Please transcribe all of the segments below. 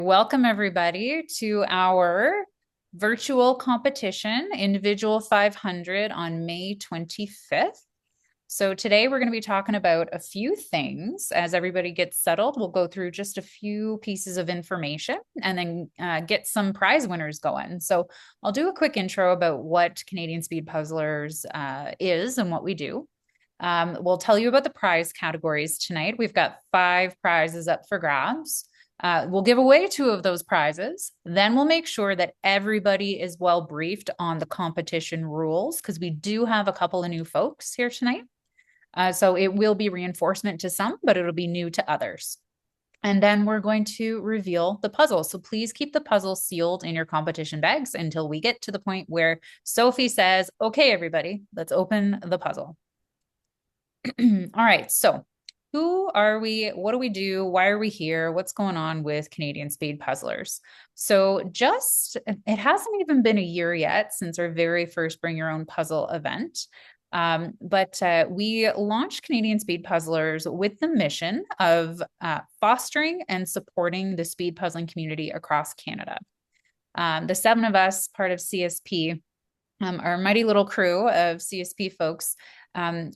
Welcome, everybody, to our virtual competition, Individual 500 on May 25th. So today we're going to be talking about a few things. As everybody gets settled, we'll go through just a few pieces of information and then get some prize winners going. So I'll do a quick intro about what Canadian Speed Puzzlers is and what we do. We'll tell you about the prize categories tonight. We've got 5 prizes up for grabs. We'll give away 2 of those prizes. Then we'll make sure that everybody is well briefed on the competition rules because we do have a couple of new folks here tonight. So it will be reinforcement to some, but it'll be new to others. And then we're going to reveal the puzzle. So please keep the puzzle sealed in your competition bags until we get to the point where Sophie says, okay, everybody, let's open the puzzle. All right. So who are we? What do we do? Why are we here? What's going on with Canadian Speed Puzzlers? So it hasn't even been a year yet since our very first Bring Your Own Puzzle event. But we launched Canadian Speed Puzzlers with the mission of fostering and supporting the speed puzzling community across Canada. The 7 of us, part of CSP, our mighty little crew of CSP folks,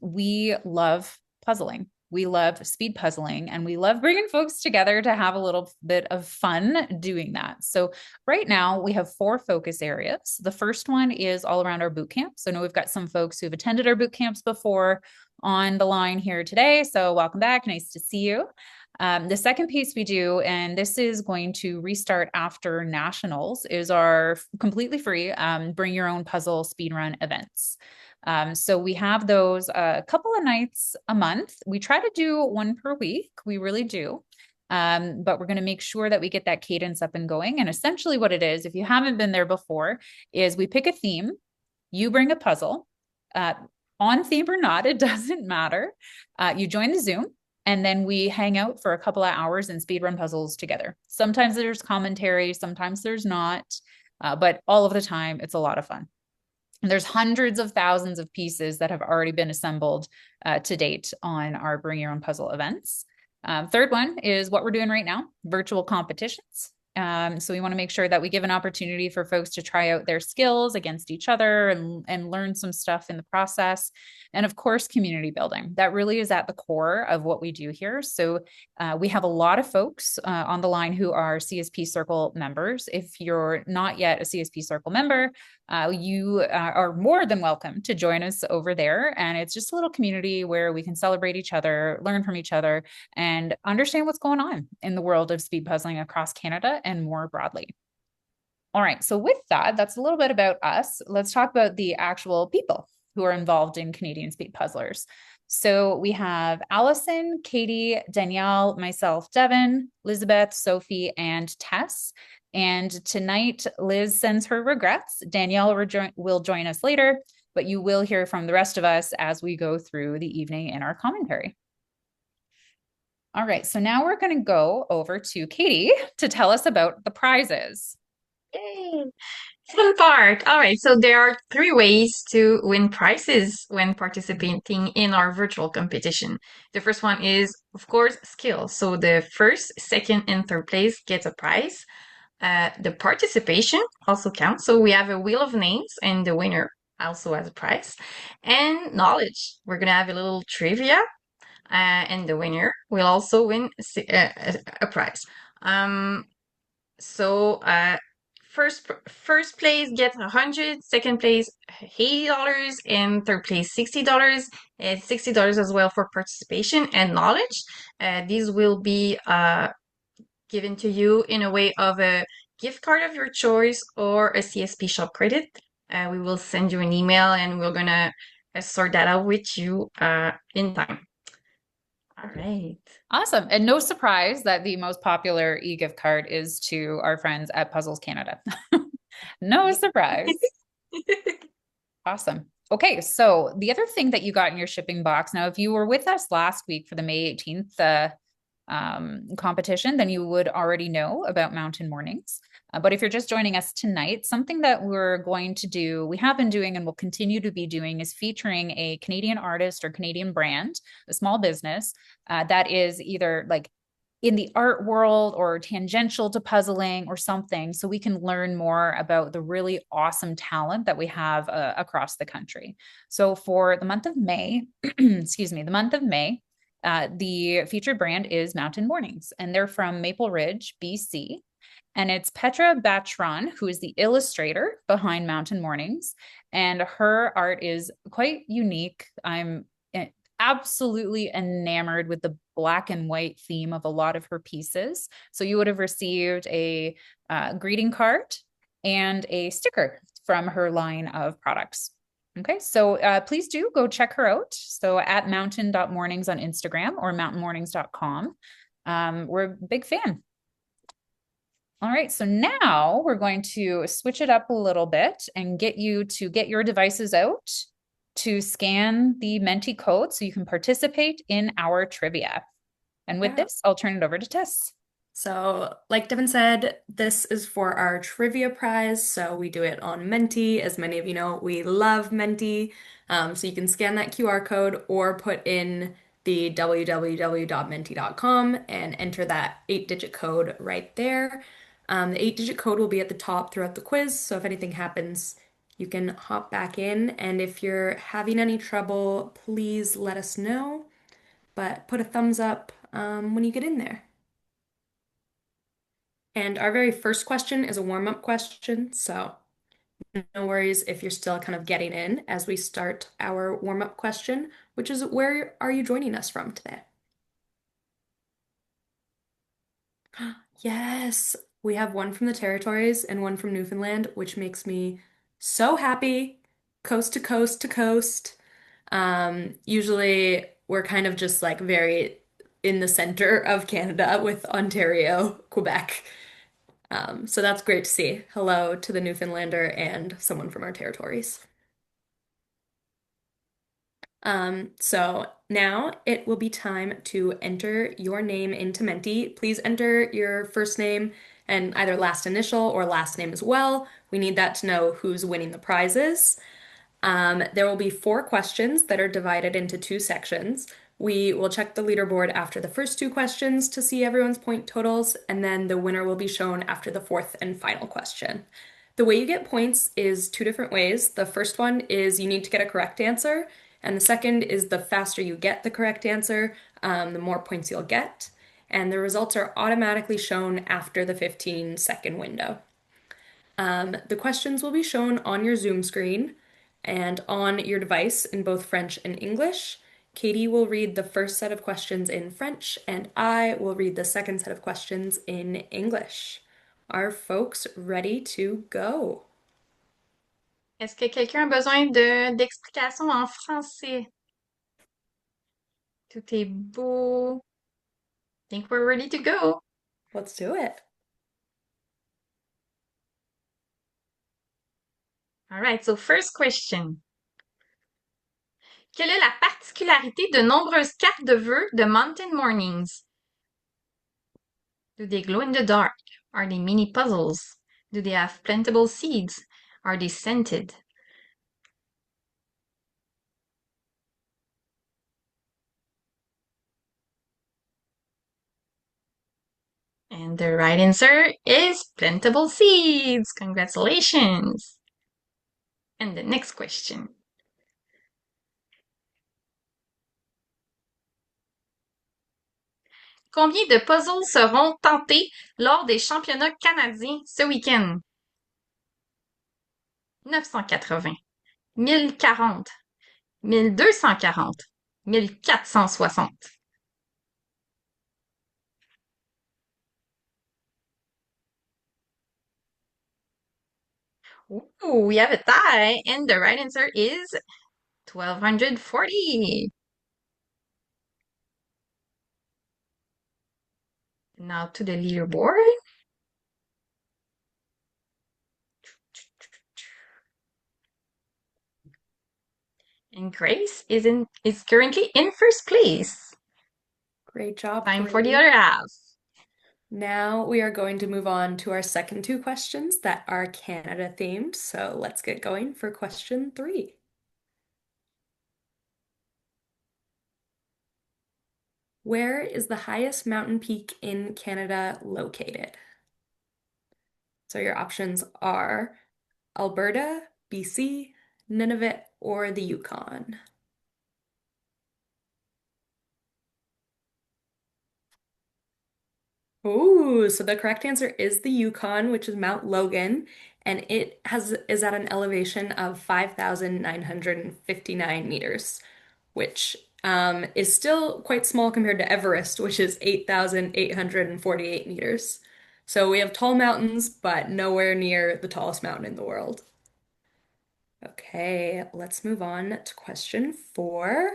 we love puzzling. We love speed puzzling, and we love bringing folks together to have a little bit of fun doing that. So right now we have 4 focus areas. The first one is all around our boot camp. So I know we've got some folks who've attended our boot camps before on the line here today. So welcome back. Nice to see you. The second piece we do, and this is going to restart after nationals, is our completely free Bring Your Own Puzzle speedrun events. So we have those a couple of nights a month. We try to do 1 per week. We really do. But we're going to make sure that we get that cadence up and going. And essentially what it is, if you haven't been there before, is we pick a theme, you bring a puzzle, on theme or not, it doesn't matter. You join the Zoom, and then we hang out for a couple of hours and speedrun puzzles together. Sometimes there's commentary, sometimes there's not, but all of the time, it's a lot of fun. There's hundreds of thousands of pieces that have already been assembled to date on our Bring Your Own Puzzle events. Third one is what we're doing right now, virtual competitions. So we want to make sure that we give an opportunity for folks to try out their skills against each other and learn some stuff in the process. And of course, community building. That really is at the core of what we do here. So we have a lot of folks on the line who are CSP Circle members. If you're not yet a CSP Circle member, you are more than welcome to join us over there. And it's just a little community where we can celebrate each other, learn from each other, and understand what's going on in the world of speed puzzling across Canada and more broadly. All right, so with that, that's a little bit about us. Let's talk about the actual people who are involved in Canadian Speed Puzzlers. So we have Allison, Katie, Danielle, myself, Devin, Elizabeth, Sophie, and Tess. And tonight, Liz sends her regrets. Danielle will join us later, but you will hear from the rest of us as we go through the evening in our commentary. All right, so now we're going to go over to Katie to tell us about the prizes. Yay! Fun part. All right, so there are 3 ways to win prizes when participating in our virtual competition. The first one is, of course, skill. So the first, second, and third place gets a prize. The participation also counts. So we have a wheel of names, and the winner also has a prize. And knowledge. We're gonna have a little trivia, and the winner will also win a prize. So first place gets 100, second place $80, and third place $60. And $60 as well for participation and knowledge. These will be given to you in a way of a gift card of your choice or a CSP shop credit. We will send you an email, and we're gonna sort that out with you in time. All right. Awesome. And no surprise that the most popular e-gift card is to our friends at Puzzles Canada. No surprise. Awesome. Okay, so the other thing that you got in your shipping box, now, if you were with us last week for the May 18th competition, then you would already know about Mountain Mornings. But if you're just joining us tonight, something that we're going to do, we have been doing and will continue to be doing, is featuring a Canadian artist or Canadian brand, a small business that is either like in the art world or tangential to puzzling or something, so we can learn more about the really awesome talent that we have across the country. So for the month of May, excuse me, the month of May, the featured brand is Mountain Mornings, and they're from Maple Ridge, BC. And it's Petra Batron, who is the illustrator behind Mountain Mornings. And her art is quite unique. I'm absolutely enamored with the black and white theme of a lot of her pieces. So you would have received a greeting card and a sticker from her line of products. Okay, so please do go check her out. So at mountain.mornings on Instagram or mountainmornings.com. We're a big fan. All right, so now we're going to switch it up a little bit and get you to get your devices out to scan the Menti code so you can participate in our trivia. And with this, I'll turn it over to Tess. So, like Devin said, this is for our trivia prize. So, we do it on Menti. As many of you know, we love Menti. So, you can scan that QR code or put in the www.menti.com and enter that 8-digit code right there. The 8-digit code will be at the top throughout the quiz. So, if anything happens, you can hop back in. And if you're having any trouble, please let us know. But put a thumbs up when you get in there. And our very first question is a warm-up question, so no worries if you're still kind of getting in as we start our warm-up question, which is where are you joining us from today? Yes, we have one from the territories and one from Newfoundland, which makes me so happy. Coast to coast to coast. Usually we're kind of just like very in the center of Canada with Ontario, Quebec. So that's great to see. Hello to the Newfoundlander and someone from our territories. So now it will be time to enter your name into Menti. Please enter your first name and either last initial or last name as well. We need that to know who's winning the prizes. There will be 4 questions that are divided into 2 sections. We will check the leaderboard after the first 2 questions to see everyone's point totals, and then the winner will be shown after the fourth and final question. The way you get points is 2 different ways. The first one is you need to get a correct answer, and the second is the faster you get the correct answer, the more points you'll get. And the results are automatically shown after the 15-second window. The questions will be shown on your Zoom screen and on your device in both French and English. Katie will read the first set of questions in French, and I will read the second set of questions in English. Are folks ready to go? Est-ce que quelqu'un a besoin d'explications en français? Tout est beau. Think we're ready to go. Let's do it. All right, so first question. Quelle est la particularité de nombreuses cartes de vœux de Mountain Mornings? Do they glow in the dark? Are they mini puzzles? Do they have plantable seeds? Are they scented? And the right answer is plantable seeds. Congratulations. And the next question. Combien de puzzles seront tentés lors des championnats canadiens ce week-end? 980, 1040, 1240, 1460. Ooh, we have a tie, and the right answer is 1240. Now to the leaderboard. And Grace is currently in first place. Great job, Time for the Grace. other half. Now we are going to move on to our second 2 questions that are Canada themed. So let's get going for question 3. Where is the highest mountain peak in Canada located? So your options are Alberta, BC, Nunavut, or the Yukon. Ooh, so the correct answer is the Yukon, which is Mount Logan, and it is at an elevation of 5,959 meters, which is still quite small compared to Everest, which is 8,848 meters. So we have tall mountains, but nowhere near the tallest mountain in the world. Okay, let's move on to question 4.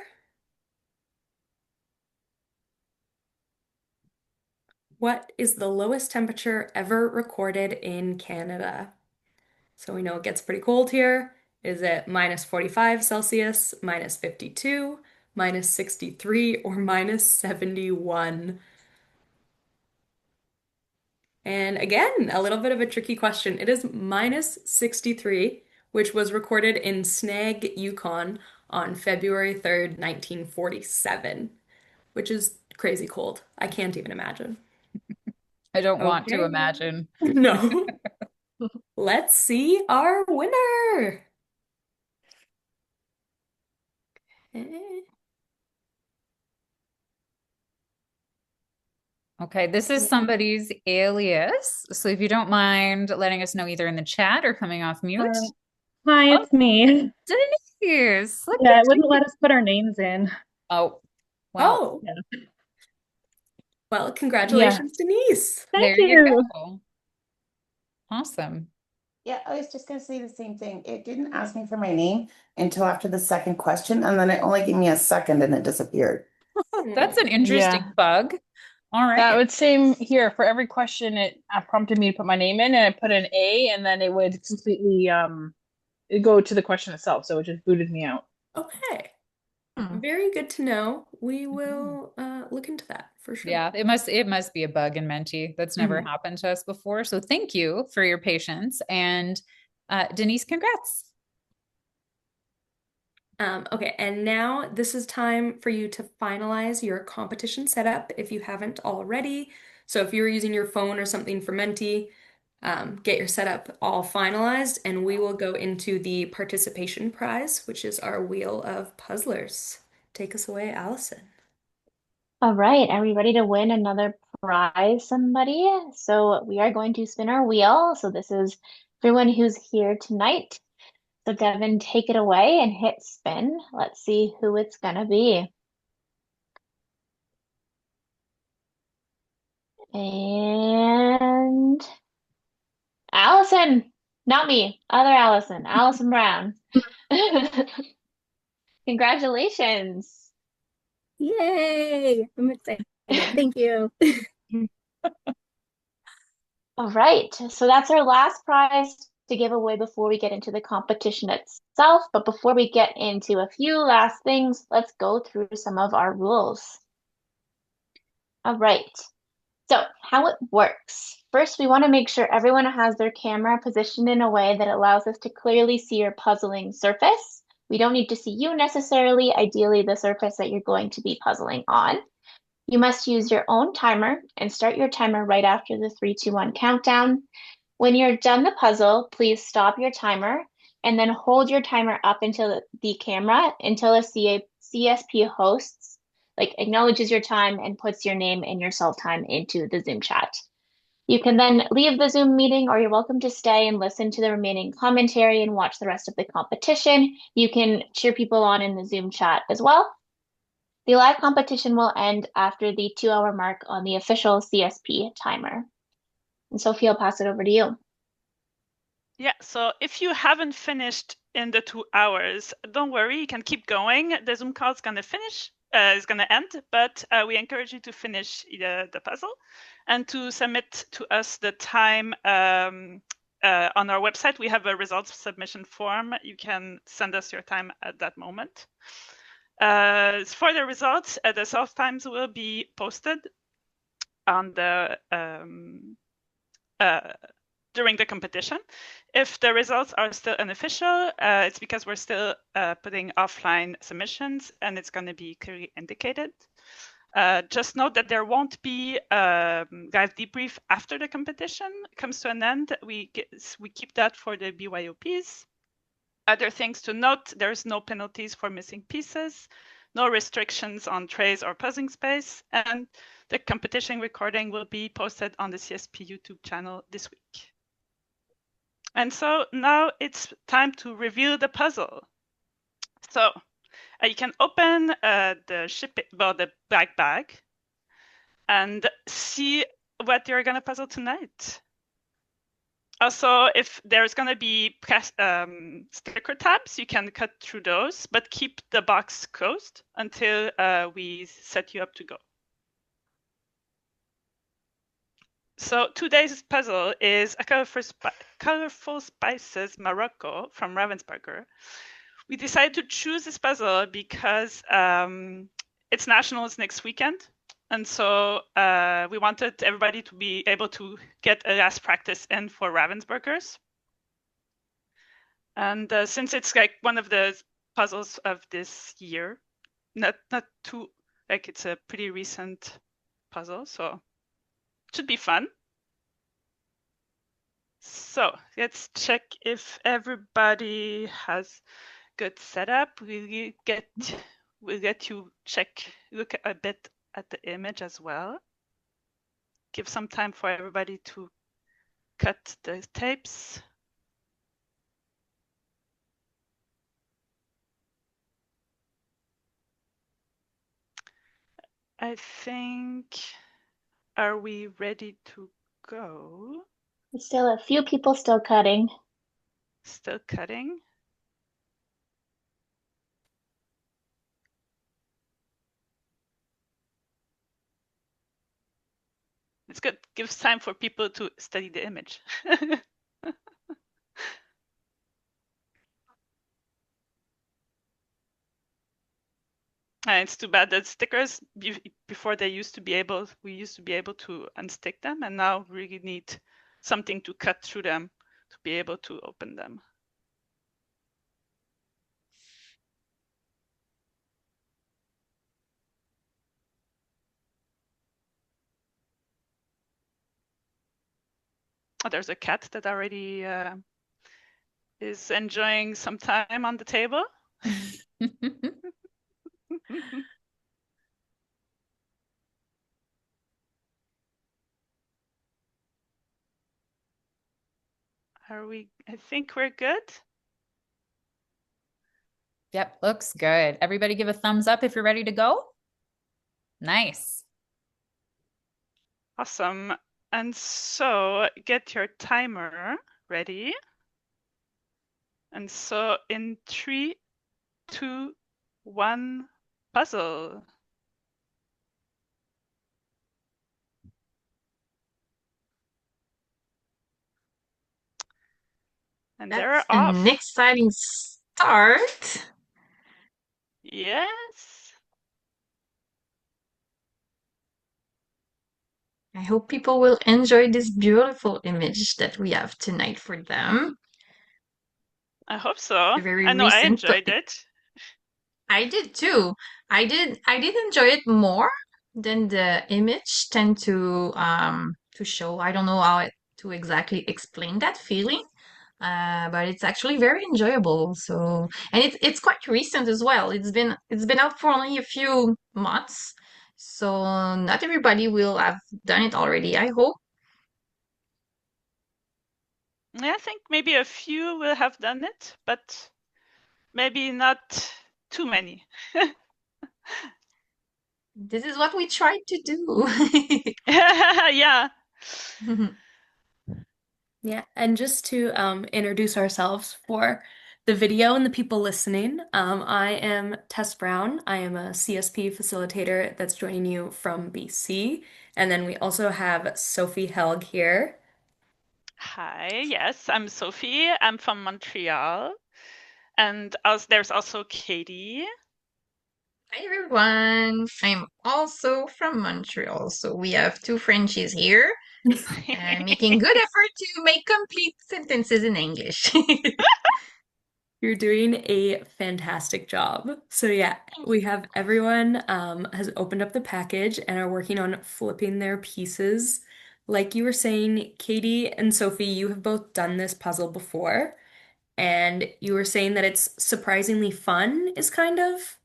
What is the lowest temperature ever recorded in Canada? So we know it gets pretty cold here. Is it minus 45 Celsius, minus 52, minus 63, or minus 71? And again, a little bit of a tricky question. It is minus 63, which was recorded in Snag, Yukon on February 3rd, 1947, which is crazy cold. I can't even imagine. I don't want to Okay. imagine. No. Let's see our winner. Eh. Okay, this is somebody's alias. So if you don't mind letting us know either in the chat or coming off mute. Uh, Hi, Oh, it's me. Denise, look Yeah, at it wouldn't you. let us put our names in. Oh, well, Oh, Yeah. well, Yeah. congratulations, Denise. Thank there you you. go. Awesome. Yeah, I was just gonna say the same thing. It didn't ask me for my name until after the second question, and then it only gave me a second and it disappeared. That's an interesting Yeah. bug. All That right. would same here. For every question, it prompted me to put my name in, and I put an A, and then it would completely it'd go to the question itself, so it just booted me out. Okay, Hmm. very good to know. We Mhm. will look into that for sure. Yeah, it must be a bug in Menti. That's never Mhm. happened to us before. So thank you for your patience. And Denise, congrats. Okay, and now this is time for you to finalize your competition setup if you haven't already. So if you're using your phone or something for Menti, get your setup all finalized, and we will go into the participation prize, which is our wheel of puzzlers. Take us away, Allison. All right, are we ready to win another prize, somebody? So we are going to spin our wheel. So this is everyone who's here tonight. So Devin, take it away and hit spin. Let's see who it's gonna be. And Allison, not me, other Allison, Allison Brown. Congratulations. Yay! I'm excited. Thank you. All right, so that's our last prize to give away before we get into the competition itself. But before we get into a few last things, let's go through some of our rules. All right, so how it works. First, we want to make sure everyone has their camera positioned in a way that allows us to clearly see your puzzling surface. We don't need to see you necessarily, ideally the surface that you're going to be puzzling on. You must use your own timer and start your timer right after the 3, 2, 1 countdown. When you're done the puzzle, please stop your timer and then hold your timer up until the camera until a CSP hosts like acknowledges your time and puts your name and your self time into the Zoom chat. You can then leave the Zoom meeting or you're welcome to stay and listen to the remaining commentary and watch the rest of the competition. You can cheer people on in the Zoom chat as well. The live competition will end after the 2-hour mark on the official CSP timer. And Sophie, I'll pass it over to you. Yeah, so if you haven't finished in the 2 hours, don't worry, you can keep going. The Zoom call is gonna finish, is gonna end, but we encourage you to finish the puzzle and to submit to us the time on our website. We have a results submission form. You can send us your time at that moment. For the results, the self times will be posted on the during the competition. If the results are still unofficial, it's because we're still putting offline submissions and it's going to be clearly indicated. Just note that there won't be guys debrief after the competition comes to an end. We keep that for the BYOPs. Other things to note: there's no penalties for missing pieces, no restrictions on trays or puzzling space, and the competition recording will be posted on the CSP YouTube channel this week. And so now it's time to reveal the puzzle. So you can open the black bag and see what you're gonna puzzle tonight. Also, if there's gonna be sticker tabs, you can cut through those, but keep the box closed until we set you up to go. So today's puzzle is a colorful spices Morocco from Ravensburger. We decided to choose this puzzle because it's nationals next weekend. And so we wanted everybody to be able to get a last practice in for Ravensburgers. And since it's like one of the puzzles of this year, not too, like it's a pretty recent puzzle, so it should be fun. So let's check if everybody has good setup. We'll let you look a bit at the image as well. Give some time for everybody to cut the tapes. I think, are we ready to go? Still a few people still cutting. Still cutting. It's good. Gives time for people to study the image. It's too bad that stickers before we used to be able to unstick them, and now we really need something to cut through them to be able to open them. Oh, there's a cat that already is enjoying some time on the table. I think we're good. Yep, looks good. Everybody give a thumbs up if you're ready to go. Nice. Awesome. And so get your timer ready. And so in 3, 2, 1, puzzle. And they're off. An exciting start. Yes. I hope people will enjoy this beautiful image that we have tonight for them. I hope so. A very I know I recent enjoyed it. I did too. I did enjoy it more than the image tend to show. I don't know how to exactly explain that feeling. But it's actually very enjoyable. So, and it's quite recent as well. It's been out for only a few months. So not everybody will have done it already, I hope. I think maybe a few will have done it, but maybe not too many. This is what we tried to do. Yeah. Yeah, and just to introduce ourselves for the video and the people listening, I am Tess Brown. I am a CSP facilitator that's joining you from BC. And then we also have Sophie Helg here. Hi, yes, I'm Sophie. I'm from Montreal. And there's also Katie. Hi everyone. I'm also from Montreal. So we have two Frenchies here, making good effort to make complete sentences in English. You're doing a fantastic job. So yeah, we have everyone has opened up the package and are working on flipping their pieces. Like you were saying, Katie and Sophie, you have both done this puzzle before, and you were saying that it's surprisingly fun, is kind of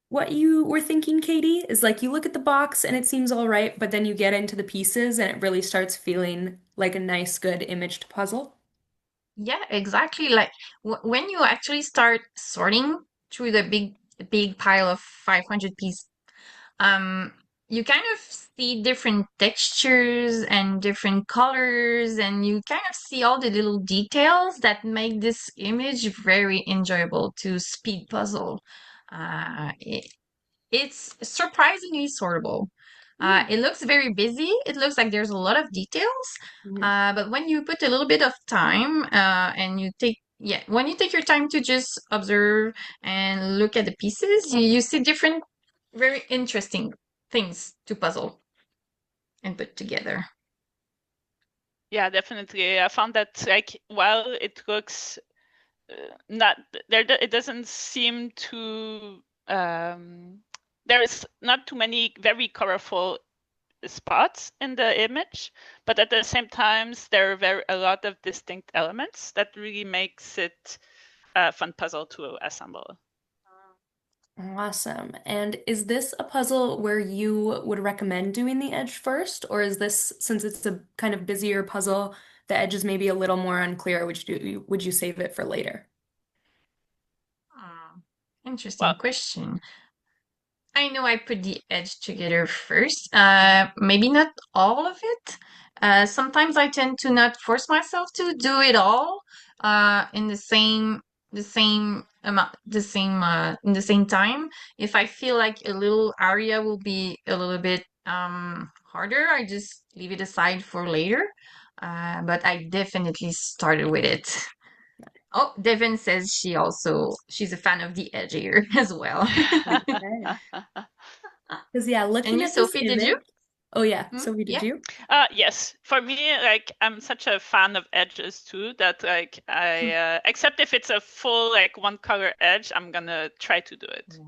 what you were thinking, Katie, is like you look at the box and it seems all right, but then you get into the pieces and it really starts feeling like a nice, good imaged puzzle. Yeah, exactly. Like w when you actually start sorting through the big pile of 500 pieces, um, you kind of see different textures and different colors, and you kind of see all the little details that make this image very enjoyable to speed puzzle. It's surprisingly sortable. Mm. It looks very busy. It looks like there's a lot of details. Mhm. But when you put a little bit of time, and when you take your time to just observe and look at the pieces, you see different, very interesting things to puzzle and put together. Yeah, definitely. I found that like while it looks not there, it doesn't seem to there is not too many very colorful spots in the image, but at the same time, there are a lot of distinct elements that really makes it a fun puzzle to assemble. Awesome. And is this a puzzle where you would recommend doing the edge first, or is this, since it's a kind of busier puzzle, the edge is maybe a little more unclear, would you save it for later? Hmm, Well, interesting question. I know I put the edge together first. Maybe not all of it. Sometimes I tend to not force myself to do it all in the same amount, in the same time. If I feel like a little area will be a little bit harder, I just leave it aside for later. But I definitely started with it. Oh, Devin says she's a fan of the edge here as well. Okay. Because yeah, And looking you, at this Sophie, did you? image, oh yeah, Hmm? Sophie, did Yeah. you? yes, for me, like I'm such a fan of edges too that like I except if it's a full like one color edge, I'm gonna try to do it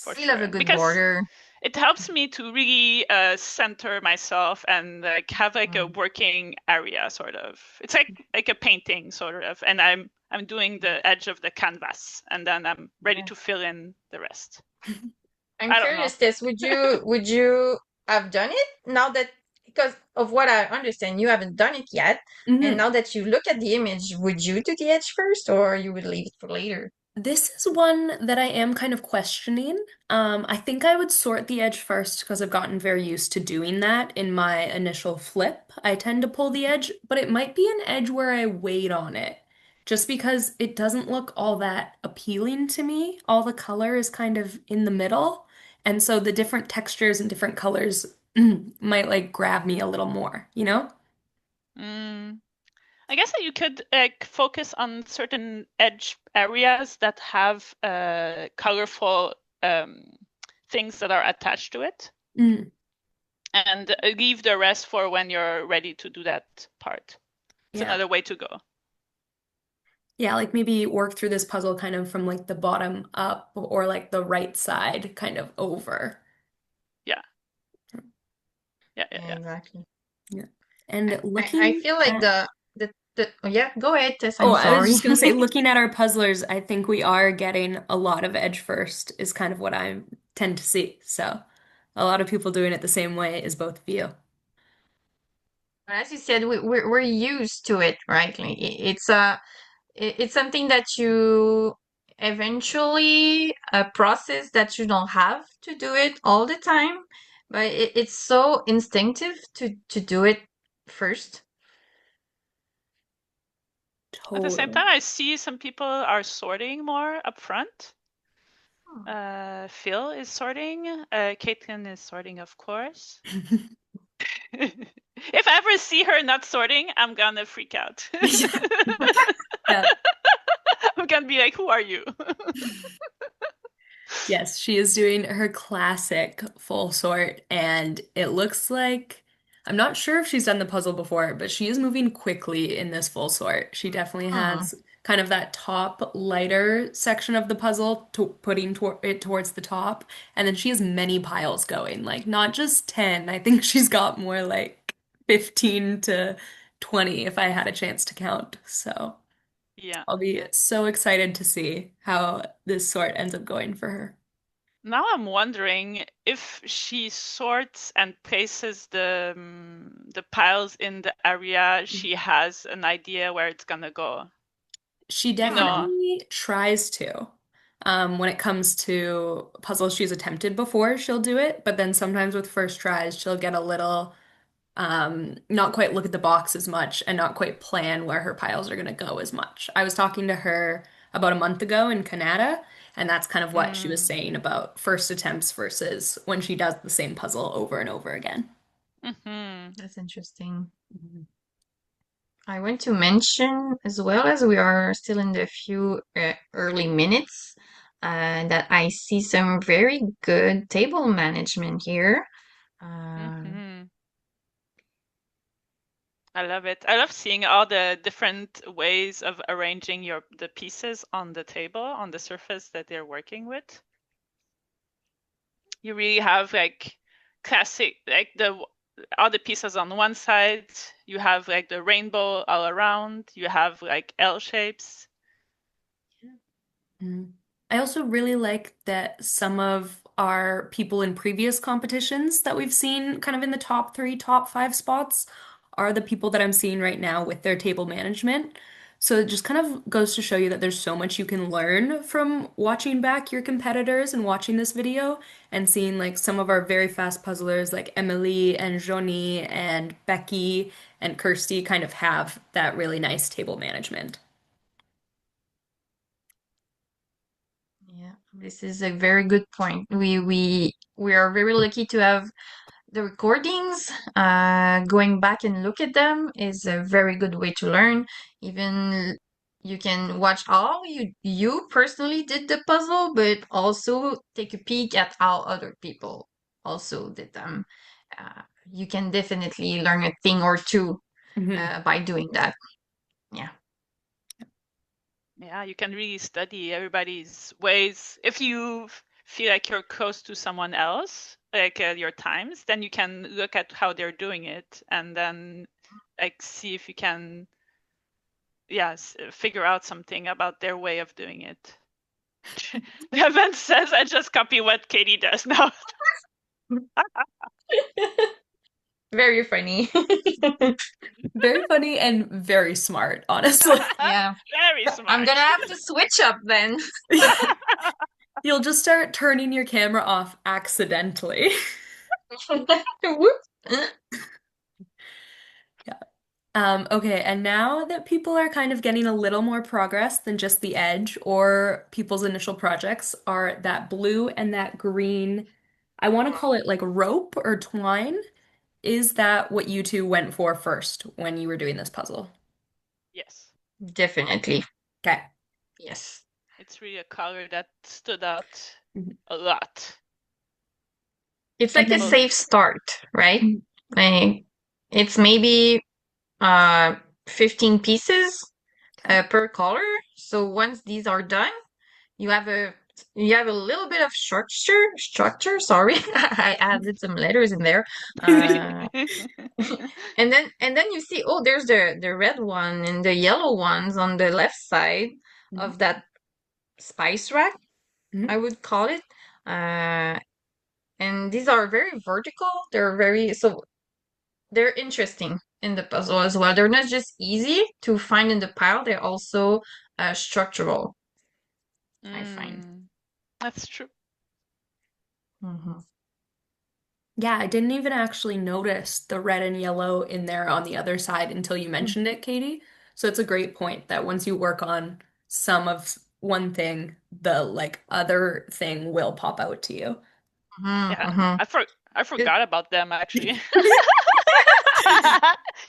for Nice. We love a sure good because border. it helps me to really center myself and like have like a Mm. working area sort of. It's like a painting sort of, and I'm doing the edge of the canvas, and then I'm ready Yeah. to fill in the rest. I'm I don't know. curious, Tess, would you have done it now that, because of what I understand, you haven't done it yet, and Mhm. now that you look at the image, would you do the edge first, or you would leave it for later? This is one that I am kind of questioning. I think I would sort the edge first because I've gotten very used to doing that in my initial flip. I tend to pull the edge, but it might be an edge where I wait on it, just because it doesn't look all that appealing to me. All the color is kind of in the middle, and so the different textures and different colors might like grab me a little more, you know? Mm. I guess that you could like focus on certain edge areas that have colorful things that are attached to it, Mm, and leave the rest for when you're ready to do that part. It's yeah. another way to go. Yeah, like maybe work through this puzzle kind of from like the bottom up or like the right side kind of over. Yeah, yeah, yeah, Yeah, yeah. exactly. Yeah. And I looking feel like at, the oh, yeah, go ahead, Tess. oh, I'm I was sorry. just gonna say, looking at our puzzlers, I think we are getting a lot of edge first is kind of what I tend to see. So a lot of people doing it the same way as both of you. As you said, we're used to it, right? Like it's something that you eventually process that you don't have to do it all the time, but it's so instinctive to do it first. At the same Totally. time, I see some people are sorting more upfront. Hmm. Phil is sorting. Caitlin is sorting, of course. If I ever see her not sorting, I'm gonna freak out. Yeah. I'm gonna be like, "Who are you?" Yes, she is doing her classic full sort, and it looks like I'm not sure if she's done the puzzle before, but she is moving quickly in this full sort. She definitely Hmm. has kind of that top lighter section of the puzzle to putting it towards the top. And then she has many piles going, like not just 10. I think she's got more like 15 to 20 if I had a chance to count. So Yeah. I'll be so excited to see how this sort ends up going for her. Now I'm wondering if she sorts and places the piles in the area, she has an idea where it's gonna go. She You know. definitely tries to. When it comes to puzzles she's attempted before, she'll do it, but then sometimes with first tries, she'll get a little not quite look at the box as much and not quite plan where her piles are going to go as much. I was talking to her about a month ago in Canada, and that's kind of what she was saying about first attempts versus when she does the same puzzle over and over again. That's interesting. I want to mention, as well as we are still in the few early minutes, that I see some very good table management here. I love it. I love seeing all the different ways of arranging the pieces on the table, on the surface that they're working with. You really have like classic, like all the pieces on one side. You have like the rainbow all around. You have like L shapes. I also really like that some of our people in previous competitions that we've seen kind of in the top three, top five spots are the people that I'm seeing right now with their table management. So it just kind of goes to show you that there's so much you can learn from watching back your competitors and watching this video and seeing like some of our very fast puzzlers like Emily and Johnny and Becky and Kirsty kind of have that really nice table management. Yeah, this is a very good point. We are very lucky to have the recordings. Going back and look at them is a very good way to learn. Even you can watch how you personally did the puzzle, but also take a peek at how other people also did them. You can definitely learn a thing or two by doing that. Yeah. Yeah, you can really study everybody's ways. If you feel like you're close to someone else, like your times, then you can look at how they're doing it and then like see if you can, figure out something about their way of doing it. Evan says, I just copy what Katie does now. Very funny. Very funny and very smart, honestly. Yeah. Very smart. I'm gonna have to switch up then. You'll just start turning your camera off accidentally. Whoops. Okay, and now that people are kind of getting a little more progress than just the edge or people's initial projects are that blue and that green, I want to call it like rope or twine. Is that what you two went for first when you were doing this puzzle? Yes. Definitely. Okay. Yes. It's really a color that stood out a lot. It's like a safe start, right? Like it's maybe 15 pieces per color. So once these are done, you have a little bit of structure, sorry. I added some letters in there. And then you see, oh, there's the red one and the yellow ones on the left side of that spice rack, I would call it. And these are very vertical. They're interesting in the puzzle as well. They're not just easy to find in the pile, they're also structural, I find. That's true. Yeah, I didn't even actually notice the red and yellow in there on the other side until you mentioned it, Katie. So it's a great point that once you work on some of one thing, the like other thing will pop out to you. Yeah, I forgot about them actually.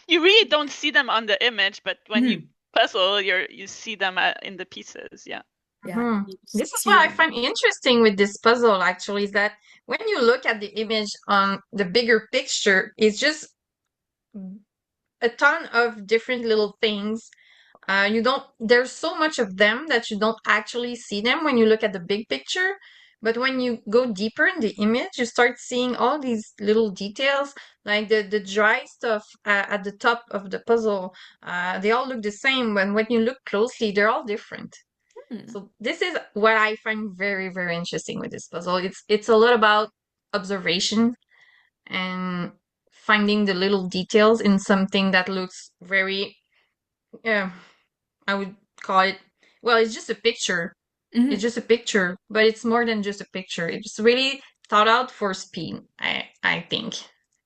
You really don't see them on the image, but when you puzzle, you see them in the pieces. Yeah. Yeah. This is what I find interesting with this puzzle, actually, is that when you look at the image on the bigger picture, it's just a ton of different little things There's so much of them that you don't actually see them when you look at the big picture. But when you go deeper in the image, you start seeing all these little details, like the dry stuff at the top of the puzzle. They all look the same, but when you look closely, they're all different. Hmm. So this is what I find very, very interesting with this puzzle. It's a lot about observation and finding the little details in something that looks very, yeah, I would call it, well, it's just a picture. It's Hmm. just a picture, but it's more than just a picture. It's really thought out for speed, I think,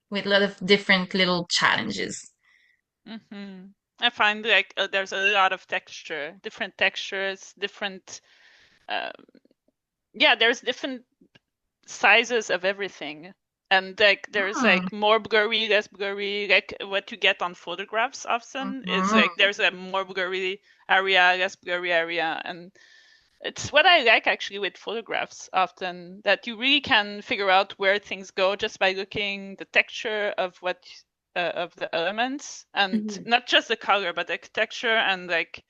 with a lot of different little challenges. Mm-hmm. I find like there's a lot of texture, different textures, different. Uh, yeah, there's different sizes of everything, and like there's Hmm. like more blurry, less blurry. Like what you get on photographs often is like Mhm. there's a more blurry area, less blurry area, and it's what I like actually with photographs often, that you really can figure out where things go just by looking the texture of what of the elements, and Hmm. not just the color but the texture and like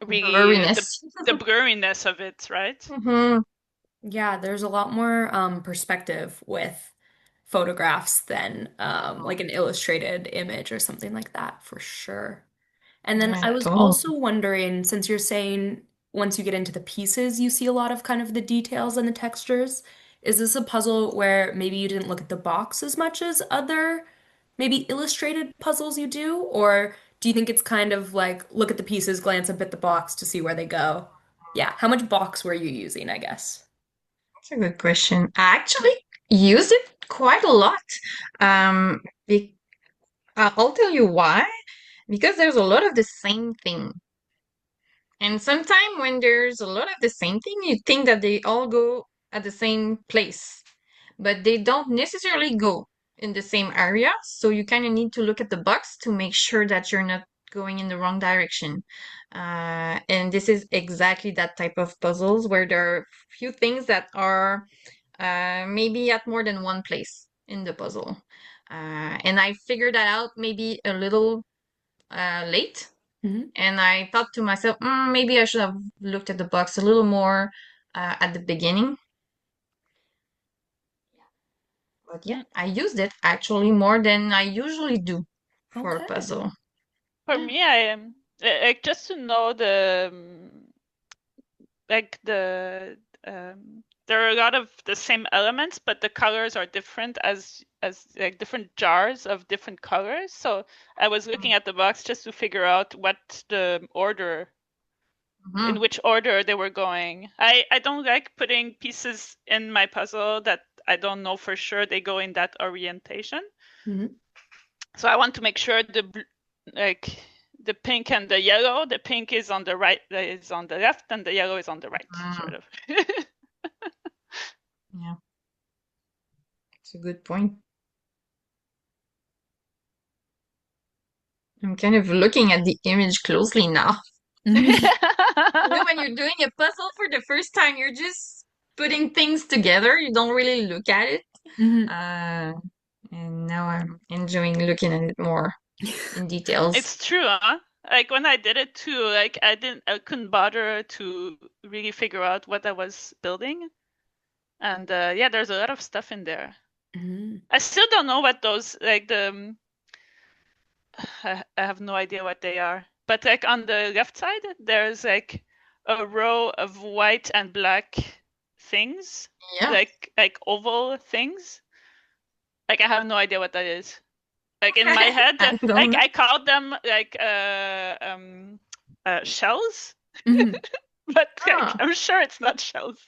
really Blurriness. the blurriness of it, right? Mhm. Yeah, there's a lot more perspective with photographs than like an illustrated image or something like that for sure. And then Yeah, I was totally. also wondering, since you're saying once you get into the pieces, you see a lot of kind of the details and the textures. Is this a puzzle where maybe you didn't look at the box as much as other maybe illustrated puzzles you do? Or do you think it's kind of like look at the pieces, glance up at the box to see where they go? Yeah, how much box were you using, I guess? That's a good question. I actually use it quite a lot. Um, be I'll tell you why. Because there's a lot of the same thing. And sometimes when there's a lot of the same thing, you think that they all go at the same place, but they don't necessarily go in the same area. So you kind of need to look at the box to make sure that you're not going in the wrong direction. And this is exactly that type of puzzles where there are few things that are maybe at more than one place in the puzzle. And I figured that out maybe a little late. Hmm. And I thought to myself, maybe I should have looked at the box a little more at the beginning. But yeah, I used it actually more than I usually do for a Okay. puzzle. For Yeah. me, I am like just to know the like there are a lot of the same elements, but the colors are different as like different jars of different colors. So I was looking at the box just to figure out what the order in Mhm. which order they were going. I don't like putting pieces in my puzzle that I don't know for sure they go in that orientation. Hmm. So I want to make sure like the pink and the yellow, the pink is on the right, is on the left, and the yellow is on the right, Mm, sort of. yeah, it's a good point. I'm kind of looking at the image closely now. You know, when you're doing a puzzle for the first time, you're just putting things together. You don't really look at it. Hmm. Uh, and now I'm enjoying looking at it more in details. It's true, huh? Like when I did it too, like I couldn't bother to really figure out what I was building. And yeah, there's a lot of stuff in there. Hmm. I still don't know what those like I have no idea what they are. But like on the left side, there's like a row of white and black things, Yeah, like oval things. Like I have no idea what that is. Like in my head, I don't know. I called them like shells, Hmm. but like Ah, I'm sure it's not shells.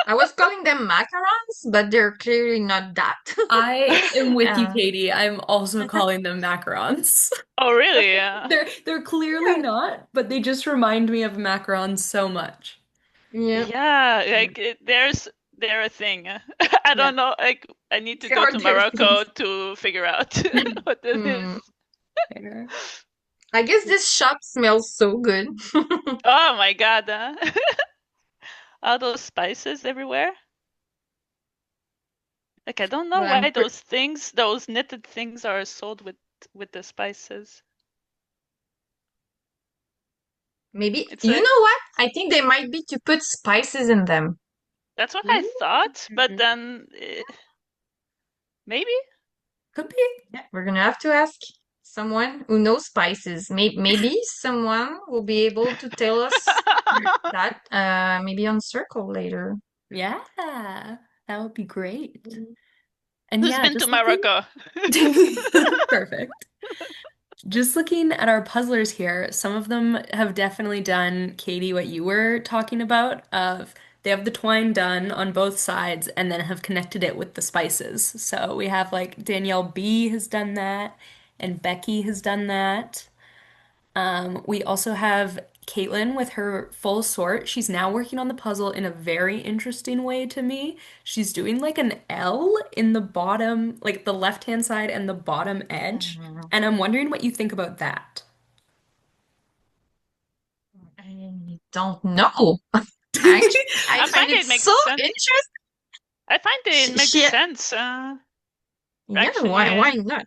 I was calling them macarons, but they're clearly not that. I am with you, Uh, Katie. I'm also calling them macarons. Oh, really? Yeah. They're clearly yeah, not, but they just remind me of macarons so much. yeah, Yeah, yeah. like they're a thing. I Yeah. don't know. Like I need to There go are to their Morocco things. to figure out what it is. Hmm. Fair. I guess this shop smells so good. Oh my God, huh? All those spices everywhere. Like I don't know But why those things, those knitted things, are sold with the spices. Maybe, It's you a, know what? I think they might be to put spices in them. that's what I thought, but Mhm. then maybe. Could be. Yeah, we're gonna have to ask someone who knows spices. Maybe someone will be able to tell us that, maybe on Circle later. Yeah, that would be great. And Who's yeah, been to just looking. Morocco? Perfect. Just looking at our puzzlers here, some of them have definitely done, Katie, what you were talking about, of they have the twine done on both sides and then have connected it with the spices. So we have like Danielle B has done that and Becky has done that. We also have Caitlin with her full sort. She's now working on the puzzle in a very interesting way to me. She's doing like an L in the bottom, like the left-hand side and the bottom edge. Mhm. And I'm wondering what you think about that. I don't know. Actually, I I find find it it makes so sense. interesting. I find it makes She, sense. yeah, Actually, why not?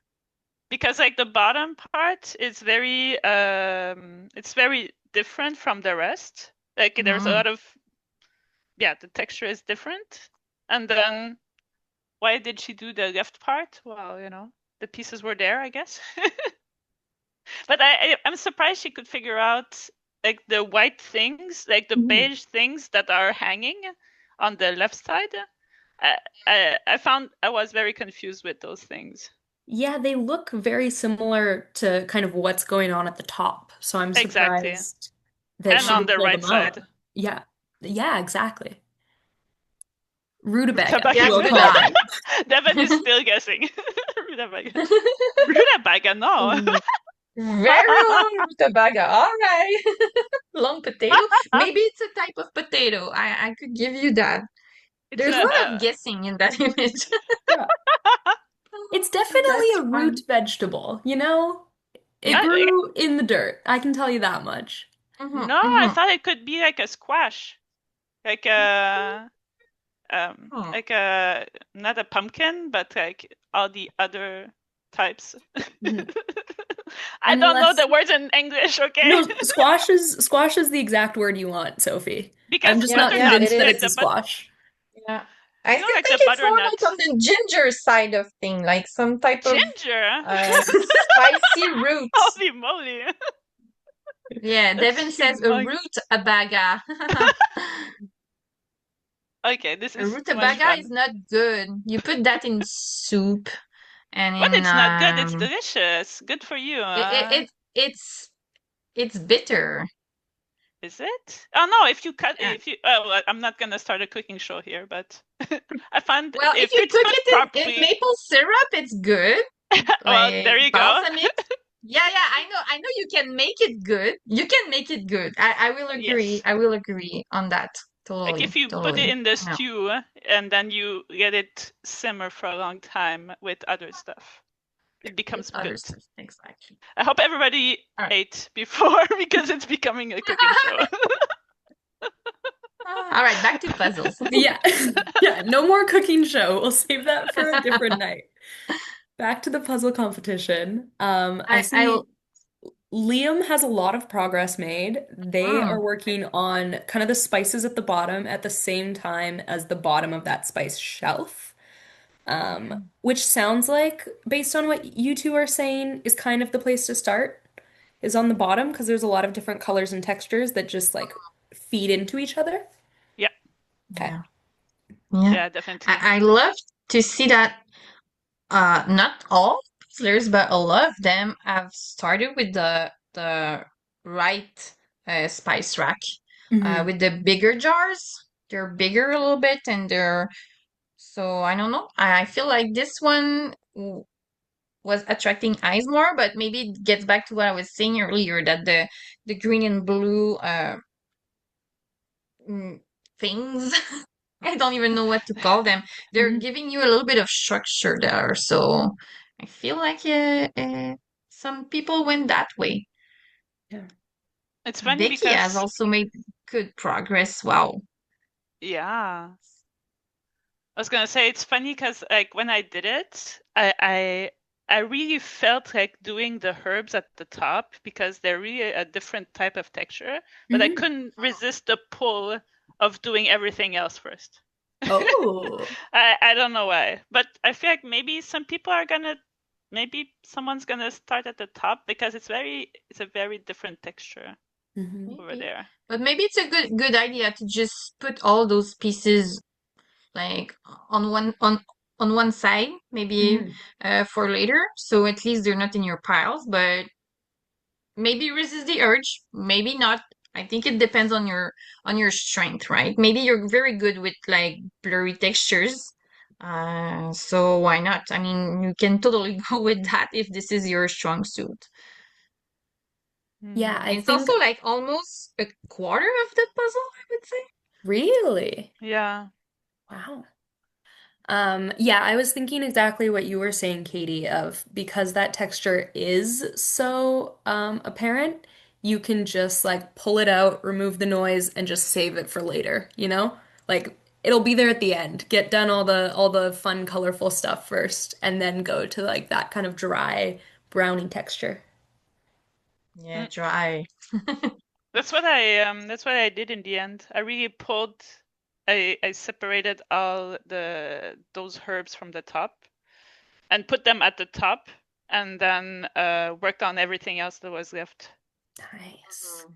because like the bottom part is very it's very different from the rest. Like there's a Mhm. lot of the texture is different. And then why did she do the left part? Well, the pieces were there, I guess. But I'm surprised she could figure out like the white things, like the Mhm. beige things that are hanging on the left side. I found I was very confused with those things. Yeah, they look very similar to kind of what's going on at the top. So I'm Exactly. surprised that And she on would the pull right them out. side. Yeah. Yeah, exactly. Rutabaga, Yeah, we'll Rutabaga. call goodbye. them. Devin is still guessing. Rutabaga. Rutabaga, no. Very long rutabaga. All right. Long potato. Maybe it's a type of potato. I could give you that. It's There's a a, lot of guessing in that image. Yeah. It's definitely That's a root fun. vegetable, you know? It yeah. grew in the dirt. I can tell you that much. Mm-hmm, No, I mm-hmm. thought it could be like a squash, like a Hmm. like a not a pumpkin, but like all the other types. Mhm. I don't know Unless the words in English, okay? no, squash is the exact word you want, Sophie. I'm Because just Yeah, not yeah, it convinced that like it's is. a the squash. Yeah. I still like the think it's more like on butternut the ginger side of thing, like some type of ginger. spicy root. Holy moly, Yeah, that's Devin says a humongous. rutabaga. Okay, this A is too much rutabaga is fun. not good. You put that in soup and But in it's not good. It's delicious. Good for you. it's bitter. Is it? Oh no, Yeah. if you well, I'm not gonna start a cooking show here, but I find Well, if if you it's cook cooked it in properly, maple syrup, it's good. well, Like there you go. balsamic. Yeah, yeah, I know you can make it good. You can make it good. I will agree. Yes. I will agree on that. Like Totally, if you put it totally. in the No, stew and then you let it simmer for a long time with other stuff, it with becomes other good. stuff, exactly. I hope everybody All right. ate before because it's becoming a cooking show. All right, back to puzzles. Yeah. Yeah, no more cooking show. We'll save that for a different night. Back to the puzzle competition. I I see Liam has a lot of progress made. They are mm, working on kind of the spices at the bottom at the same time as the bottom of that spice shelf. Which sounds like, based on what you two are saying, is kind of the place to start, is on the bottom, because there's a lot of different colors and textures that just like feed into each other. Yeah, Okay. yeah, yeah. yeah, definitely. I love to see that not all puzzlers, but a lot of them have started with the right spice rack. Hmm. With the bigger jars. They're bigger a little bit and they're so I don't know. I feel like this one was attracting eyes more, but maybe it gets back to what I was saying earlier that the green and blue mm, things I don't even know what to call them. They're Hmm. giving you a little bit of structure there, so I feel like some people went that way. Yeah. It's funny Becky has because also made good progress. Wow. yeah, I was gonna say it's funny because like when I did it, I I really felt like doing the herbs at the top because they're really a different type of texture, but I Mhm. couldn't resist the pull of doing everything else first. Oh. I don't know why, but I feel like maybe someone's gonna start at the top because it's a very different texture Mhm. over Maybe. there. But maybe it's a good idea to just put all those pieces like on one side, maybe Mhm. for later, so at least they're not in your piles, but maybe resist the urge, maybe not. I think it depends on your strength, right? Maybe you're very good with like blurry textures. So why not? I mean, you can totally go with that if this is your strong suit. Yeah, I It's think also like almost a quarter of the puzzle, I would say. really. Yeah. Wow. Yeah, I was thinking exactly what you were saying, Katie, of because that texture is so apparent, you can just like pull it out, remove the noise, and just save it for later, you know? Like it'll be there at the end. Get done all the fun, colorful stuff first, and then go to like that kind of dry, brownie texture. Yeah, Mm. dry. That's what I did in the end. I really pulled I separated all those herbs from the top and put them at the top and then worked on everything else that was left. Nice.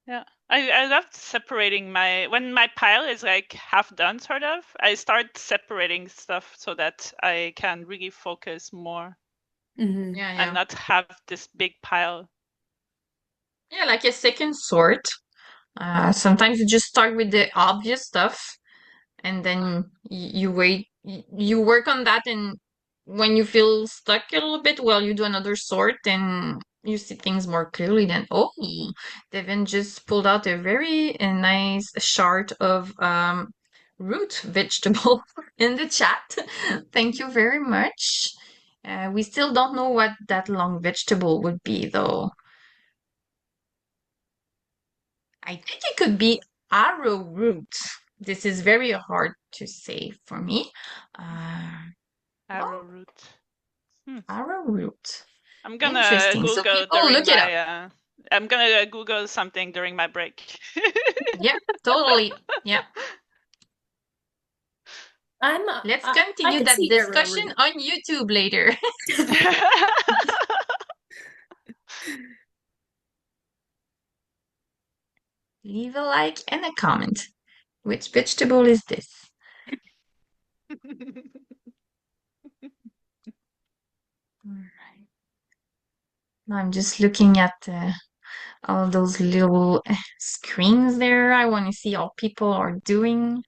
Yeah. I loved separating when my pile is like half done sort of, I start separating stuff so that I can really focus more Hmm. Yeah, and yeah. not have this big pile. Yeah, like a second sort. Sometimes you just start with the obvious stuff and then you wait, you work on that, and when you feel stuck a little bit, well, you do another sort and you see things more clearly. Then, oh, Devin just pulled out a very nice chart of root vegetable in the chat. Thank you very much. We still don't know what that long vegetable would be, though. I think it could be arrowroot. This is very hard to say for me. Well, Arrowroot. Hmm. arrowroot. I'm gonna Interesting. So Google people during look it up. my I'm gonna Google something during my break. Yeah, totally. Yeah. Let's I continue could that see discussion arrowroot. on YouTube later. Leave a like and a comment. Which vegetable is this? All right. I'm just looking at all those little screens there. I want to see how people are doing.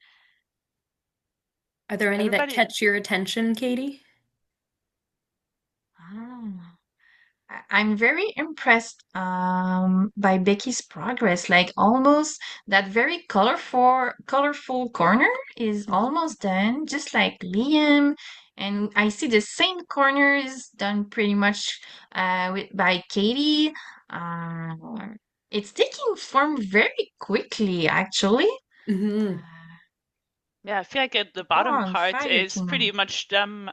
Are there any that Everybody, catch your attention, Katie? Ah. I'm very impressed by Becky's progress. Like almost that very colorful corner is Mhm. almost done, just like Liam. And I see the same corner is done pretty much by Katie. Uh, it's taking form very quickly, actually. Mhm. yeah, I feel like the bottom Strong part fire is team. pretty much done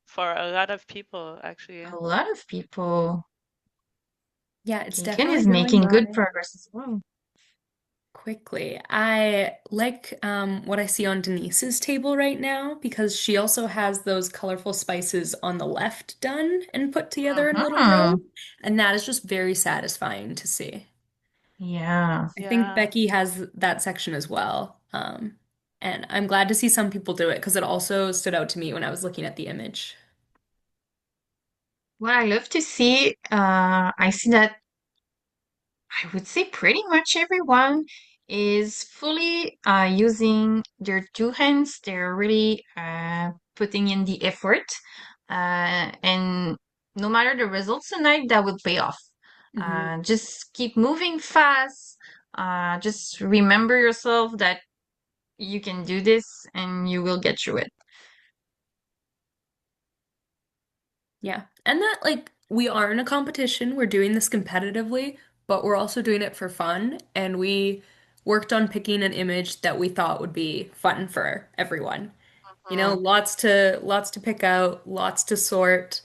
for a lot of people, actually. A lot of people. Yeah, it's Keegan definitely is going making good by progress as well. quickly. I like what I see on Denise's table right now because she also has those colorful spices on the left done and put together in a little row. Hmm. And that is just very satisfying to see. Yeah. I think Yeah. Becky has that section as well. And I'm glad to see some people do it because it also stood out to me when I was looking at the image. What I love to see, I see that I would say pretty much everyone is fully using their two hands. They're really putting in the effort. And no matter the results tonight, that will pay off. Hmm. Just keep moving fast. Just remember yourself that you can do this and you will get through it. Yeah. And that, like, we are in a competition. We're doing this competitively, but we're also doing it for fun. And we worked on picking an image that we thought would be fun for everyone. You know, Mhm. lots to pick out, lots to sort.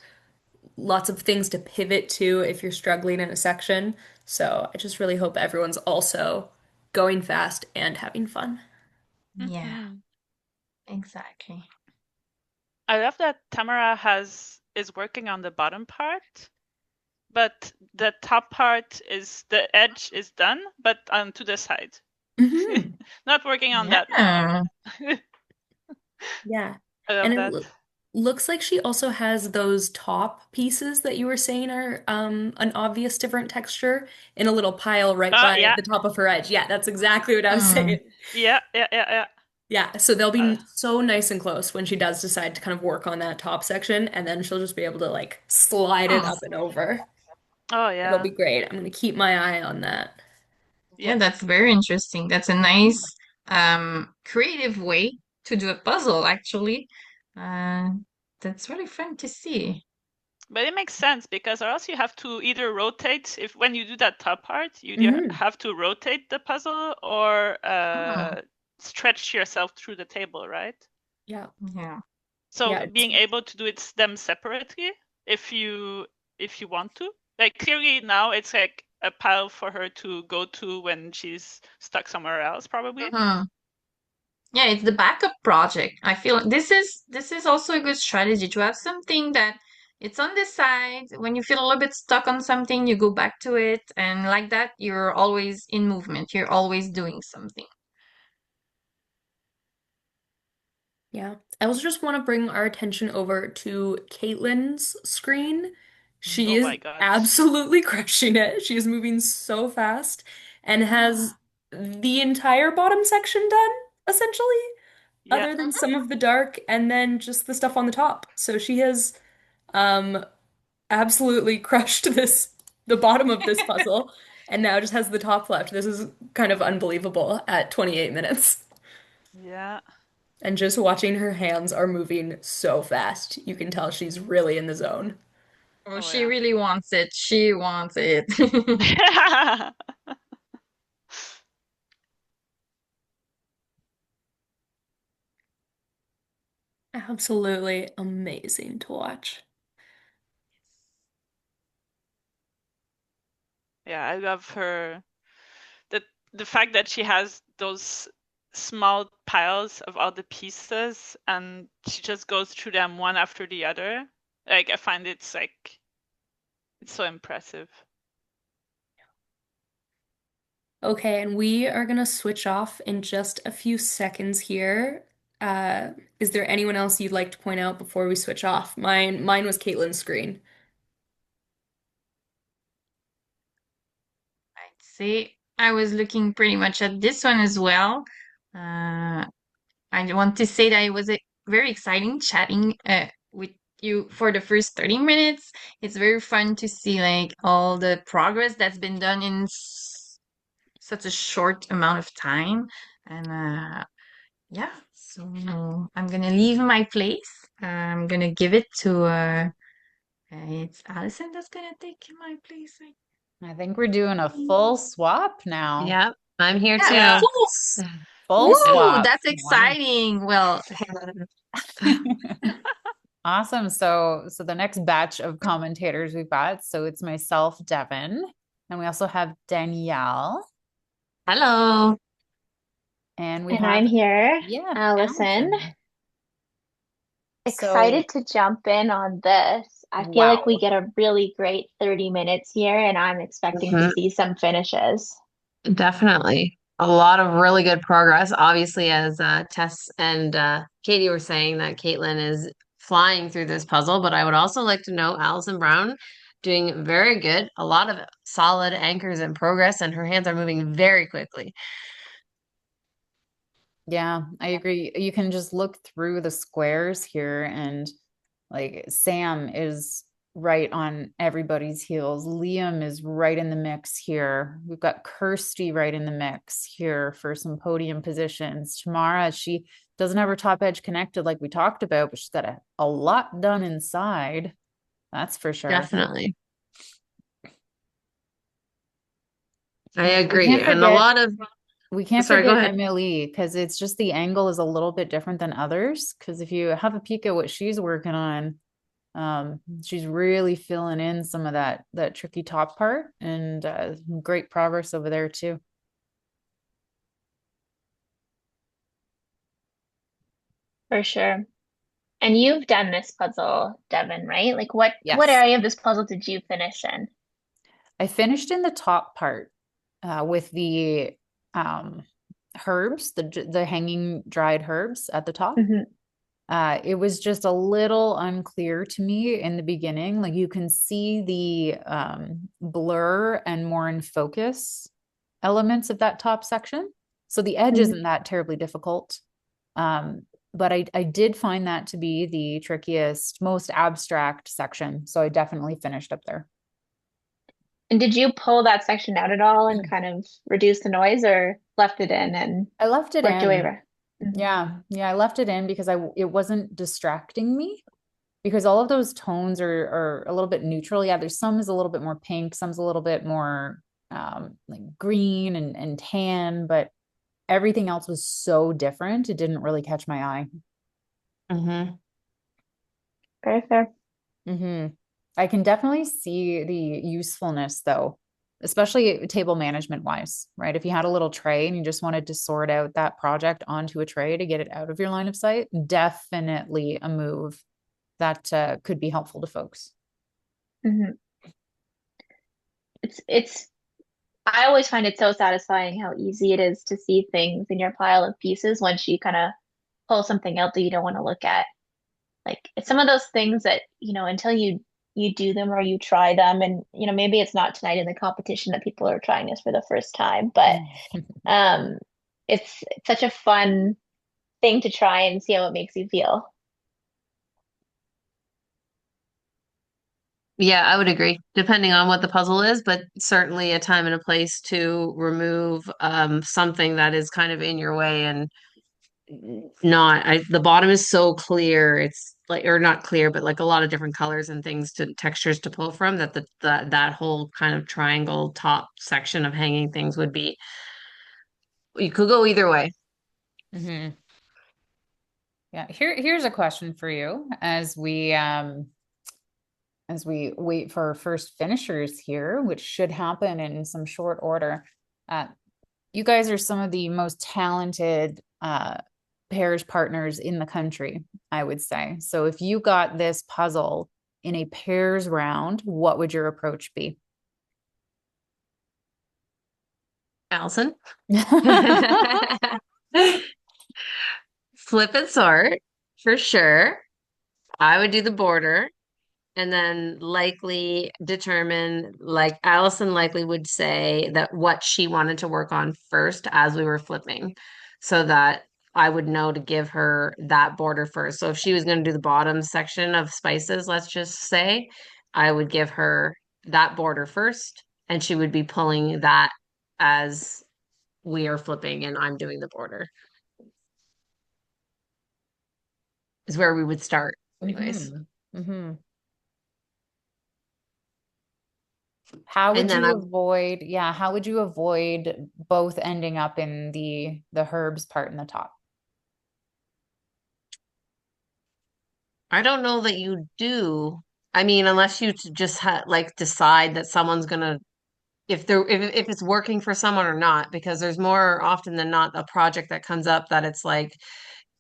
lots of things to pivot to if you're struggling in a section. So I just really hope everyone's also going fast and having fun. Yeah, Mhm. exactly. I love that Tamara is working on the bottom part, but the top part is the edge is done, but on to the side. Hmm. Not working on that now. Yeah. Yeah. I And love it that. looks like she also has those top pieces that you were saying are an obvious different texture in a little pile right by Yeah, the top of her edge. Yeah, that's exactly what I was Mm. saying. yeah. Yeah, so they'll Uh, be so nice and close when she does decide to kind of work on that top section, and then she'll just be able to like slide it Oh, up and over. oh It'll yeah, be great. I'm gonna keep my eye on that. yeah. yeah, that's very interesting. That's a nice creative way to do a puzzle, actually. Uh, that's really fun to see. But it makes sense because or else you have to either rotate if when you do that top part, you either Hmm. have to rotate the puzzle or Oh, stretch yourself through the table, right? Yeah. yeah. So Yeah. being able to do them separately if you want to. Like clearly now it's like a pile for her to go to when she's stuck somewhere else, probably. Mhm. Yeah, it's the backup project. I feel this is also a good strategy to have something that it's on the side. When you feel a little bit stuck on something, you go back to it, and like that, you're always in movement. You're always doing something. Yeah. I also just want to bring our attention over to Caitlin's screen. She Oh is my god. absolutely crushing it. She is moving so fast and has the entire bottom section done, essentially, Yeah. other than some of the dark and then just the stuff on the top. So she has um absolutely crushed the bottom of this puzzle and now just has the top left. This is kind of unbelievable at 28 minutes. Yeah. And just watching her hands are moving so fast. You can tell she's really in the zone. Oh, Oh she yeah. really wants it. She wants it. Absolutely amazing to watch. Yeah, I love her. The the fact that she has those small piles of all the pieces and she just goes through them one after the other. Like I find it's so impressive. Okay, and we are gonna switch off in just a few seconds here. Uh, is there anyone else you'd like to point out before we switch off? Mine was Caitlin's screen. I'd say I was looking pretty much at this one as well. Uh, I want to say that it was very exciting chatting with you for the first 30 minutes. It's very fun to see like all the progress that's been done in such a short amount of time. And yeah, so I'm gonna leave my place. I'm gonna give it to it's Allison that's gonna take my place. I think we're doing a full swap now. Yep, I'm here Yeah, Yeah. too. Full Woo, swap. that's Wow. exciting. Well, Awesome. So the next batch of commentators we've got, so it's myself, Devin, and we also have Danielle, Hello. and we And have, I'm here, yeah, Allison. Allison. So, Excited to jump in on this. I feel like we wow. get a really great 30 minutes here, and I'm expecting to Mhm. see some finishes. Definitely. A lot of really good progress. Obviously, as Tess and Katie were saying, that Caitlin is flying through this puzzle, but I would also like to know Alison Brown doing very good. A lot of solid anchors in progress, and her hands are moving very quickly. Yeah, I agree. You can just look through the squares here, and like Sam is right on everybody's heels. Liam is right in the mix here. We've got Kirsty right in the mix here for some podium positions. Tamara, she doesn't have her top edge connected like we talked about, but she's got a lot done inside. That's for sure. Definitely. I We agree. can't And a forget lot of, we can't sorry, go forget ahead. Emily because it's just the angle is a little bit different than others. Because if you have a peek at what she's working on, She's really filling in some of that tricky top part, and great progress over there too. For sure. And you've done this puzzle, Devin, right? Like what Yes. area of this puzzle did you finish in? I finished in the top part with the um, herbs, the hanging dried herbs at the top. Hmm. It was just a little unclear to me in the beginning. Like you can see the blur and more in focus elements of that top section. So the edge Hmm. isn't that terribly difficult. Um, but I did find that to be the trickiest, most abstract section. So I definitely finished up there. And did you pull that section out at all and kind of reduce the noise or left it in and I left it worked your way in. around? Hmm. Yeah. Yeah, I left it in because it wasn't distracting me because all of those tones are a little bit neutral. Yeah, there's some is a little bit more pink, some's a little bit more like green and tan, but everything else was so different. It didn't really catch my eye. Mm-hmm. Very fair. I can definitely see the usefulness though, especially table management wise, right? If you had a little tray and you just wanted to sort out that project onto a tray to get it out of your line of sight, definitely a move that could be helpful to folks. Hmm. It's I always find it so satisfying how easy it is to see things in your pile of pieces once you kind of pull something out that you don't want to look at. Like it's some of those things that, until you do them or you try them and maybe it's not tonight in the competition that people are trying this for the first time, but um it's such a fun thing to try and see how it makes you feel. Yeah, I would agree, depending on what the puzzle is, but certainly a time and a place to remove something that is kind of in your way and not the bottom is so clear. It's like or not clear, but like a lot of different colors and things to textures to pull from that that whole kind of triangle top section of hanging things would be you could go either way. Mhm. Yeah, here's a question for you as we wait for our first finishers here, which should happen in some short order. Uh, you guys are some of the most talented pairs partners in the country, I would say. So if you got this puzzle in a pairs round, what would your approach be? Allison? Flip and sort for sure. I would do the border and then likely determine, like Allison likely would say that what she wanted to work on first as we were flipping, so that I would know to give her that border first. So if she was going to do the bottom section of spices, let's just say, I would give her that border first, and she would be pulling that as we are flipping and I'm doing the border, is where we would start, anyways. Mm-hmm. Mm-hmm. How And would then you avoid, yeah, how would you avoid both ending up in the herbs part in the top? I don't know that you do. I mean, unless you just like decide that someone's gonna if it's working for someone or not, because there's more often than not a project that comes up that it's like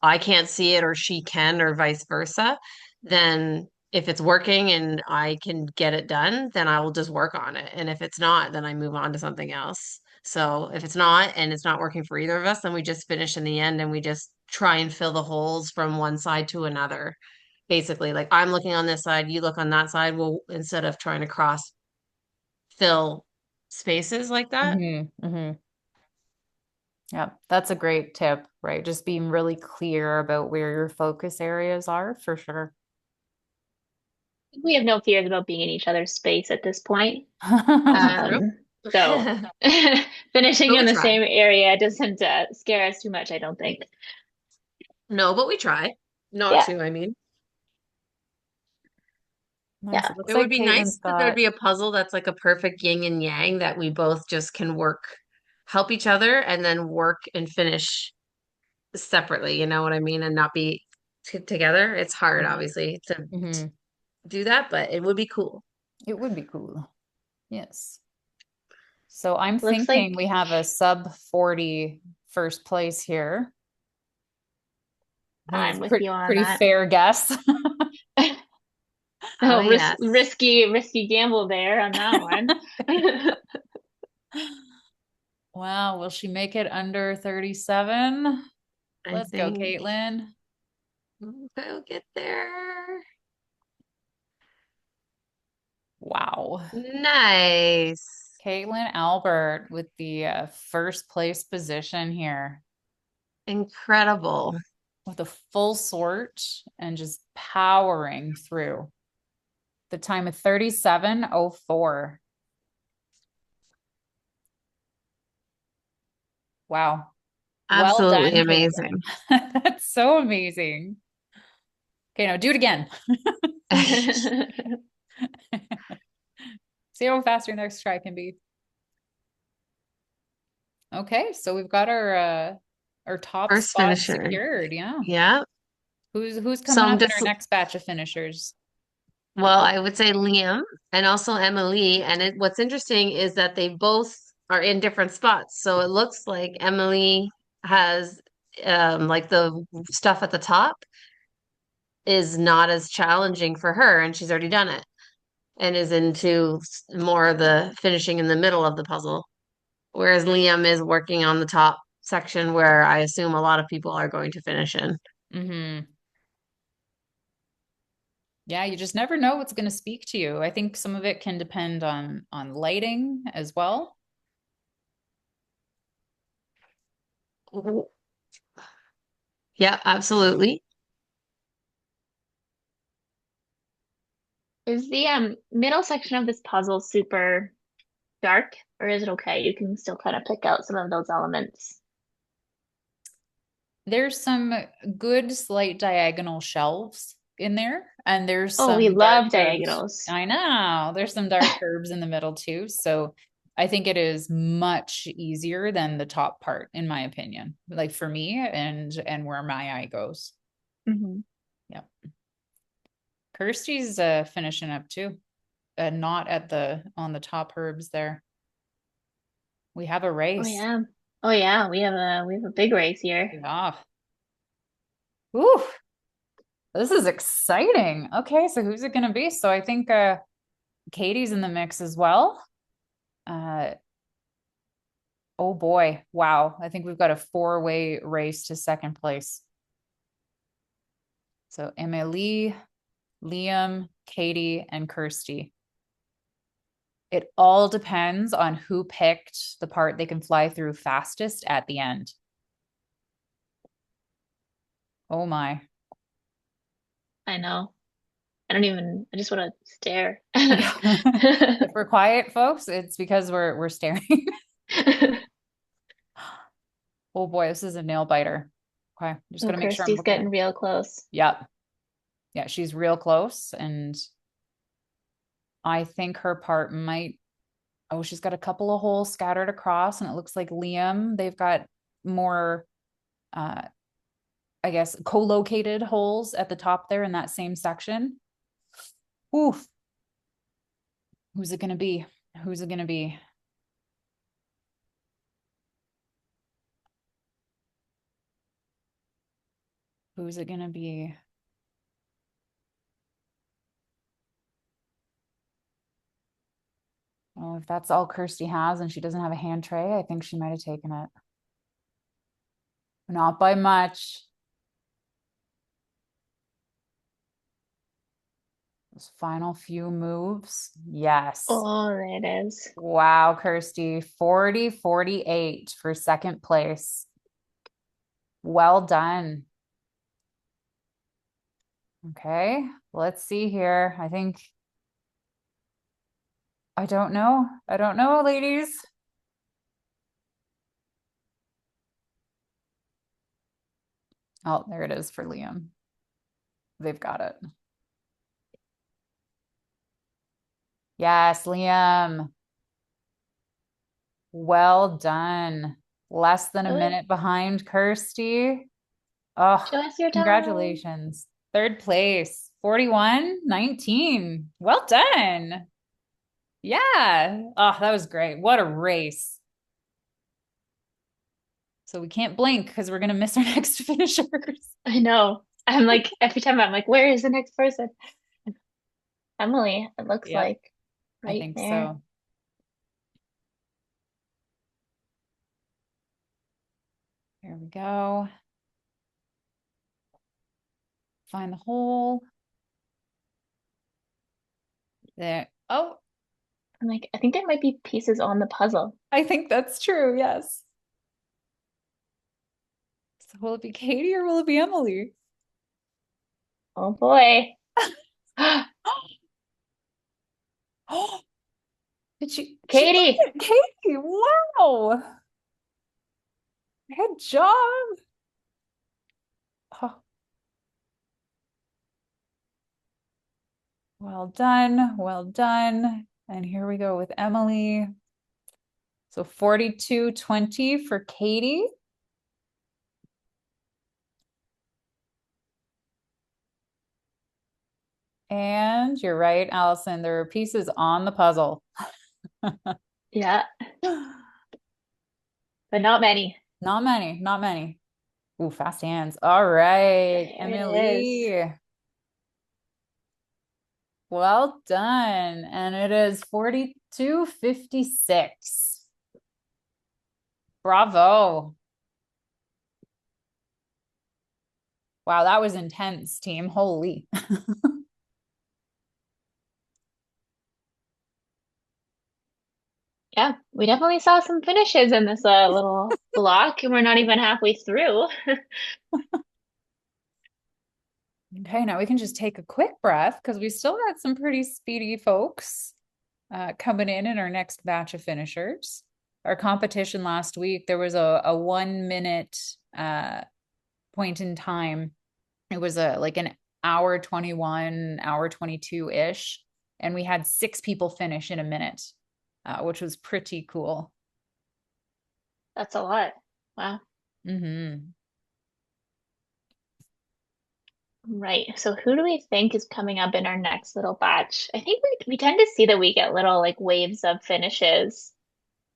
I can't see it or she can or vice versa, then if it's working and I can get it done, then I will just work on it. And if it's not, then I move on to something else. So if it's not and it's not working for either of us, then we just finish in the end and we just try and fill the holes from one side to another. Basically, like I'm looking on this side, you look on that side. Well, instead of trying to cross fill spaces like that. Mm-hmm. Mm-hmm. Yeah, that's a great tip, right? Just being really clear about where your focus areas are for sure. We have no fears about being in each other's space at this point. True. So finishing But in we the try. same area doesn't scare us too much, I don't think. No, but we try. Not Yeah, to, I mean. Nice. yeah. It looks It would like be Caitlin's nice that there would got, be a puzzle that's like a perfect yin and yang that we both just can work, help each other, and then work and finish separately. You know what I mean? And not be together. It's hard, obviously, to Mhm. do that, but it would be cool. It would be cool. Yes. So I'm Looks thinking like we have a sub 40 first place here. I think I'm it's with you on pretty that. fair guess. Oh, Oh, yes. risky gamble there on that one. Wow, will she make it under 37? I Let's go, think Caitlin. we'll get there. Wow. Nice. Caitlin Albert with the first place position here Incredible. with a full sort and just powering through. The time of 37:04. Wow. Well Absolutely done, amazing. Caitlin. That's so amazing. Okay, now do it again. See how fast your next try can be. Okay, so we've got our top First spot finisher. secured. Yeah. Yeah. Who's So coming I'm up in just, our next batch of finishers? well, I would say Liam and also Emily. And what's interesting is that they both are in different spots. So it looks like Emily has like the stuff at the top is not as challenging for her, and she's already done it and is into more of the finishing in the middle of the puzzle. Whereas Liam is working on the top section where I assume a lot of people are going to finish in. Mm-hmm. Yeah, you just never know what's going to speak to you. I think some of it can depend on lighting as well. Yeah, absolutely. Is the middle section of this puzzle super dark, or is it okay? You can still kind of pick out some of those elements. There's some good slight diagonal shelves in there, and there's Oh, we some dark love curves. diagonals. I know. There's some dark curves in the middle too. So I think it is much easier than the top part, in my opinion. Like for me and where my eye goes. Mm-hmm. Yep. Kirsty's finishing up too. Not at the on the top herbs there. We have a Oh race. yeah. Oh yeah, we have a big race here. Yeah. Ooh, this is exciting. Okay, so who's it gonna be? So I think Katie's in the mix as well. Uh oh boy. Wow. I think we've got a four-way race to second place. So Emily, Liam, Katie, and Kirsty. It all depends on who picked the part they can fly through fastest at the end. Oh my. I know. I just want to stare. If we're quiet, folks, it's because we're staring. Oh boy, this is a nail biter. Okay, I'm just Oh, gonna make sure I'm Kirsty's looking at. getting real close. Yep. Yeah, she's real close, and I think her part might. Oh, she's got a couple of holes scattered across, and it looks like Liam, they've got more, uh, I guess, co-located holes at the top there in that same section. Oof. Who's it gonna be? Who's it gonna be? Who's it gonna be? Oh, if that's all Kirsty has and she doesn't have a hand tray, I think she might have taken it. Not by much. Those final few moves. Yes. Oh, there it is. Wow, Kirsty. 40-48 for second place. Well done. Okay, let's see here. I don't know. I don't know, ladies. Oh, there it is for Liam. They've got it. Yes, Liam. Well done. Less than a Oh, minute behind Kirsty. Oh, show us your time. congratulations. Third place, 41-19. Well done. Yeah. Oh, that was great. What a race. So we can't blink because we're going to miss our next finishers. I know. I'm like, every time I'm like, where is the next person? Emily, it looks Yep, like I right think there. so. Here we go. Find the hole. There. Oh, I'm like, I think there might be pieces on the puzzle. I think that's true. Yes. So will it be Katie or will it be Emily? Oh boy. Oh, she did Katie. it. Katie, wow. Good job. Oh, well done. Well done. And here we go with Emily. So 42-20 for Katie. And you're right, Allison, there are pieces on the puzzle. Yeah, but not many. Not many, not many. Ooh, fast hands. All right, There it is. Emily. Well done. And it is 42-56. Bravo. Wow, that was intense, team. Holy. Yeah, we definitely saw some finishes in this little block, and we're not even halfway through. Okay, now we can just take a quick breath because we still got some pretty speedy folks coming in our next batch of finishers. Our competition last week, there was a 1 minute point in time. It was like an hour 21, hour 22-ish, and we had 6 people finish in a minute, which was pretty cool. That's a lot. Wow. Mm-hmm. Right. So who do we think is coming up in our next little batch? I think we tend to see that we get little like waves of finishes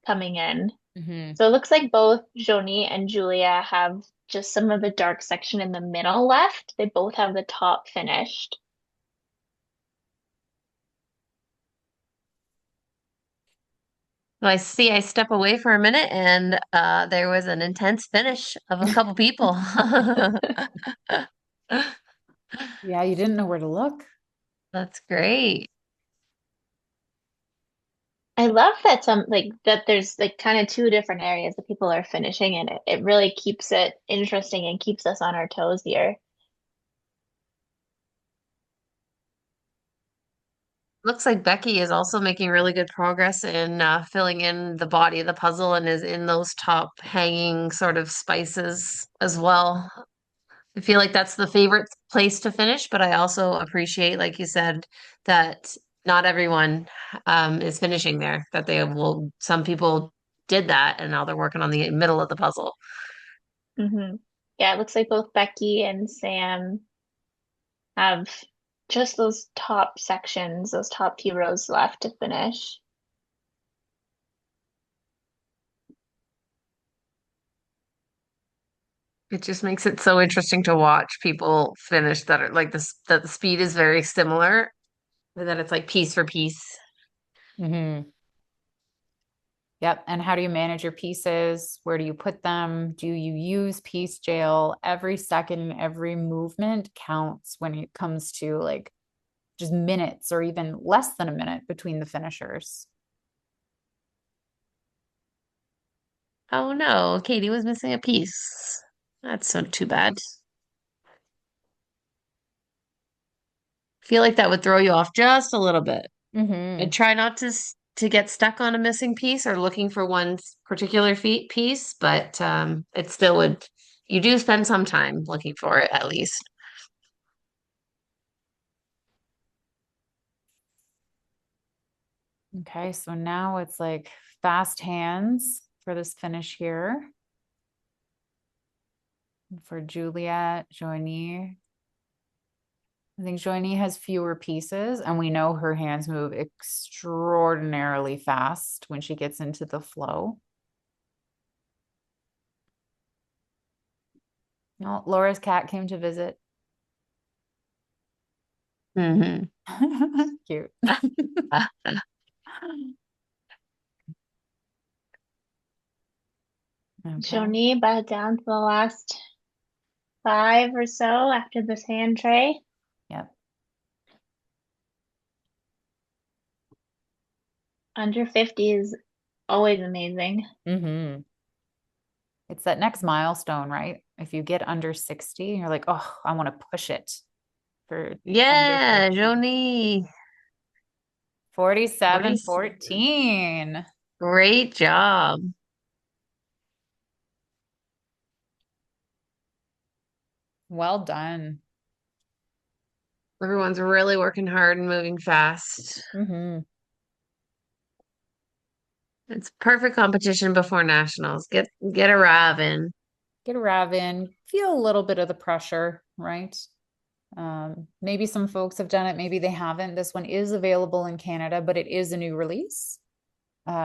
coming in. Mm-hmm. So it looks like both Joni and Julia have just some of the dark section in the middle left. They both have the top finished. I see I step away for a minute and there was an intense finish of a couple people. Yeah, you didn't know where to look. That's great. I love that there's like kind of two different areas that people are finishing in it. It really keeps it interesting and keeps us on our toes here. Looks like Becky is also making really good progress in filling in the body of the puzzle and is in those top hanging sort of spices as well. I feel like that's the favorite place to finish, but I also appreciate, like you said, that not everyone is finishing there, that some people did that and now they're working on the middle of the puzzle. Yeah, it looks like both Becky and Sam have just those top sections, those top few rows left to finish. It just makes it so interesting to watch people finish that are like this, that the speed is very similar, and that it's like piece for piece. Mm-hmm. Yep. And how do you manage your pieces? Where do you put them? Do you use piece jail? Every second, every movement counts when it comes to like just minutes or even less than a minute between the finishers. Oh no, Katie was missing a piece. That's so too bad. Feel like that would throw you off just a little bit. Mm-hmm. And try not to get stuck on a missing piece or looking for one particular piece, but it still would. You do spend some time looking for it at least. Okay, so now it's like fast hands for this finish here. For Juliet, Joanie, I think Joanie has fewer pieces, and we know her hands move extraordinarily fast when she gets into the flow. No, Laura's cat came to visit. Mm-hmm. Cute. Okay. Joanie, back down to the last 5 or so after this hand tray. Yep. Under 50 is always amazing. Mm-hmm. It's that next milestone, right? If you get under 60, you're like, oh, I want to push it for Yeah, under 50. Joanie. 47-14. Great job. Well done. Everyone's really working hard and moving fast. Mm-hmm. It's perfect competition before nationals. Get a Rav in. Get a Rav in, feel a little bit of the pressure, right? Maybe some folks have done it, maybe they haven't. This one is available in Canada, but it is a new release.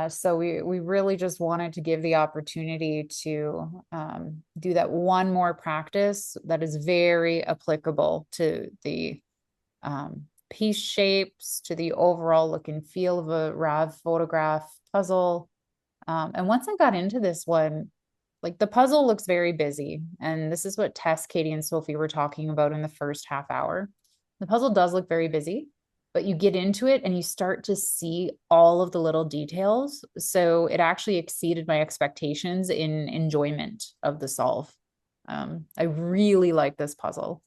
So we really just wanted to give the opportunity to do that one more practice that is very applicable to the piece shapes, to the overall look and feel of a RAV photograph puzzle. And once I got into this one, like the puzzle looks very busy. And this is what Tess, Katie, and Sophie were talking about in the first half hour. The puzzle does look very busy, but you get into it and you start to see all of the little details. So it actually exceeded my expectations in enjoyment of the solve. I really like this puzzle.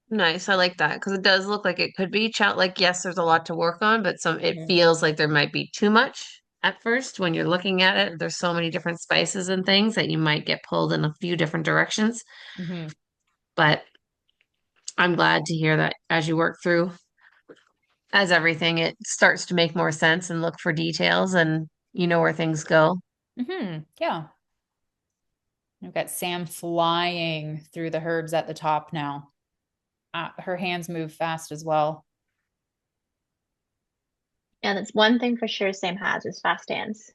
Nice. I like that because it does look like it could be like yes, there's a lot to work on, but it Mhm. feels like there might be too much at first when you're looking at it. There's so many different spices and things that you might get pulled in a few different directions. Mhm. But I'm glad to hear that as you work through, as everything, it starts to make more sense and look for details and you know where things go. Yeah. We've got Sam flying through the herbs at the top now. Her hands move fast as well. And it's one thing for sure Sam has is fast hands.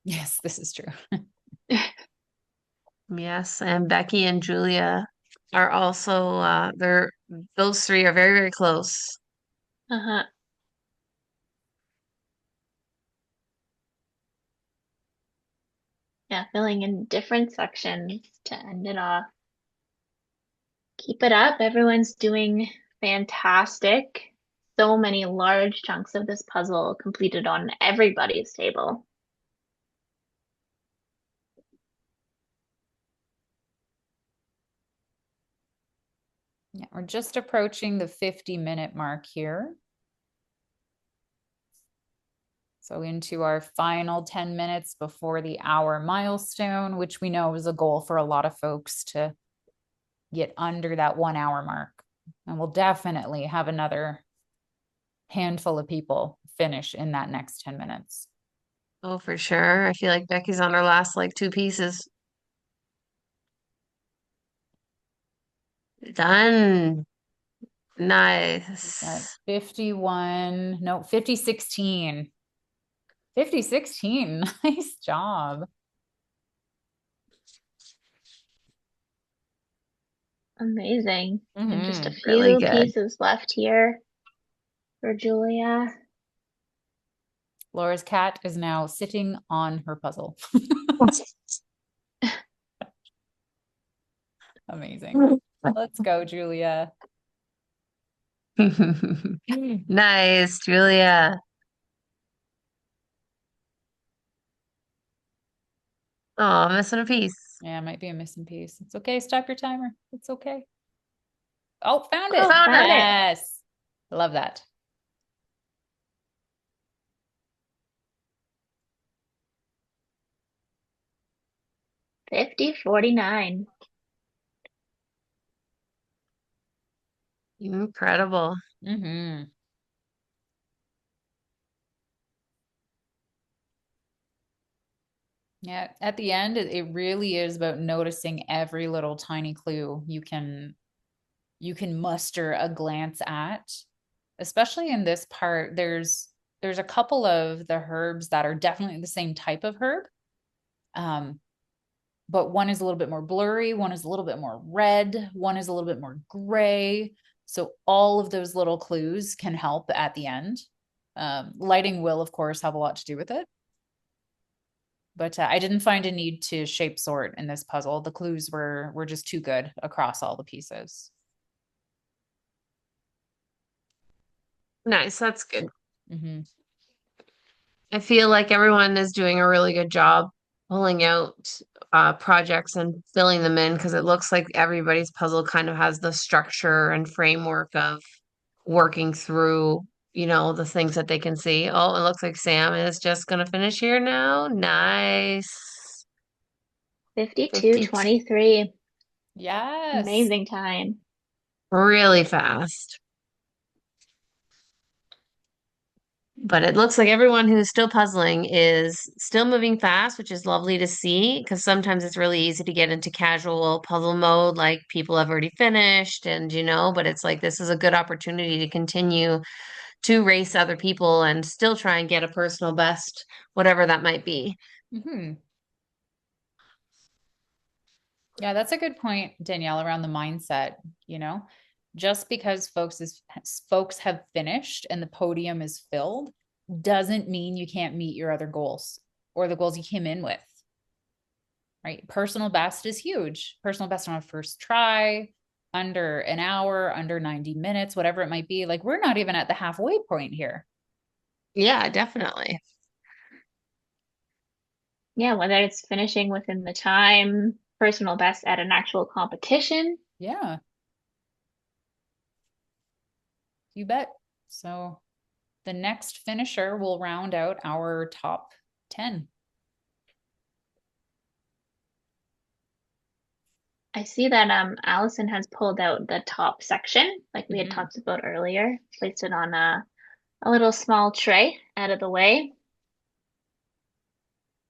Yes, this is true. Yes, and Becky and Julia are also those three are very, very close. Uh-huh. Yeah, filling in different sections to end it off. Keep it up. Everyone's doing fantastic. So many large chunks of this puzzle completed on everybody's table. Yeah, we're just approaching the 50-minute mark here. So into our final 10 minutes before the hour milestone, which we know is a goal for a lot of folks to get under that 1 hour mark. And we'll definitely have another handful of people finish in that next 10 minutes. Oh, for sure. I feel like Becky's on her last like two pieces. Done. Nice. 51, no, 50-16. 50-16. Nice job. Amazing. And just a Really few good. pieces left here for Julia. Laura's cat is now sitting on her puzzle. Amazing. Let's go, Julia. Nice, Julia. Oh, missing a piece. Yeah, might be a missing piece. It's okay. Stop your timer. It's okay. Oh, found it. Oh, found it. Yes. Love that. $50.49. Incredible. Mm-hmm. Yeah, at the end, it really is about noticing every little tiny clue you can muster a glance at. Especially in this part, there's a couple of the herbs that are definitely the same type of herb. Um, but one is a little bit more blurry, one is a little bit more red, one is a little bit more gray. So all of those little clues can help at the end. Lighting will, of course, have a lot to do with it. But I didn't find a need to shape sort in this puzzle. The clues were just too good across all the pieces. Nice, that's good. Mm-hmm. I feel like everyone is doing a really good job pulling out projects and filling them in because it looks like everybody's puzzle kind of has the structure and framework of working through, the things that they can see. Oh, it looks like Sam is just gonna finish here now. Nice. 50, 52:23. Yes. Amazing time. really fast. But it looks like everyone who's still puzzling is still moving fast, which is lovely to see because sometimes it's really easy to get into casual puzzle mode, like people have already finished but it's like this is a good opportunity to continue to race other people and still try and get a personal best, whatever that might be. Mm-hmm. Yeah, that's a good point, Danielle, around the mindset, you know. Just because folks have finished and the podium is filled doesn't mean you can't meet your other goals or the goals you came in with. Right? Personal best is huge. Personal best on a first try, under an hour, under 90 minutes, whatever it might be. Like we're not even at the halfway point here. Yeah, definitely. Yeah, whether it's finishing within the time, personal best at an actual competition. Yeah, you bet. So the next finisher will round out our top 10. I see that Allison has pulled out the top section, like we had Mhm. talked about earlier, placed it on a little small tray out of the way.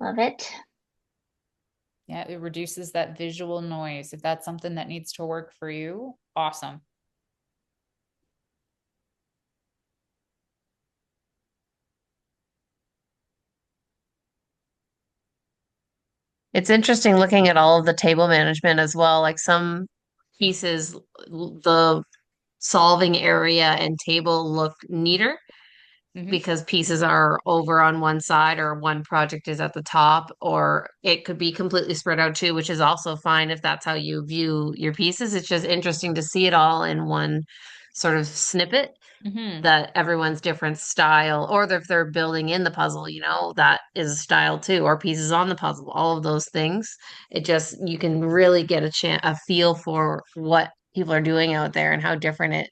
Love it. Yeah, it reduces that visual noise. If that's something that needs to work for you, awesome. It's interesting looking at all of the table management as well. Like some pieces, the solving area and table look neater Hmm. because pieces are over on one side or one project is at the top, or it could be completely spread out too, which is also fine if that's how you view your pieces. It's just interesting to see it all in one sort of snippet Hmm. that everyone's different style, or if they're building in the puzzle, that is a style too, or pieces on the puzzle, all of those things. It just, you can really get a feel for what people are doing out there and how different it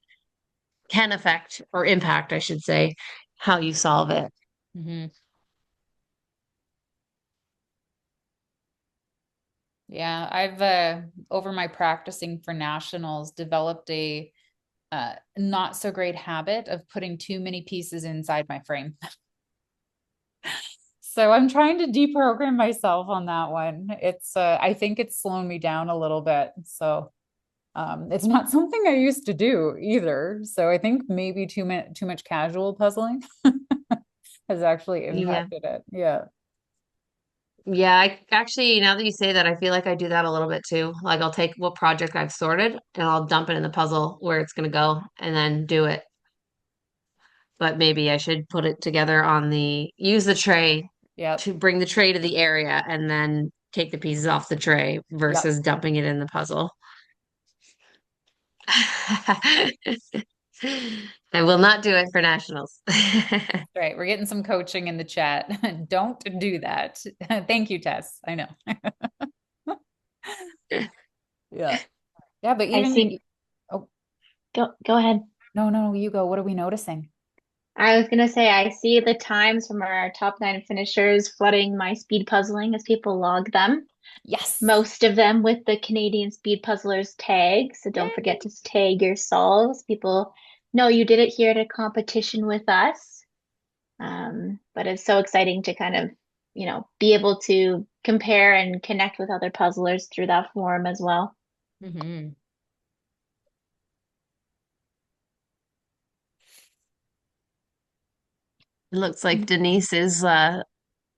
can affect or impact, I should say, how you solve it. Hmm. Yeah, I've over my practicing for nationals developed a not so great habit of putting too many pieces inside my frame. So I'm trying to deprogram myself on that one. It's I think it's slowing me down a little bit. So it's not something I used to do either. So I think maybe too much casual puzzling has actually Yeah. impacted it. Yeah. Yeah, I actually, now that you say that, I feel like I do that a little bit too. Like I'll take what project I've sorted and I'll dump it in the puzzle where it's going to go and then do it. But maybe I should put it together use the tray Yep. to bring the tray to the area and then take the pieces off the tray Yep. versus dumping it in the puzzle. I will not do it for nationals. Right. We're getting some coaching in the chat. Don't do that. Thank you, Tess. I know. Yeah. Yeah, but I even see. oh, Go ahead. no, you go. What are we noticing? I was gonna say I see the times from our top 9 finishers flooding my speed puzzling as people log them. Yes. Most of them with the Canadian Speed Puzzlers tag, so don't Yay. forget to tag your solves. People know you did it here at a competition with us. But it's so exciting to kind of, be able to compare and connect with other puzzlers through that forum as well. Mm-hmm. It looks like Denise is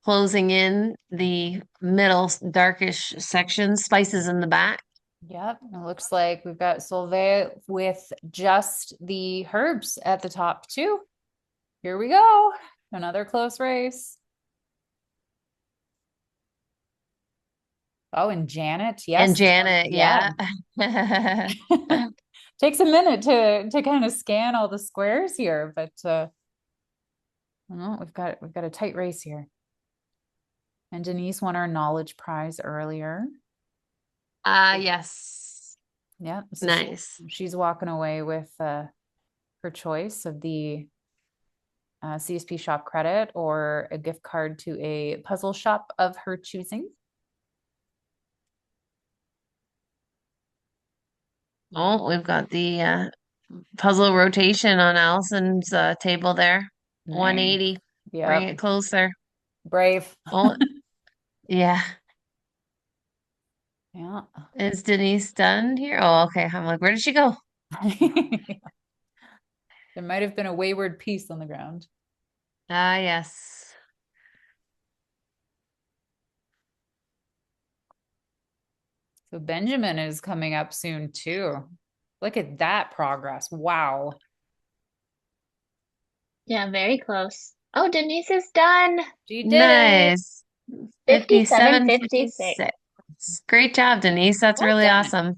closing in the middle darkish section, spices in the back. Yep, it looks like we've got Solveig with just the herbs at the top too. Here we go. Another close race. Oh, and Janet, And yes. Janet, yeah. Takes a minute to kind of scan all the squares here, but well, we've got a tight race here. And Denise won our knowledge prize earlier. Yes. Yeah, so Nice. she's walking away with her choice of the CSP shop credit or a gift card to a puzzle shop of her choosing. Oh, we've got the puzzle rotation on Allison's table there. Nice. 180. Bring Yep. it closer. Brave. Oh, yeah. Yeah. Is Denise done here? Oh, okay. I'm like, where did she go? There might have been a wayward piece on the ground. Yes. So Benjamin is coming up soon too. Look at that progress. Wow. Yeah, very close. Oh, Denise is done. She did it. Nice. 57, 57, 56. 56. Great job, Denise. That's Well really done. awesome.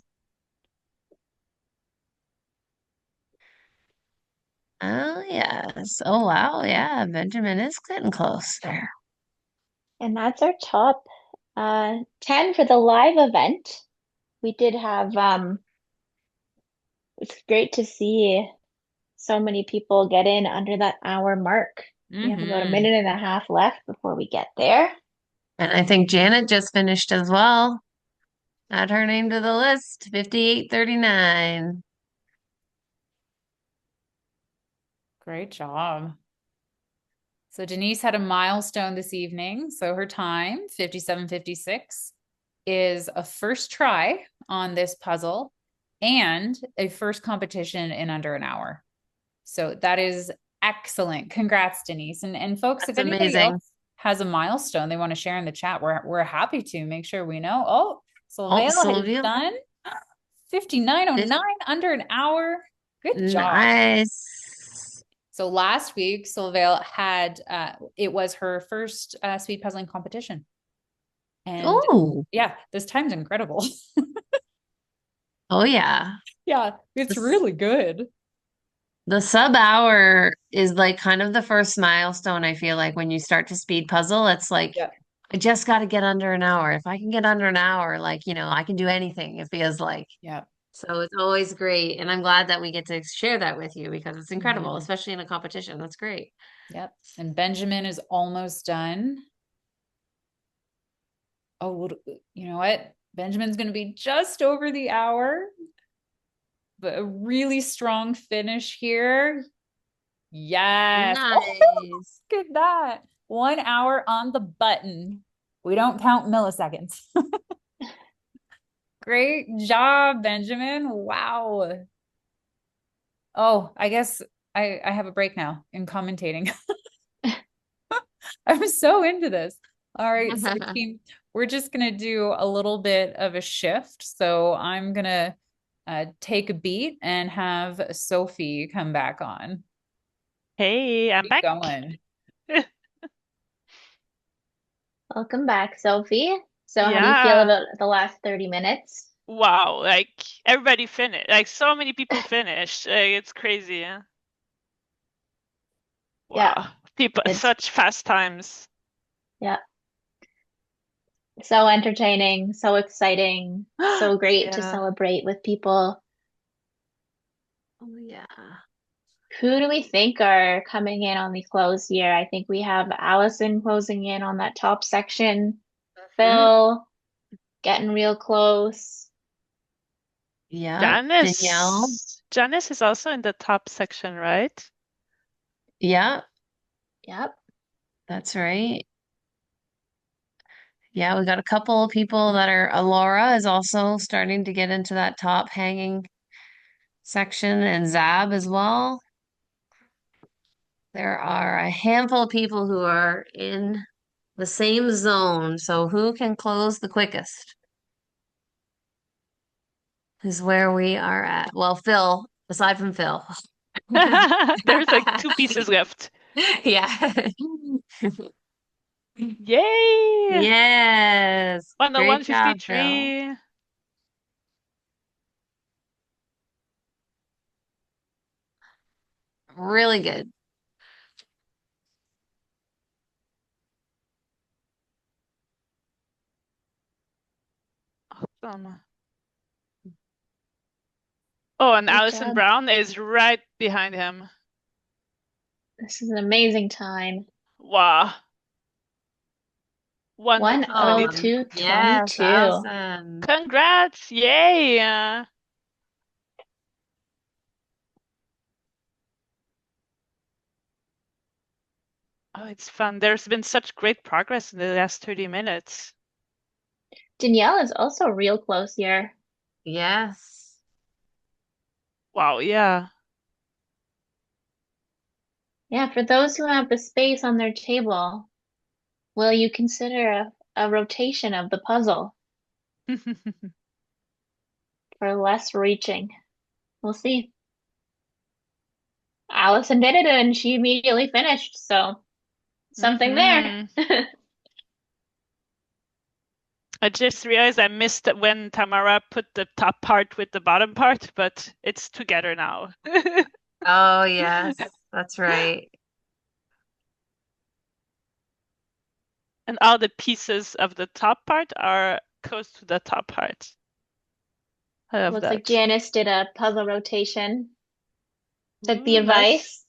Oh, yes. Oh, wow. Yeah, Benjamin is getting close there. And that's our top 10 for the live event. We did have it's great to see so many people get in under that hour mark. We have about a Mm-hmm. minute and a half left before we get there. And I think Janet just finished as well. Add her name to the list. 58:39. Great job. So Denise had a milestone this evening. So her time, 57:56, is a first try on this puzzle and a first competition in under an hour. So that is excellent. Congrats, Denise. And folks, That's if anybody amazing. else has a milestone they want to share in the chat, we're happy to make sure we know. Oh, Oh, Solveig has Sylvia. done 59:09 under an hour. Good job. Nice. So last week, Solveig had it was her first speed puzzling competition. And Oh, yeah, this time's incredible. oh yeah. Yeah, it's This- really good. The sub hour is like kind of the first milestone, I feel like, when you start to speed puzzle. It's like, Yeah. I just got to get under an hour. If I can get under an hour, like, I can do anything, it feels like. Yeah. So it's always great. And I'm glad that we get to share that with you because it's incredible, Mhm. especially in a competition. That's great. Yep. And Benjamin is almost done. Oh, well, you know what? Benjamin's going to be just over the hour, but a really strong finish here. Yes. Nice. Look at that. 1 hour on the button. We don't count milliseconds. Great job, Benjamin. Wow. Oh, I guess I have a break now in commentating. I'm so into this. All right, so team, we're just gonna do a little bit of a shift. So I'm gonna take a beat and have Sophie come back on. Hey, I'm Keep back. going. Welcome back, Sophie. So how do you feel Yeah. about the last 30 minutes? Wow, like everybody finished. Like so many people finished. It's crazy. Yeah. Yeah. Wow. People, It's- such fast times. Yeah. So entertaining, so exciting, so great to Yeah. celebrate with people. Oh, yeah. Who do we think are coming in on the close here? I think we have Allison closing in on that top section. Phil getting real close. Yeah. Janice. Danielle. Janice is also in the top section, right? Yeah, Yep. that's right. Yeah, we got a couple of people that are, Alora is also starting to get into that top hanging section, and Zab as well. There are a handful of people who are in the same zone. So who can close the quickest is where we are at. Well, Phil, aside from Phil. There's like 2 pieces left. Yeah. Yay! Yes. Great job, Phil. 101.53. Really good. Awesome. Oh, and Good Allison job. Brown is right behind him. This is an amazing time. Wow. 102.22. 102.22. Yes, awesome. Congrats! Yay! Oh, it's fun. There's been such great progress in the last 30 minutes. Danielle is also real close here. Yes. Wow, yeah. Yeah, for those who have the space on their table, will you consider a rotation of the puzzle for less reaching? We'll see. Allison did it and she immediately finished, so something there. I just realized I missed that when Tamara put the top part with the bottom part, but it's together now. Oh, yes, that's right. And all the pieces of the top part are close to the top part. I love Looks that. like Janice did a puzzle rotation. Took the Ooh, nice. advice.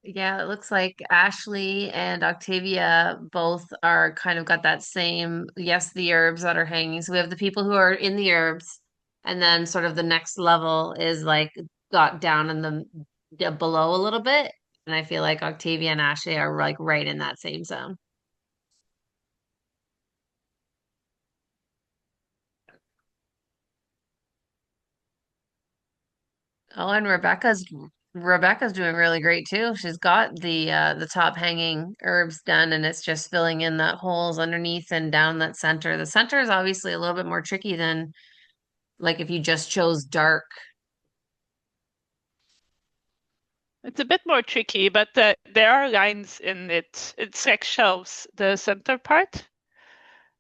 Yeah, it looks like Ashley and Octavia both are kind of got that same, yes, the herbs that are hanging. So we have the people who are in the herbs, and then sort of the next level is like got down in the below a little bit. And I feel like Octavia and Ashley are like right in that same zone. Oh, and Rebecca's doing really great too. She's got the top hanging herbs done, and it's just filling in the holes underneath and down that center. The center is obviously a little bit more tricky than like if you just chose dark. It's a bit more tricky, but there are lines in it. It's like shelves, the center part.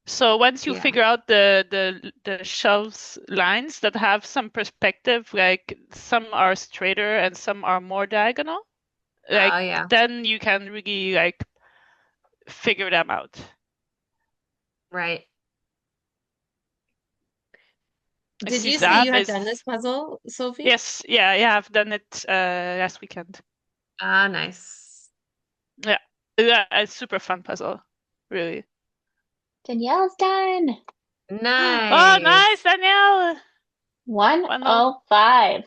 So once you Yeah. figure out the shelves lines that have some perspective, like some are straighter and some are more diagonal, like Oh yeah. then you can really like figure them out. Right. I Did see you say you Zab had is done this puzzle, Sophie? yes, yeah, I've done it last weekend. Ah, nice. Yeah, yeah, it's super fun puzzle, really. Danielle's done. Oh, Nice. nice, Danielle. 105.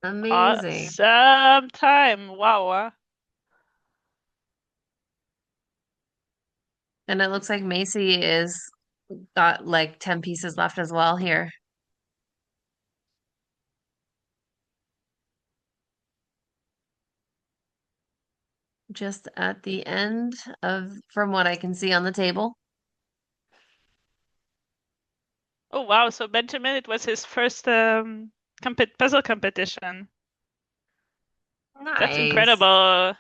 Amazing. Awesome time. Wow. And it looks like Macy is got like 10 pieces left as well here. Just at the end of, from what I can see on the table. Oh, wow. So Benjamin, it was his first puzzle competition. That's Nice. incredible.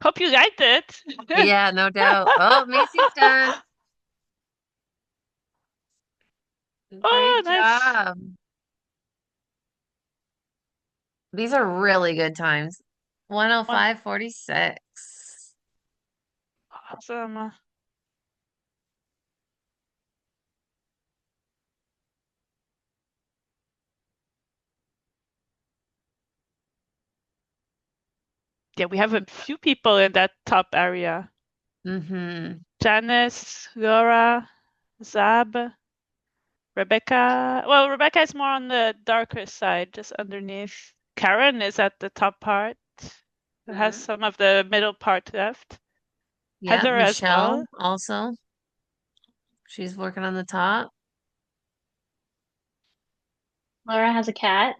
Hope you liked it. Yeah, no doubt. Oh, Macy's done. Oh, Great nice. job. These are really good times. 105.46. Awesome. Yeah, we have a few people in that top area. Mm-hmm. Janice, Laura, Zab, Rebecca. Well, Rebecca is more on the darker side, just underneath. Karen is at the top part. It has some of the middle part left. Yeah, Heather as well. Michelle also. She's working on the top. Laura has a cat.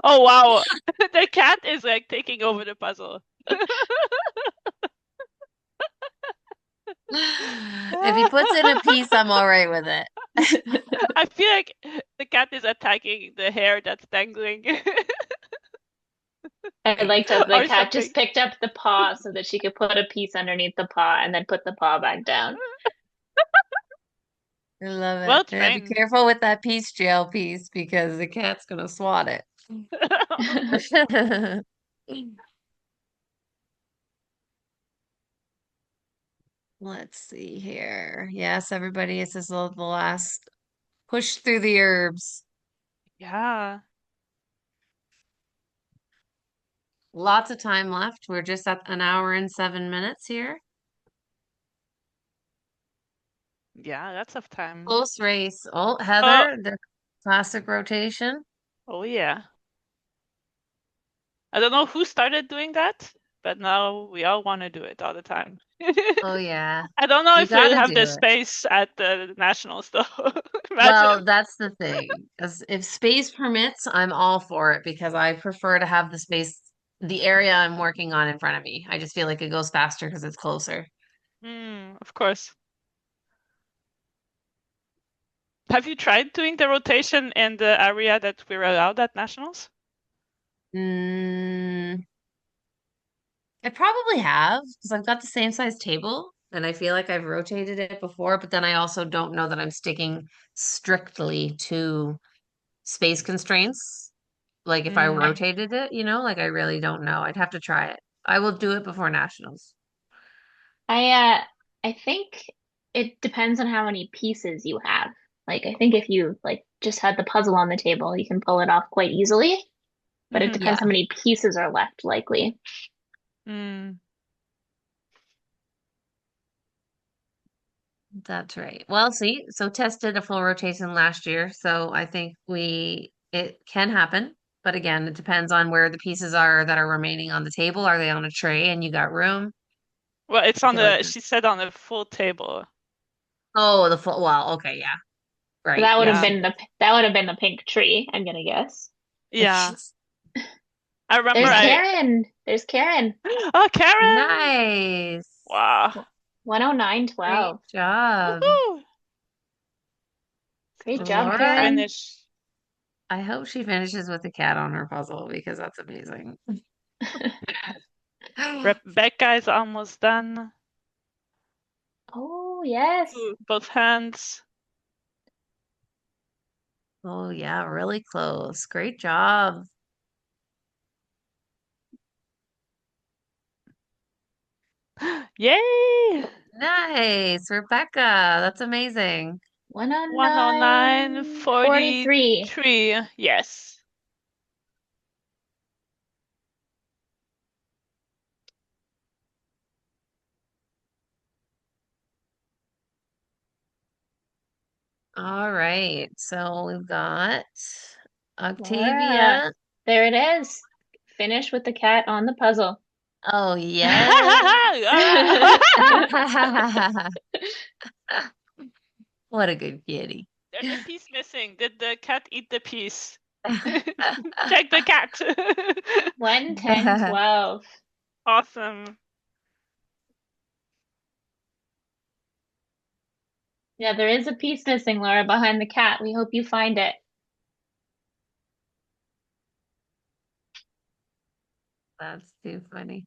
Oh wow. The cat is like taking over the puzzle. If he puts in a piece, I'm all right with it. I feel like the cat is attacking the hair that's dangling. I liked how the Or cat just something. picked up the paw so that she could put a piece underneath the paw and then put the paw back down. I love Well it. Yeah, be trained. careful with that piece, jail piece, because the cat's gonna swat it. Let's see here. Yes, everybody, this is the last push through the herbs. Yeah. Lots of time left. We're just at an hour and 7 minutes here. Yeah, lots of time. Close race. Oh, Oh, Heather, the classic rotation. oh yeah. I don't know who started doing that, but now we all want to do it all the time. Oh, yeah. I don't know You if we'll gotta have the do it. space at the nationals though. Well, Imagine. that's the thing. If space permits, I'm all for it because I prefer to have the space, the area I'm working on in front of me. I just feel like it goes faster because it's closer. Of course. Have you tried doing the rotation in the area that we're allowed at nationals? Mm, I probably have because I've got the same size table and I feel like I've rotated it before, but then I also don't know that I'm sticking strictly to space constraints. Like if I Mm. rotated it, like I really don't know. I'd have to try it. I will do it before nationals. I think it depends on how many pieces you have. Like I think if you like just had the puzzle on the table, you can pull it off quite easily, but it Mm-hmm. depends how many pieces are left likely. Mm. That's right. Well, see, so Tess did a full rotation last year, so I think it can happen. But again, it depends on where the pieces are that are remaining on the table. Are they on a tray and you got room? Well, it's I on feel like, she said on the full table. oh, the full, well, okay, yeah, So right, Yeah. that would have been the pink tree, I'm gonna guess. Yeah. I remember There's I Karen. There's Karen. Oh, Karen! Nice. Wow. 109.12. Great job. Woohoo! Great job, Laura Laura, Karen. finish. I hope she finishes with the cat on her puzzle because that's amazing. Rebecca is almost done. Oh, yes. Ooh, both hands. Oh, yeah, really close. Great job. Yay! Nice, Rebecca. That's amazing. 109, 43. 43. Yes. All right. So we've got Laura. Octavia. There it is. Finish with the cat on the puzzle. Oh, yes. Laura! What a good kitty. There's a piece missing. Did the cat eat the piece? Check the cat. 110.12. Awesome. Yeah, there is a piece missing, Laura, behind the cat. We hope you find it. That's too funny.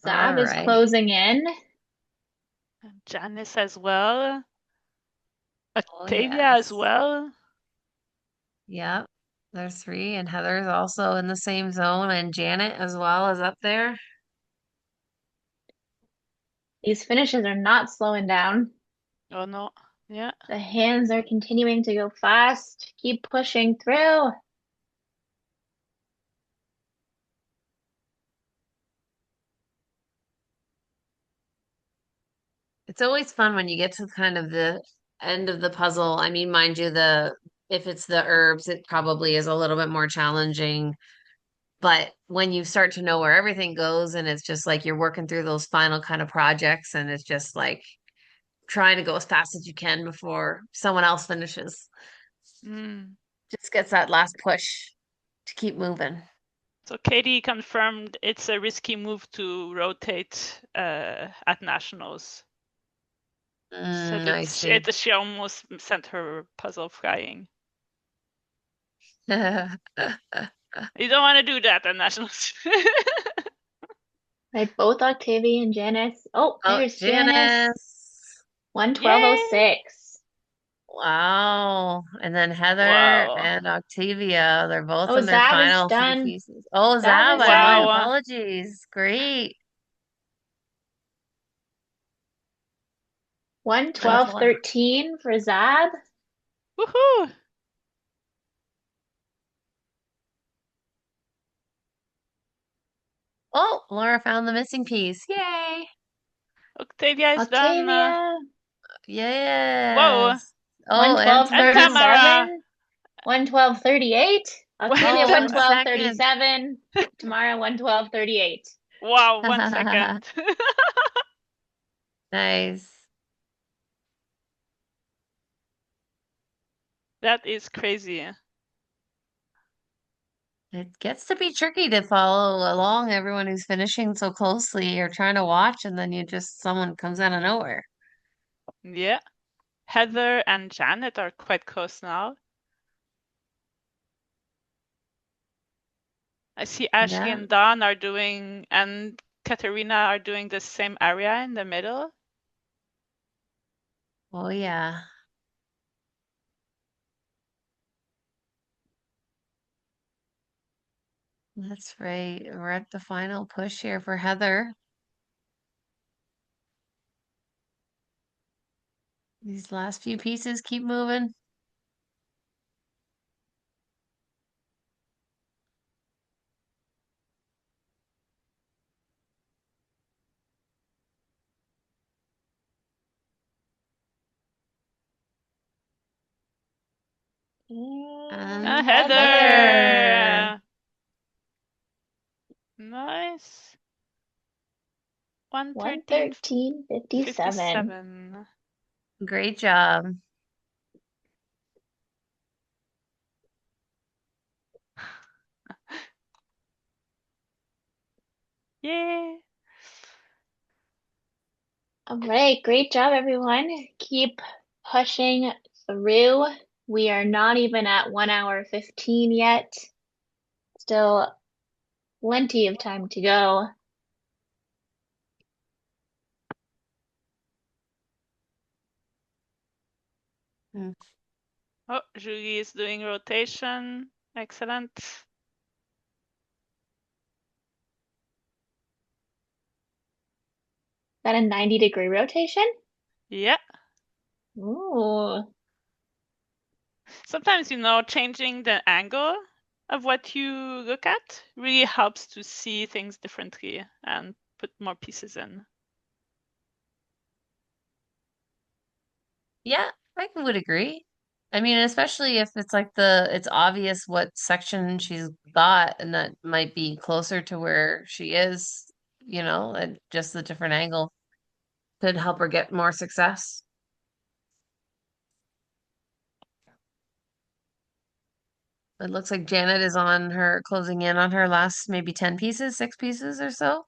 Zav All is right. closing in. Janice as well. Oh, Octavia as yes. well. Yep. There's three, and Heather's also in the same zone, and Janet as well is up there. These finishes are not slowing down. Oh no. Yeah. The hands are continuing to go fast. Keep pushing through. It's always fun when you get to kind of the end of the puzzle. I mean, mind you, the if it's the herbs, it probably is a little bit more challenging. But when you start to know where everything goes, and it's just like you're working through those final kind of projects, and it's just like trying to go as fast as you can before someone else finishes. Mm. Just gets that last push to keep moving. So Katie confirmed it's a risky move to rotate at nationals. Said I see. she almost sent her puzzle flying. You don't want to do that at nationals. Right, both Octavia and Janice. Oh, Oh, there's Janice. Janice. 112.06. Wow. And then Heather Wow. and Octavia, they're both Oh, in their Zab is final few done. pieces. Oh, Zab Zab, is my done. Wow. apologies. Great. 112.13 for Zab. Woohoo! Oh, Laura found the missing piece. Yay. Octavia is done. Octavia. Whoa. Yes. Oh, and And Tamara. Tamara. 112.37. 112.38. Octavia, Oh, 1 second. 112.37. Tamara, 112.38. Wow, 1 second. Nice. That is crazy. It gets to be tricky to follow along everyone who's finishing so closely. You're trying to watch, and then someone comes out of nowhere. Yeah. Heather and Janet are quite close now. I see Ashley Yeah. and Dawn and Katerina are doing the same area in the middle. Oh, yeah. That's right. We're at the final push here for Heather. These last few pieces keep moving. And Heather. Heather. Nice. 113.57. 113.57. Great job. Yay. All right, great job, everyone. Keep pushing through. We are not even at 1 hour 15 yet. Still plenty of time to go. Oh, Julie is doing rotation. Excellent. That a 90-degree rotation? Yeah. Ooh. Sometimes, changing the angle of what you look at really helps to see things differently and put more pieces in. Yeah, I would agree. I mean, especially if it's like it's obvious what section she's got, and that might be closer to where she is, and just the different angle could help her get more success. It looks like Janet is closing in on her last maybe 10 pieces, 6 pieces or so.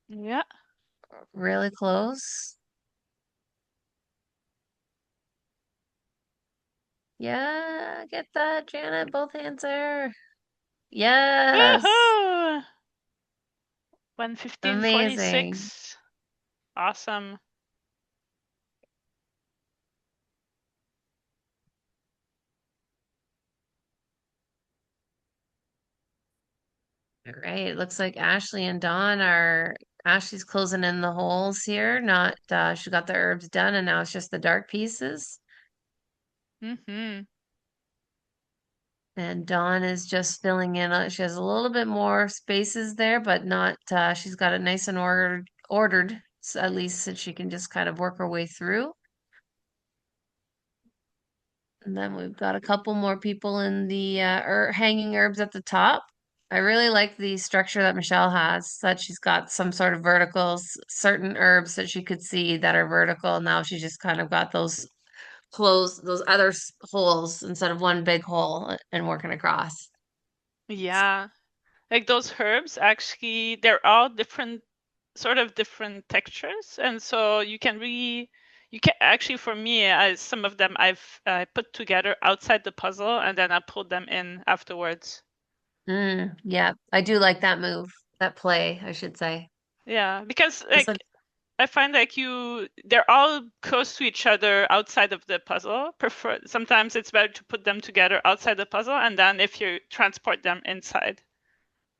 Yeah. Really close. Yeah, get that, Janet. Both hands there. Yes. Woohoo! 115.46. Amazing. Awesome. All right. It looks like Ashley and Dawn Ashley's closing in the holes here. Not she got the herbs done, and now it's just the dark pieces. Mm-hmm. And Dawn is just filling in. She has a little bit more spaces there, but not she's got it nice and ordered. So at least so she can just kind of work her way through. And then we've got a couple more people in the hanging herbs at the top. I really like the structure that Michelle has, that she's got some sort of verticals, certain herbs that she could see that are vertical. Now she's just kind of got those closed, those other holes instead of one big hole and working across. Yeah. Like those herbs, actually, they're all different, sort of different textures. And so you can actually, for me, some of them I've put together outside the puzzle and then I pulled them in afterwards. Yeah, I do like that move, that play, I should say. Yeah, because It's like I find like they're all close to each other outside of the puzzle. Sometimes it's better to put them together outside the puzzle and then if you transport them inside.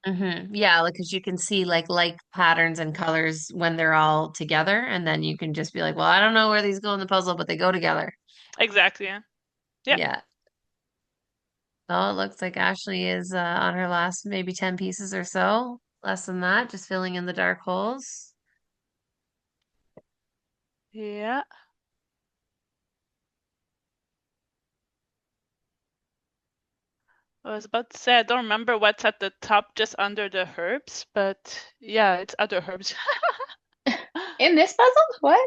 Yeah, like because you can see like patterns and colors when they're all together, and then you can just be like, well, I don't know where these go in the puzzle, but they go together. Exactly. Yeah. Yeah. Oh, it looks like Ashley is on her last maybe 10 pieces or so. Less than that, just filling in the dark holes. Yeah. I was about to say I don't remember what's at the top just under the herbs, but yeah, it's other herbs. In this puzzle? What?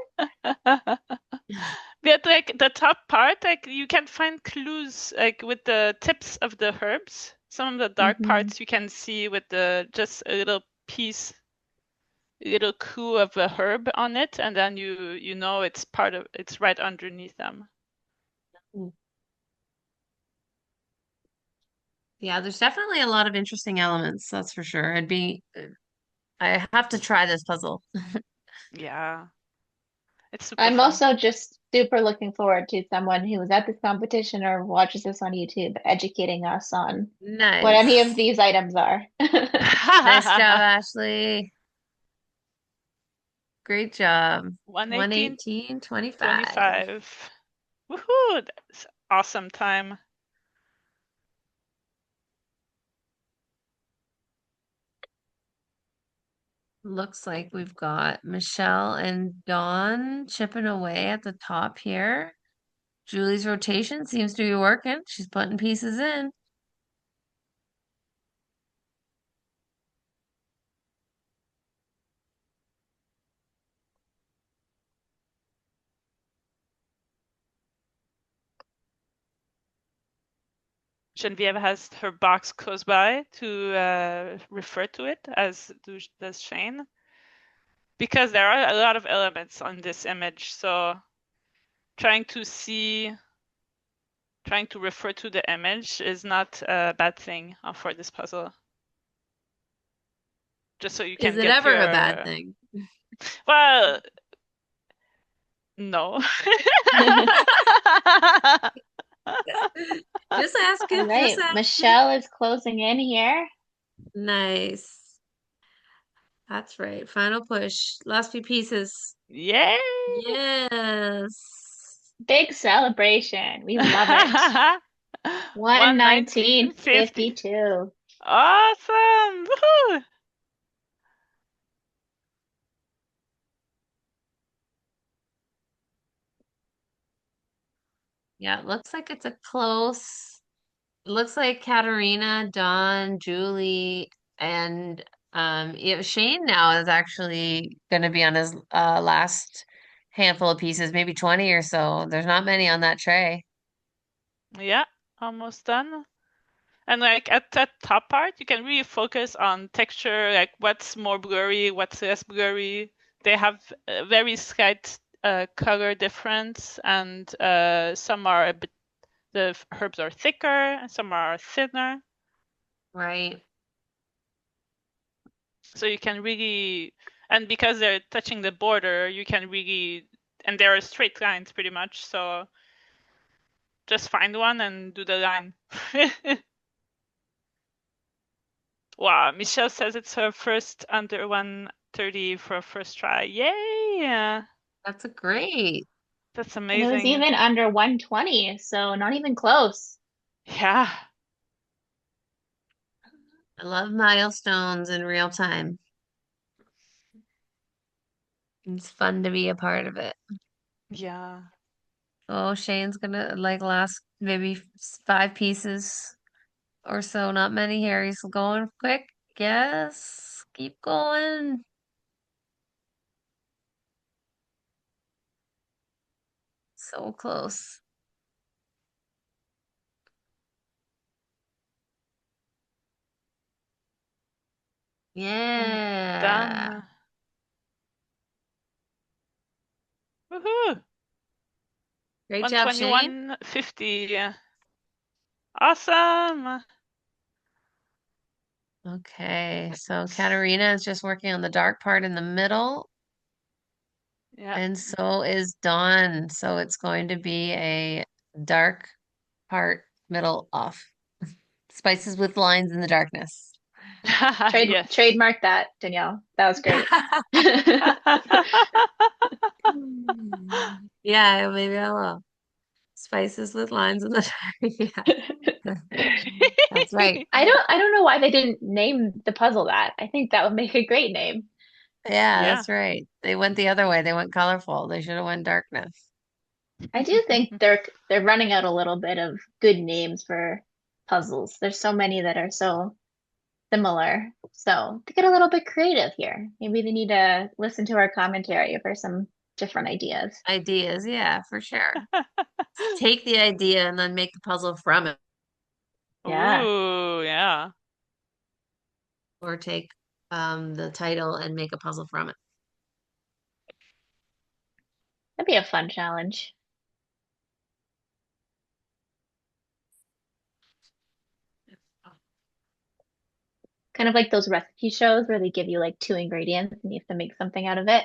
But like the top part, like you can find clues like with the tips of the herbs. Some of the dark parts you can see with just a little piece, a little clue of a herb on it, and then you know it's right underneath them. Yeah, there's definitely a lot of interesting elements, that's for sure. I have to try this puzzle. Yeah, it's super I'm fun. also just super looking forward to someone who is at this competition or watches this on YouTube educating us on what any of Nice. these items are. Nice job, Ashley. Great job. 118, 118.25. 25. Woohoo! That's awesome time. Looks like we've got Michelle and Dawn chipping away at the top here. Julie's rotation seems to be working. She's putting pieces in. Genevieve has her box close by to refer to it, as does Shane, because there are a lot of elements on this image. So trying to refer to the image is not a bad thing for this puzzle. Just so you can Is it get ever a bad your... thing? Well, no. Just asking, All right, just asking. Michelle is closing in here. Nice. That's right. Final push. Last few pieces. Yay! Yes. Big celebration. We love it. 119.50. 119.52. Awesome! Woohoo! Yeah, it looks like it's a close. It looks like Katarina, Dawn, Julie, and yeah, Shane now is actually going to be on his last handful of pieces, maybe 20 or so. There's not many on that tray. Yeah, almost done. And like at that top part, you can really focus on texture, like what's more blurry, what's less blurry. They have a very slight color difference, and some are a bit, the herbs are thicker, and some are thinner. Right. So you can really, and because they're touching the border, you can really, and there are straight lines pretty much. So just find one and do the line. Wow, Michelle says it's her first under 130 for a first try. Yay! That's a great. That's And it was amazing. even under 120, so not even close. Yeah. I love milestones in real time. It's fun to be a part of it. Yeah. Oh, Shane's gonna like last maybe 5 pieces or so. Not many here. He's going quick. Yes. Keep going. So close. I'm Yeah. done. Woohoo! Great job, Shane. 121.50. Awesome. Okay, so Katarina is just working on the dark part in the middle, Yeah. and so is Dawn. So it's going to be a dark part, middle off. Spices with lines in the darkness. Yes. Trademark that, Danielle. That was great. Yeah, maybe I will. Spices with lines in the dark. Yeah, that's right. I don't know why they didn't name the puzzle that. I think that would make a great name. Yeah, Yeah. that's right. They went the other way. They went colorful. They should have went darkness. I do think they're running out a little bit of good names for puzzles. There's so many that are so similar. So to get a little bit creative here, maybe they need to listen to our commentary for some different ideas. Ideas, yeah, for sure. Take the idea and then make the puzzle from it, Yeah, Ooh, yeah. or take the title and make a puzzle from it. that'd be a fun challenge. Kind of like those recipe shows where they give you like two ingredients and you have to make something out of it,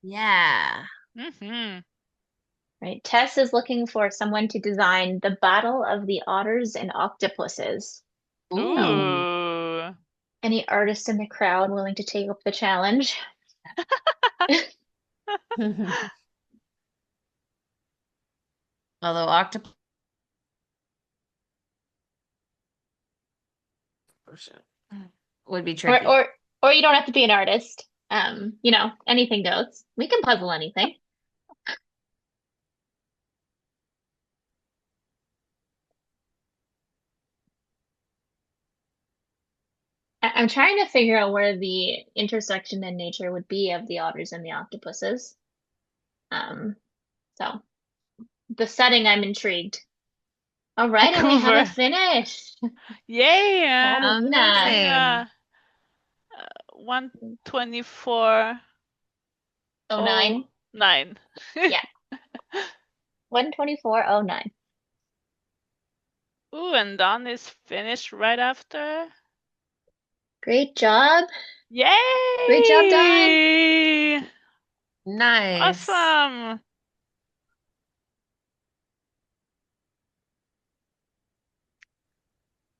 Yeah. Mm-hmm. right? Tess is looking for someone to design the Battle of the Otters and Octopuses. So, Ooh. Ooh. any artist in the crowd willing to take up the challenge? Although octopus would be Or tricky. or or you don't have to be an artist. Anything goes. We can puzzle anything. I'm trying to figure out where the intersection in nature would be of the otters and the octopuses. Um, so the setting, I'm intrigued. All right, and we have a Vancouver. finish. Yay! Katarina, Amazing. 124. oh nine. 09. Yeah, 124.09. Ooh, and Dawn is finished right after. Great job. Yay! Great job, Dawn. Nice. Awesome.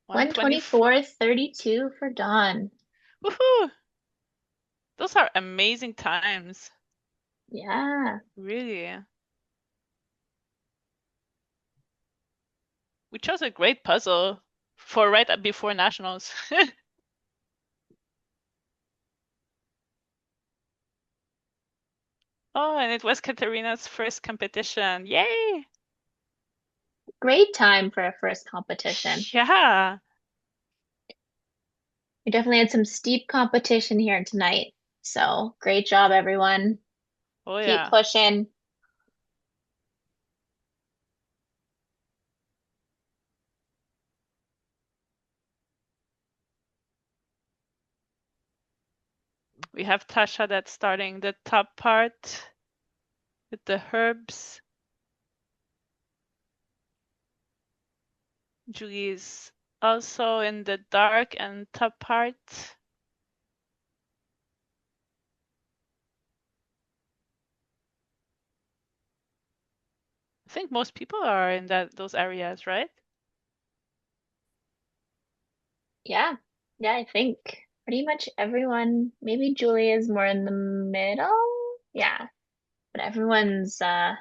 One 124.32 for Dawn. Woohoo! Those are amazing times. Yeah. Really. We chose a great puzzle for right before nationals. Oh, and it was Katarina's first competition. Yay! Great time for a first competition. Yeah. We definitely had some steep competition here tonight. So great job, everyone. Oh, Keep yeah. pushing. We have Tasha that's starting the top part with the herbs. Julie is also in the dark and top part. I think most people are in those areas, right? Yeah. Yeah, I think pretty much everyone, maybe Julie is more in the middle. Yeah. But everyone's I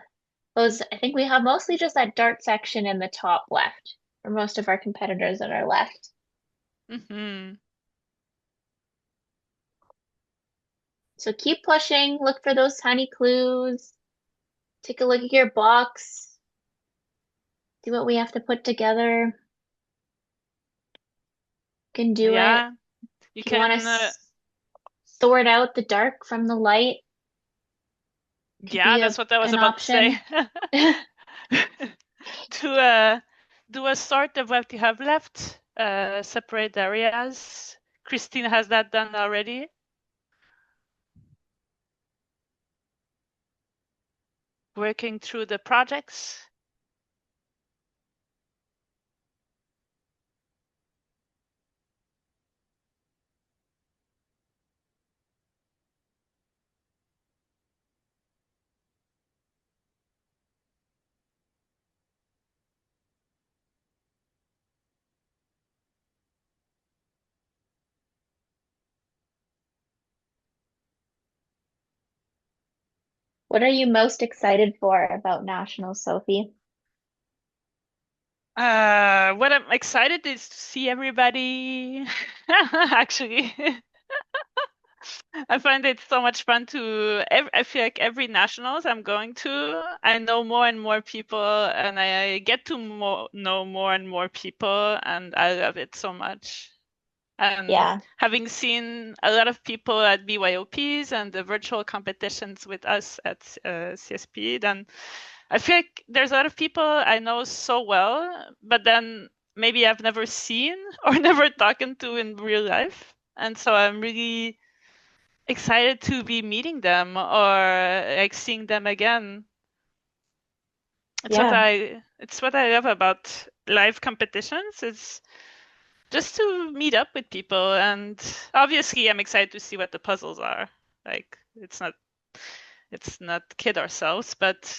think we have mostly just that dark section in the top left for most of our competitors that are left. Mm-hmm. So keep pushing, look for those tiny clues, take a look at your box, do what we have to put together. You can do it. Yeah, you If you want can. to sort out the dark from the light, could Yeah, be that's what I was an about to say. option. To do a sort of what you have left, separate areas. Christine has that done already. Working through the projects. What are you most excited for about Nationals, Sophie? What I'm excited is to see everybody. Actually, I find it so much fun to. I feel like every nationals I'm going to, I know more and more people, and I get to know more and more people, and I love it so much. And Yeah, having seen a lot of people at BYOPs and the virtual competitions with us at CSP, then I feel like there's a lot of people I know so well, but then maybe I've never seen or never talked to in real life. And so I'm really excited to be meeting them or like seeing them again. yeah, It's what I love about live competitions. It's just to meet up with people, and obviously I'm excited to see what the puzzles are. Like it's not kid ourselves, but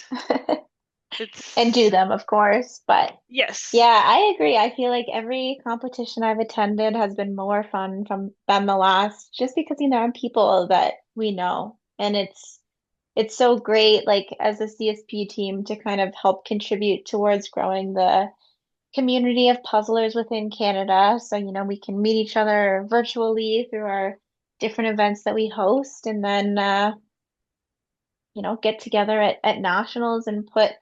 and do it's them, of course. But yes. yeah, I agree. I feel like every competition I've attended has been more fun than the last, just because there are people that we know, and it's so great, like as a CSP team, to kind of help contribute towards growing the community of puzzlers within Canada. So, we can meet each other virtually through our different events that we host, and then get together at nationals and put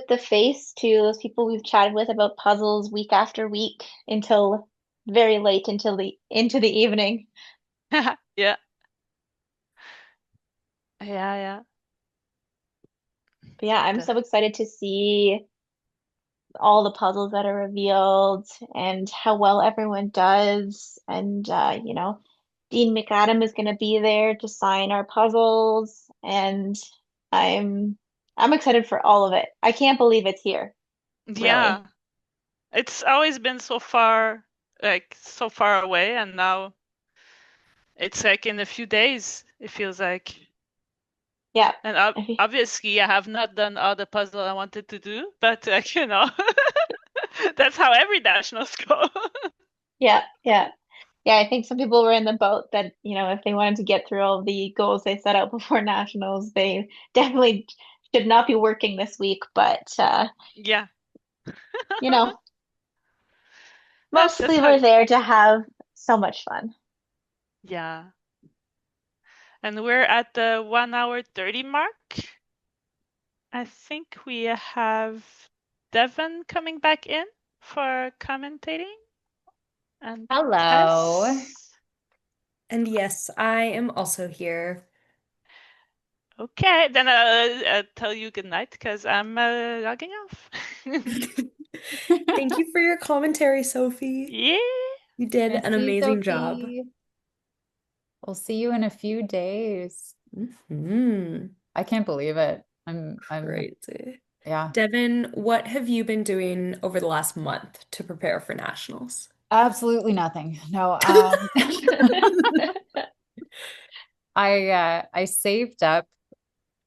the face to those people we've chatted with about puzzles week after week until very late until the into the evening. Yeah. Yeah, yeah. But yeah, I'm The- so excited to see all the puzzles that are revealed and how well everyone does. And Dean McAdam is going to be there to sign our puzzles, and I'm I'm excited for all of it. I can't believe it's here, really. yeah. It's always been so far away, and now it's like in a few days, it feels like. Yeah. And obviously, I have not done all the puzzle I wanted to do, but that's how every nationals go. Yeah, yeah. Yeah, I think some people were in the boat that, if they wanted to get through all the goals they set out before nationals, they definitely should not be working this week. But Yeah, you know, that's mostly how. we're there to have so much fun. Yeah, and we're at the 1 hour 30 mark. I think we have Devon coming back in for commentating, and Hello. Tess. And yes, I am also here. Okay, then I'll tell you good night because I'm logging off. Thank you for your commentary, Sophie. Yeah. You did an Merci, amazing job. Sophie. We'll see you in a few days. I can't believe it. I'm Crazy. Yeah. Devin, what have you been doing over the last month to prepare for nationals? Absolutely nothing. No, I saved up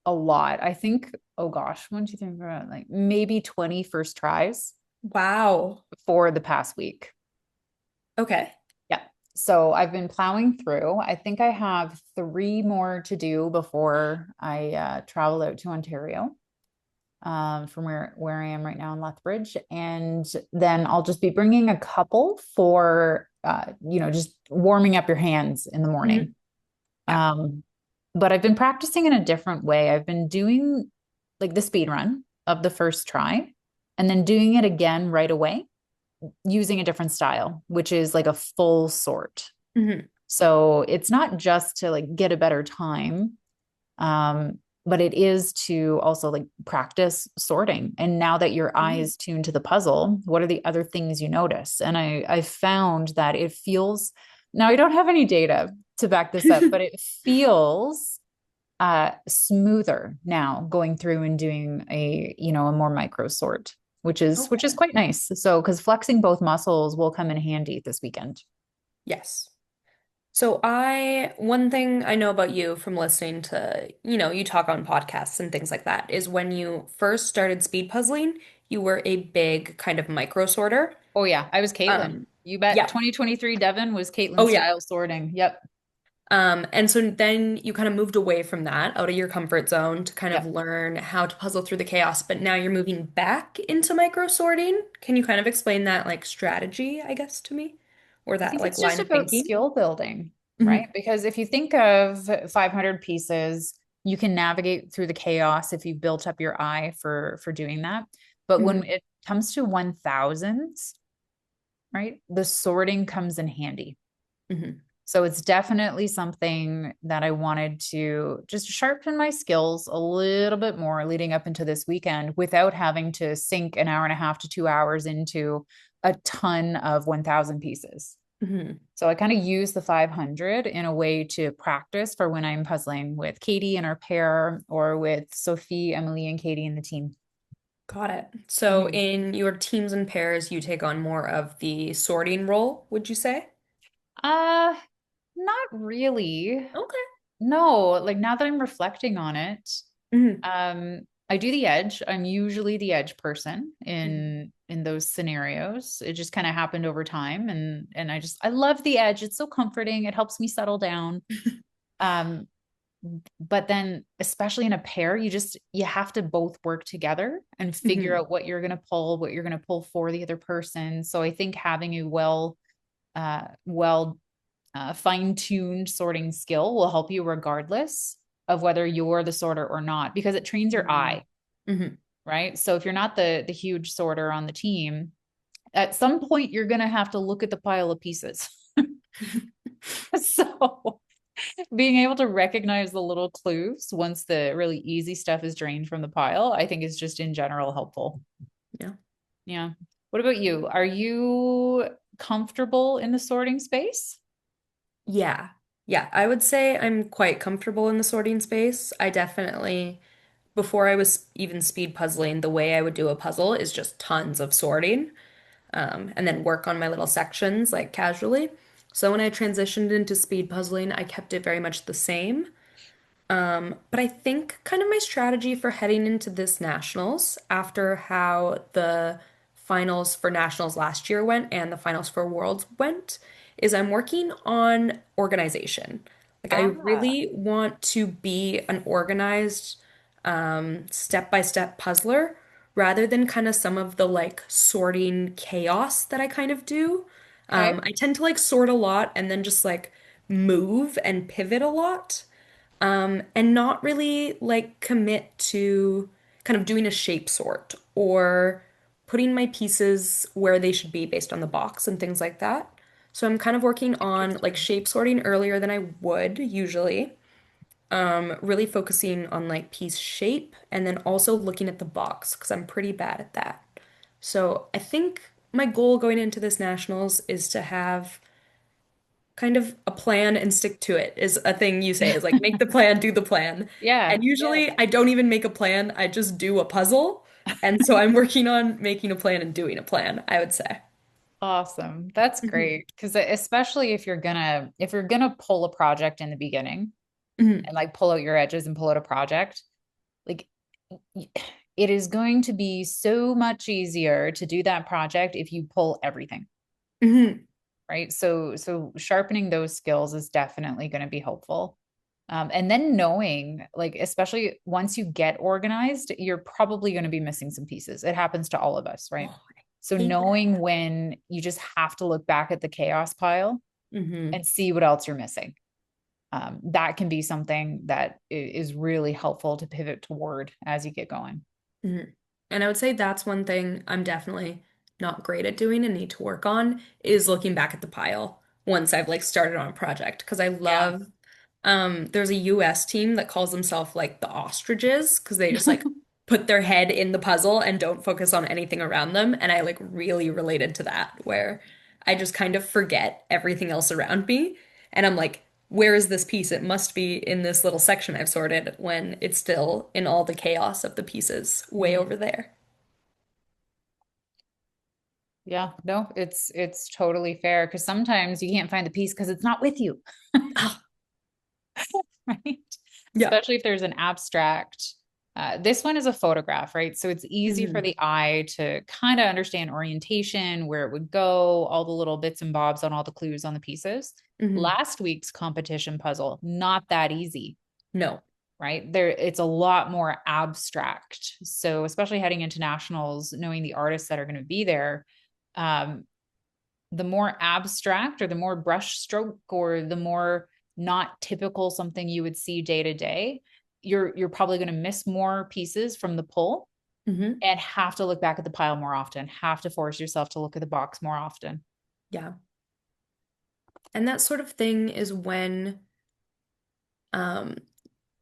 a lot. I think, oh gosh, 1, 2, 3, 4, like maybe 20 first tries Wow. for the past week. Okay. Yeah. So I've been plowing through. I think I have 3 more to do before I travel out to Ontario. From where I am right now in Lethbridge, and then I'll just be bringing a couple for just warming up your hands in the morning. Yeah. but I've been practicing in a different way. I've been doing like the speed run of the first try and then doing it again right away using a different style, which is like a full sort. Mhm. So it's not just to like get a better time, but it is to also like practice sorting. And now that your eye is tuned to the puzzle, what are the other things you notice? And I found that it feels, now I don't have any data to back this up, but it feels smoother now going through and doing a more micro sort, which is Okay. quite nice. So because flexing both muscles will come in handy this weekend. Yes. So one thing I know about you from listening to, you talk on podcasts and things like that, is when you first started speed puzzling, you were a big kind of micro sorter. Oh yeah, I was Caitlin. Um, You bet. yeah. 2023 Devon was Caitlin Oh yeah. style sorting. Yep. And so then you kind of moved away from that, out of your comfort zone to kind of Yep. learn how to puzzle through the chaos, but now you're moving back into micro sorting. Can you kind of explain that like strategy, I guess, to me? Or I that think like it's just line of about thinking? skill building, right? Hmm. Because if you think of 500 pieces, you can navigate through the chaos if you built up your eye for doing that. But when Hmm. it comes to 1000s, right, the sorting comes in handy. Hmm. So it's definitely something that I wanted to just sharpen my skills a little bit more leading up into this weekend without having to sink an hour and a half to 2 hours into a ton of 1000 pieces. Hmm. So I kind of use the 500 in a way to practice for when I'm puzzling with Katie and our pair or with Sophie, Emily, and Katie and the team. Got it. So Mhm. in your teams and pairs, you take on more of the sorting role, would you say? Uh, Not really. Okay. No, like now that I'm reflecting on it, Hmm. I do the edge. I'm usually the edge person Hmm. in those scenarios. It just kind of happened over time and I love the edge. It's so comforting. It helps me settle down. Um, but then especially in a pair, you have to both work together and figure Hmm. out what you're going to pull, what you're going to pull for the other person. So I think having a well fine-tuned sorting skill will help you regardless of whether you're the sorter or not, because it trains your eye, Hmm. right? So if you're not the huge sorter on the team, at some point you're going to have to look at the pile of pieces. So being able to recognize the little clues once the really easy stuff is drained from the pile, I think is just in general helpful. Yeah. Yeah. What about you? Are you comfortable in the sorting space? Yeah. Yeah. I would say I'm quite comfortable in the sorting space. I definitely, before I was even speed puzzling, the way I would do a puzzle is just tons of sorting, and then work on my little sections like casually. So when I transitioned into speed puzzling, I kept it very much the same. But I think kind of my strategy for heading into this nationals, after how the finals for nationals last year went and the finals for worlds went, is I'm working on organization. Like I Ah, really want to be an organized, step-by-step puzzler rather than kind of some of the like sorting chaos that I kind of do. okay. I tend to like sort a lot and then just like move and pivot a lot, and not really like commit to kind of doing a shape sort or putting my pieces where they should be based on the box and things like that. So I'm kind of working on like Interesting. shape sorting earlier than I would usually. Really focusing on like piece shape and then also looking at the box because I'm pretty bad at that. So I think my goal going into this nationals is to have kind of a plan and stick to it is a thing you say is like make the plan, do the plan. Yeah, And yeah. usually I don't even make a plan, I just do a puzzle. And so I'm working on making a plan and doing a plan, I would say. Awesome. That's Hmm. great. Because especially if you're gonna pull a project in the beginning Hmm. and like pull out your edges and pull out a project, like y- it is going to be so much easier to do that project if you pull everything, Hmm. right? So sharpening those skills is definitely going to be helpful. And then knowing, like, especially once you get organized, you're probably going to be missing some pieces. It happens to all of us, right? Oh, So I hate that. knowing when you just have to look back at the chaos pile Hmm. and see what else you're missing. that can be something that is really helpful to pivot toward as you get going. Mhm. And I would say that's one thing I'm definitely not great at doing and need to work on is looking back at the pile once I've like started on a project because I Yeah. love there's a US team that calls themselves like the ostriches because they just like put their head in the puzzle and don't focus on anything around them and I like really related to that where I just kind of forget everything else around me and I'm like where is this piece? It must be in this little section I've sorted when it's still in all the chaos of the pieces way over there. Yeah, no, it's totally fair because sometimes you can't find the piece because it's not with you. Ah, Right? yeah. Especially if there's an abstract. This one is a photograph, right? So it's easy for Mhm. the eye to kind of understand orientation, where it would go, all the little bits and bobs on all the clues on the pieces. Mhm. Last week's competition puzzle, not that easy, No. right? There, it's a lot more abstract. So especially heading into nationals, knowing the artists that are going to be there, um, the more abstract or the more brush stroke or the more not typical something you would see day to day, you're probably going to miss more pieces from the pull Mhm. and have to look back at the pile more often, have to force yourself to look at the box more often. Yeah. And that sort of thing is when um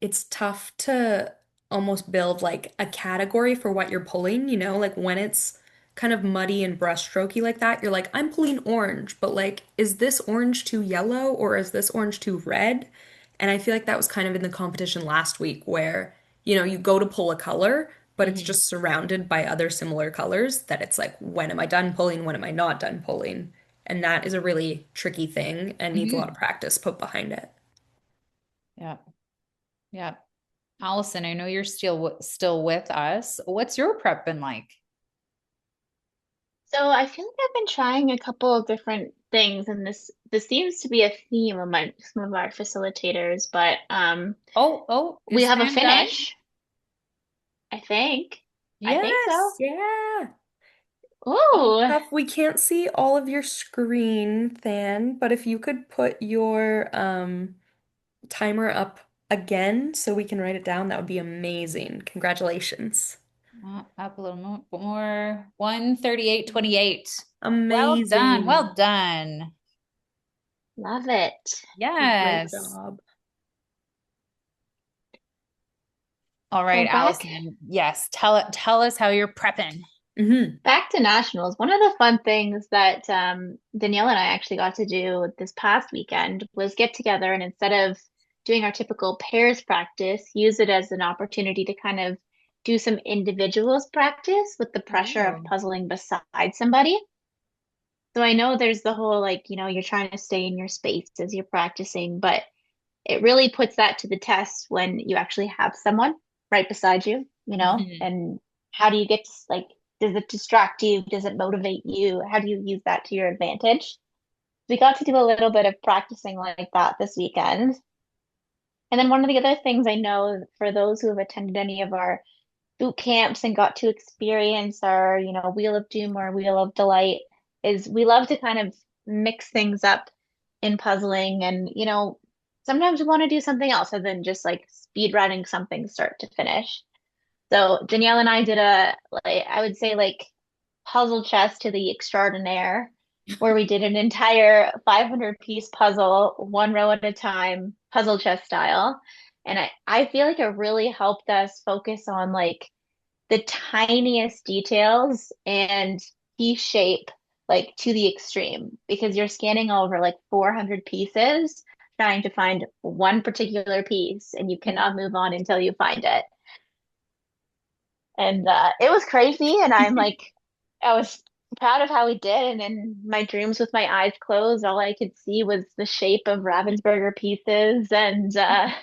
it's tough to almost build like a category for what you're pulling, you know, like when it's kind of muddy and brushstrokey like that, you're like, I'm pulling orange, but like, is this orange too yellow or is this orange too red? And I feel like that was kind of in the competition last week where, you know, you go to pull a color, but it's Mhm. just surrounded by other similar colors that it's like, when am I done pulling? When am I not done pulling? And that is a really tricky thing and needs a lot of Mhm. practice put behind it. Yeah. Yeah. Allison, I know you're still with us. What's your prep been like? So I feel like I've been trying a couple of different things, and this seems to be a theme of my some of our facilitators, but Oh, we is have a Fan done? finish, I think. I think so. Yes. Yeah. Oh, Ooh, tough. We can't see all of your screen, Than, but if you could put your timer up again so we can write it down, that would be amazing. Congratulations. Up a little more. 138.28. Well done. Amazing. Well done. love it. Great Yes. job. All So right, back Allison. Yes. Tell us how you're prepping. Hmm. back to nationals. One of the fun things that Danielle and I actually got to do this past weekend was get together and instead of doing our typical pairs practice, use it as an opportunity to kind of do some individuals practice with the pressure of Oh. puzzling beside somebody. So I know there's the whole like, you're trying to stay in your space as you're practicing, but it really puts that to the test when you actually have someone right beside you, Mhm. and how do you get to, like, does it distract you? Does it motivate you? How do you use that to your advantage? We got to do a little bit of practicing like that this weekend. And then one of the other things I know for those who have attended any of our boot camps and got to experience our, Wheel of Doom or Wheel of Delight is we love to kind of mix things up in puzzling and, sometimes we want to do something else other than just like speed running something start to finish. So Danielle and I did like, I would say like puzzle chess to the extraordinaire, where we did an entire 500 piece puzzle, one row at a time, puzzle chess style. And I feel like it really helped us focus on like the tiniest details and piece shape like to the extreme because you're scanning over like 400 pieces trying to find one particular piece and you cannot move on until you find it. And it was crazy. And I was proud of how we did. And in my dreams with my eyes closed, all I could see was the shape of Ravensburger pieces. And I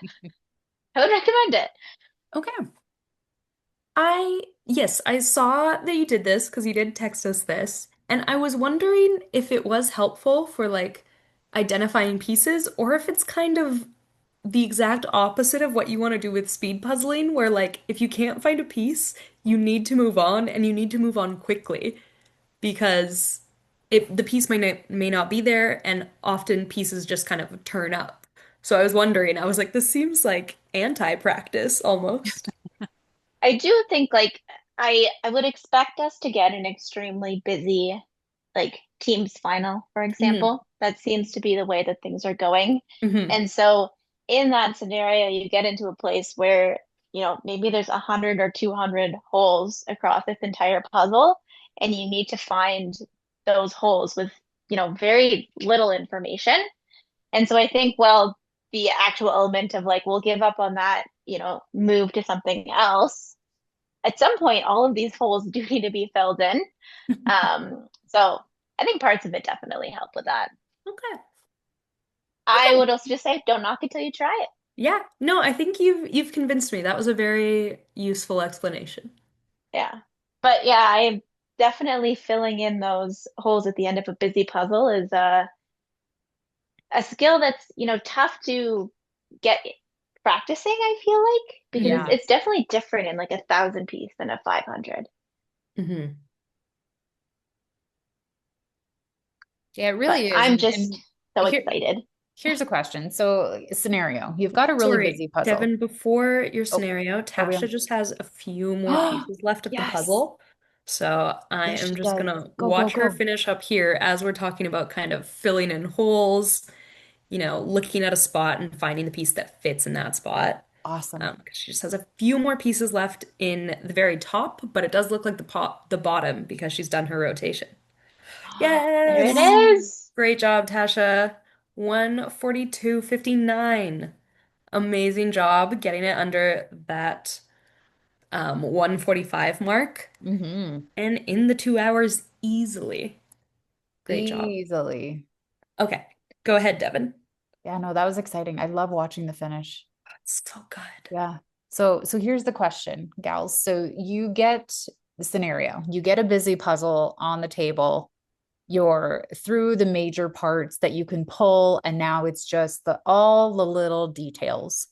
would recommend it. Okay. Yes, I saw that you did this because you did text us this, and I was wondering if it was helpful for like identifying pieces or if it's kind of the exact opposite of what you want to do with speed puzzling, where like if you can't find a piece, you need to move on and you need to move on quickly because if the piece may not be there and often pieces just kind of turn up. So I was wondering, I was like, this seems like anti-practice almost. I do think like I would expect us to get an extremely busy like teams final, for Hmm. example. That seems to be the way that things are going. Hmm. And so in that scenario, you get into a place where, you know, maybe there's 100 or 200 holes across this entire puzzle, and you need to find those holes with, you know, very little information. And so I think, well, the actual element of like, we'll give up on that, you know, move to something else. At some point, all of these holes do need to be filled in. So I think parts of it definitely help with that. Okay. I Okay. would also just say, don't knock it till you try it. Yeah. No, I think you've convinced me. That was a very useful explanation. Yeah. But yeah, I'm definitely filling in those holes at the end of a busy puzzle is a skill that's, you know, tough to get practicing, I feel like, because Hmm. it's definitely different in like a 1,000 piece than a 500. Hmm. Yeah, it But really is. I'm And just so here, excited. here's a question. So, scenario, you've got a really Sorry, busy puzzle. Devin, before your Oh, scenario, are we Tasha on? just has a few more pieces left of the Yes. puzzle. So I Yes, am she just does. gonna Go, go, watch her go. finish up here as we're talking about kind of filling in holes, looking at a spot and finding the piece that fits in that spot. Awesome. 'Cause she just has a few more pieces left in the very top, but it does look like the bottom because she's done her rotation. There it Yes! is. Great job, Tasha. 142.59. Amazing job getting it under that 145 mark Mm-hmm. and in the 2 hours easily. Great job. Easily. Okay, go ahead, Devin. Yeah, no, that was exciting. I love watching the finish. It's so good. Yeah. So here's the question, gals. So you get the scenario. You get a busy puzzle on the table. You're through the major parts that you can pull, and now it's just all the little details.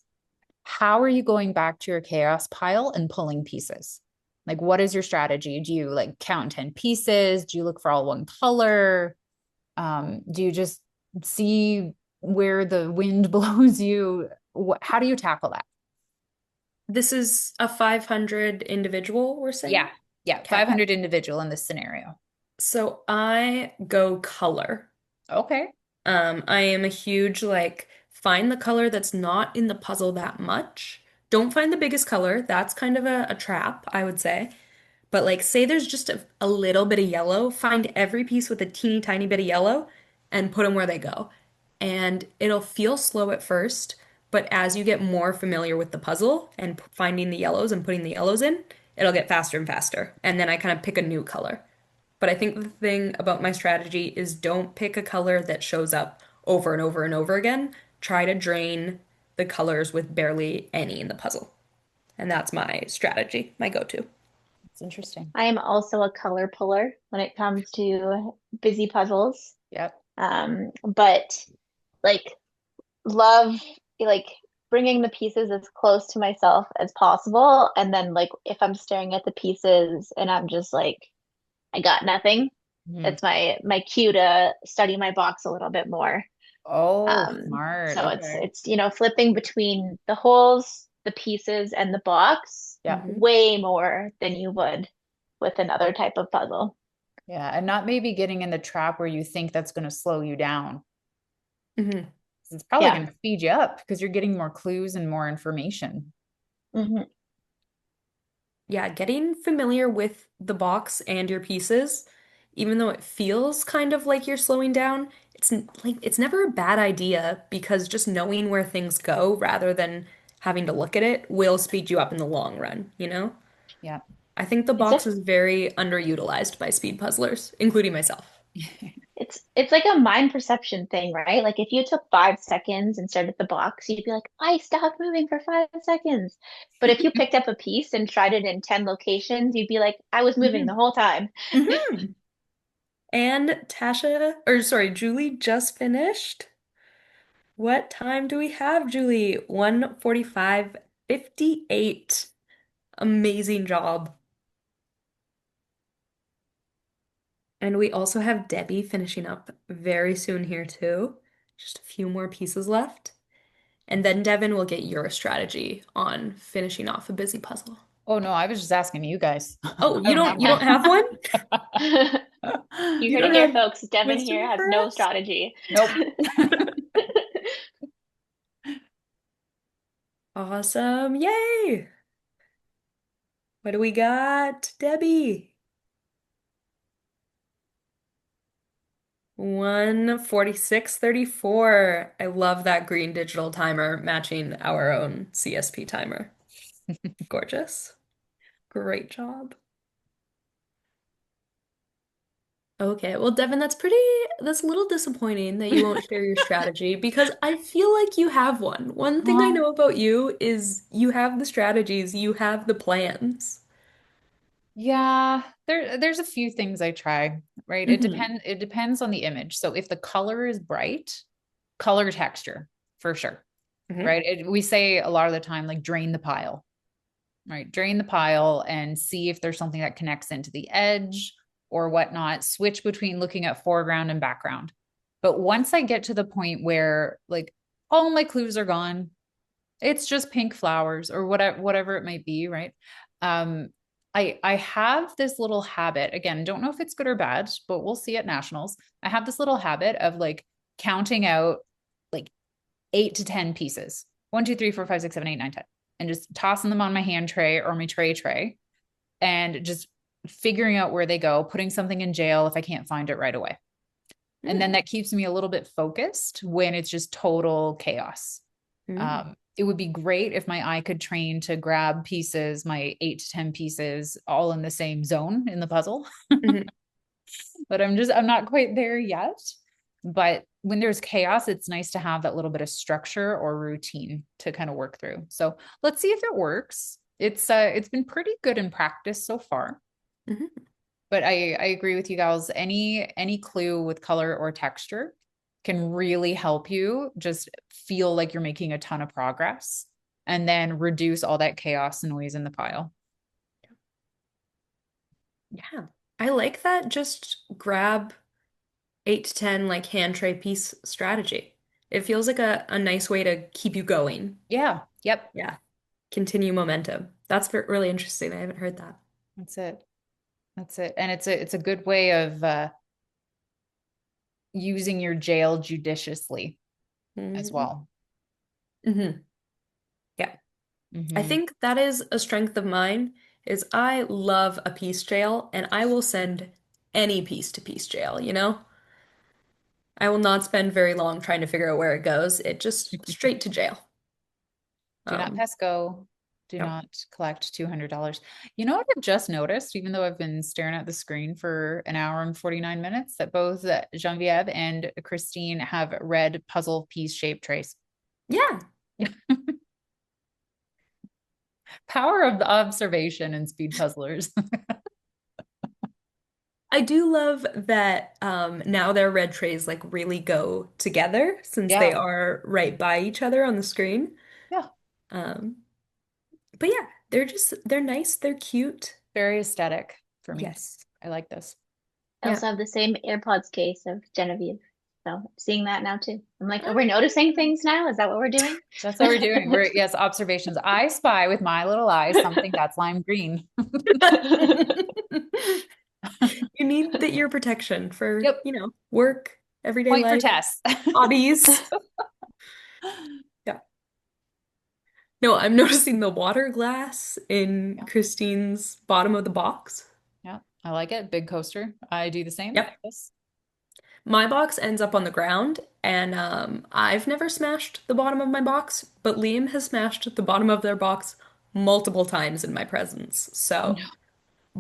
How are you going back to your chaos pile and pulling pieces? Like, what is your strategy? Do you like count 10 pieces? Do you look for all one color? Do you just see where the wind blows you? How do you tackle that? This is a 500 individual, we're saying? Yeah. Yeah. Okay. 500 individual in this scenario. So I go color. Okay. I am a huge like find the color that's not in the puzzle that much. Don't find the biggest color. That's kind of a trap, I would say. But like say there's just a little bit of yellow, find every piece with a teeny tiny bit of yellow and put them where they go. And it'll feel slow at first, but as you get more familiar with the puzzle and finding the yellows and putting the yellows in, it'll get faster and faster. And then I kind of pick a new color. But I think the thing about my strategy is don't pick a color that shows up over and over and over again. Try to drain the colors with barely any in the puzzle. And that's my strategy, my go-to. It's interesting. I am also a color puller when it comes to busy puzzles. Yep. But like love like bringing the pieces as close to myself as possible. And then like if I'm staring at the pieces and I'm just like, I got nothing, Mhm. that's my cue to study my box a little bit more. Oh, Um, smart. so it's Okay. it's you know flipping between the holes, the pieces, and the box Yeah. Mhm. way more than you would with another type of puzzle. Yeah. And not maybe getting in the trap where you think that's going to slow you down. Mhm. It's probably Yeah. going to speed you up because you're getting more clues and more information. Hmm. Yeah, getting familiar with the box and your pieces, even though it feels kind of like you're slowing down, like it's never a bad idea because just knowing where things go rather than having to look at it will speed you up in the long run, you know? Yeah. I think the It's box just is very underutilized by speed puzzlers, including myself. it's like a mind perception thing, right? Like if you took 5 seconds and stared at the box, you'd be like, I stopped moving for 5 seconds. But if you picked up a piece and tried it in 10 locations, you'd be like, I was moving the Mhm. whole time. Mhm. And Julie just finished. What time do we have, Julie? 1:45:58. Amazing job. And we also have Debbie finishing up very soon here too. Just a few more pieces left. And then Devin will get your strategy on finishing off a busy puzzle. Oh no, I was just asking you guys. Oh, I don't have you don't have one? You You heard it don't here, have folks. Devin here wisdom has for no us? strategy. Nope. Awesome. Yay. What do we got, Debbie? 1:46:34. I love that green digital timer matching our own CSP timer. Gorgeous. Great job. Okay, well, Devin, that's a little disappointing that you won't share your strategy because I feel like you have one. One thing I know about you is you have the strategies, you have the plans. Yeah, there's a few things I try, right? Hmm. It depends on the image. So if the color is bright, color texture for sure, Hmm. right? We say a lot of the time like drain the pile, right? Drain the pile and see if there's something that connects into the edge or whatnot. Switch between looking at foreground and background. But once I get to the point where like all my clues are gone, it's just pink flowers or whatever it might be, right? Um, I have this little habit, again, don't know if it's good or bad, but we'll see at nationals. I have this little habit of like counting out like 8 to 10 pieces. 1, 2, 3, 4, 5, 6, 7, 8, 9, 10, and just tossing them on my hand tray or my tray and just figuring out where they go, putting something in jail if I can't find it right away. And then that keeps me a little bit focused when it's just total chaos. Mm. It would be great if my eye could train to grab pieces, my 8 to 10 pieces, all in the same zone in the puzzle. Mhm. But I'm not quite there yet. But when there's chaos, it's nice to have that little bit of structure or routine to kind of work through. So let's see if it works. It's been pretty good in practice so far. Mhm. But I agree with you guys. Any clue with color or texture can really help you just feel like you're making a ton of progress and then reduce all that chaos noise in the pile. Yeah. I like that. Just grab 8 to 10 like hand tray piece strategy. It feels like a nice way to keep you going. Yeah. Yep. Yeah. Continue momentum. That's really interesting. I haven't heard that. That's it. That's it. And it's a good way of using your jail judiciously as Mm-hmm. well. Mm-hmm. Yeah. I Hmm. think that is a strength of mine is I love a piece jail and I will send any piece to piece jail, you know? I will not spend very long trying to figure out where it goes. It just straight to jail. Do not Um, pass go. Do yep. not collect $200. You know what I've just noticed, even though I've been staring at the screen for an hour and 49 minutes, that both Genevieve and Christine have red puzzle piece shaped trays. Yeah. Power of the observation and speed puzzlers. I do love that now their red trays like really go together since they Yeah. are right by each other on the screen. Yeah. Um, but yeah, they're nice, they're cute. Very aesthetic for me. Yes. I like this. I Yeah. also have the same AirPods case of Genevieve. So I'm seeing that now too. I'm like, are we noticing Ah. things now? Is that what we're doing? That's what we're doing. Yes, observations. I spy with my little eyes something that's lime green. You need the ear protection for, Yep. work, everyday Point for life, Tess. hobbies. Yeah. No, I'm noticing the water glass in Yeah. Christine's bottom of the box. Yeah. I like it. Big coaster. I do the same. Yep. Yes. My box ends up on the ground, and I've never smashed the bottom of my box, but Liam has smashed the bottom of their box multiple times in my presence. Oh So, no.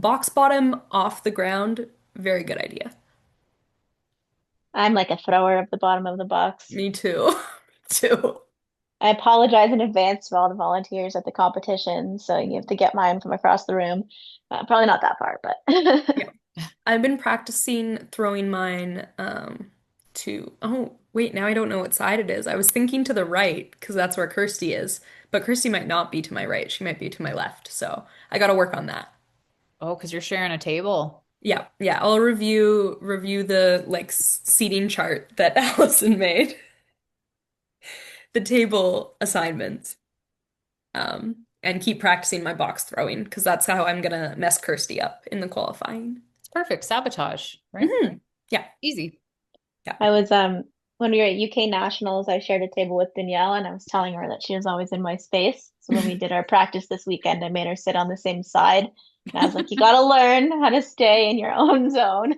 box bottom off the ground, very good idea. I'm like a thrower of the bottom of the box. Me too. Me too. I apologize in advance to all the volunteers at the competition, so you have to get mine from across the room. Probably not that far, but Yeah. I've been practicing throwing mine oh, wait, now I don't know what side it is. I was thinking to the right because that's where Kirsty is, but Kirsty might not be to my right. She might be to my left. So, I got to work on that. Oh, because you're sharing a table. Yeah, yeah. I'll review the like seating chart that Allison made. the table assignments. And keep practicing my box throwing because that's how I'm gonna mess Kirsty up in the qualifying. It's perfect. Sabotage, right? Yeah. Easy. Yeah. I was when we were at UK Nationals, I shared a table with Danielle and I was telling her that she was always in my space. So when we did our practice this weekend, I made her sit on the same side. And I was like, you gotta learn how to stay in your own zone.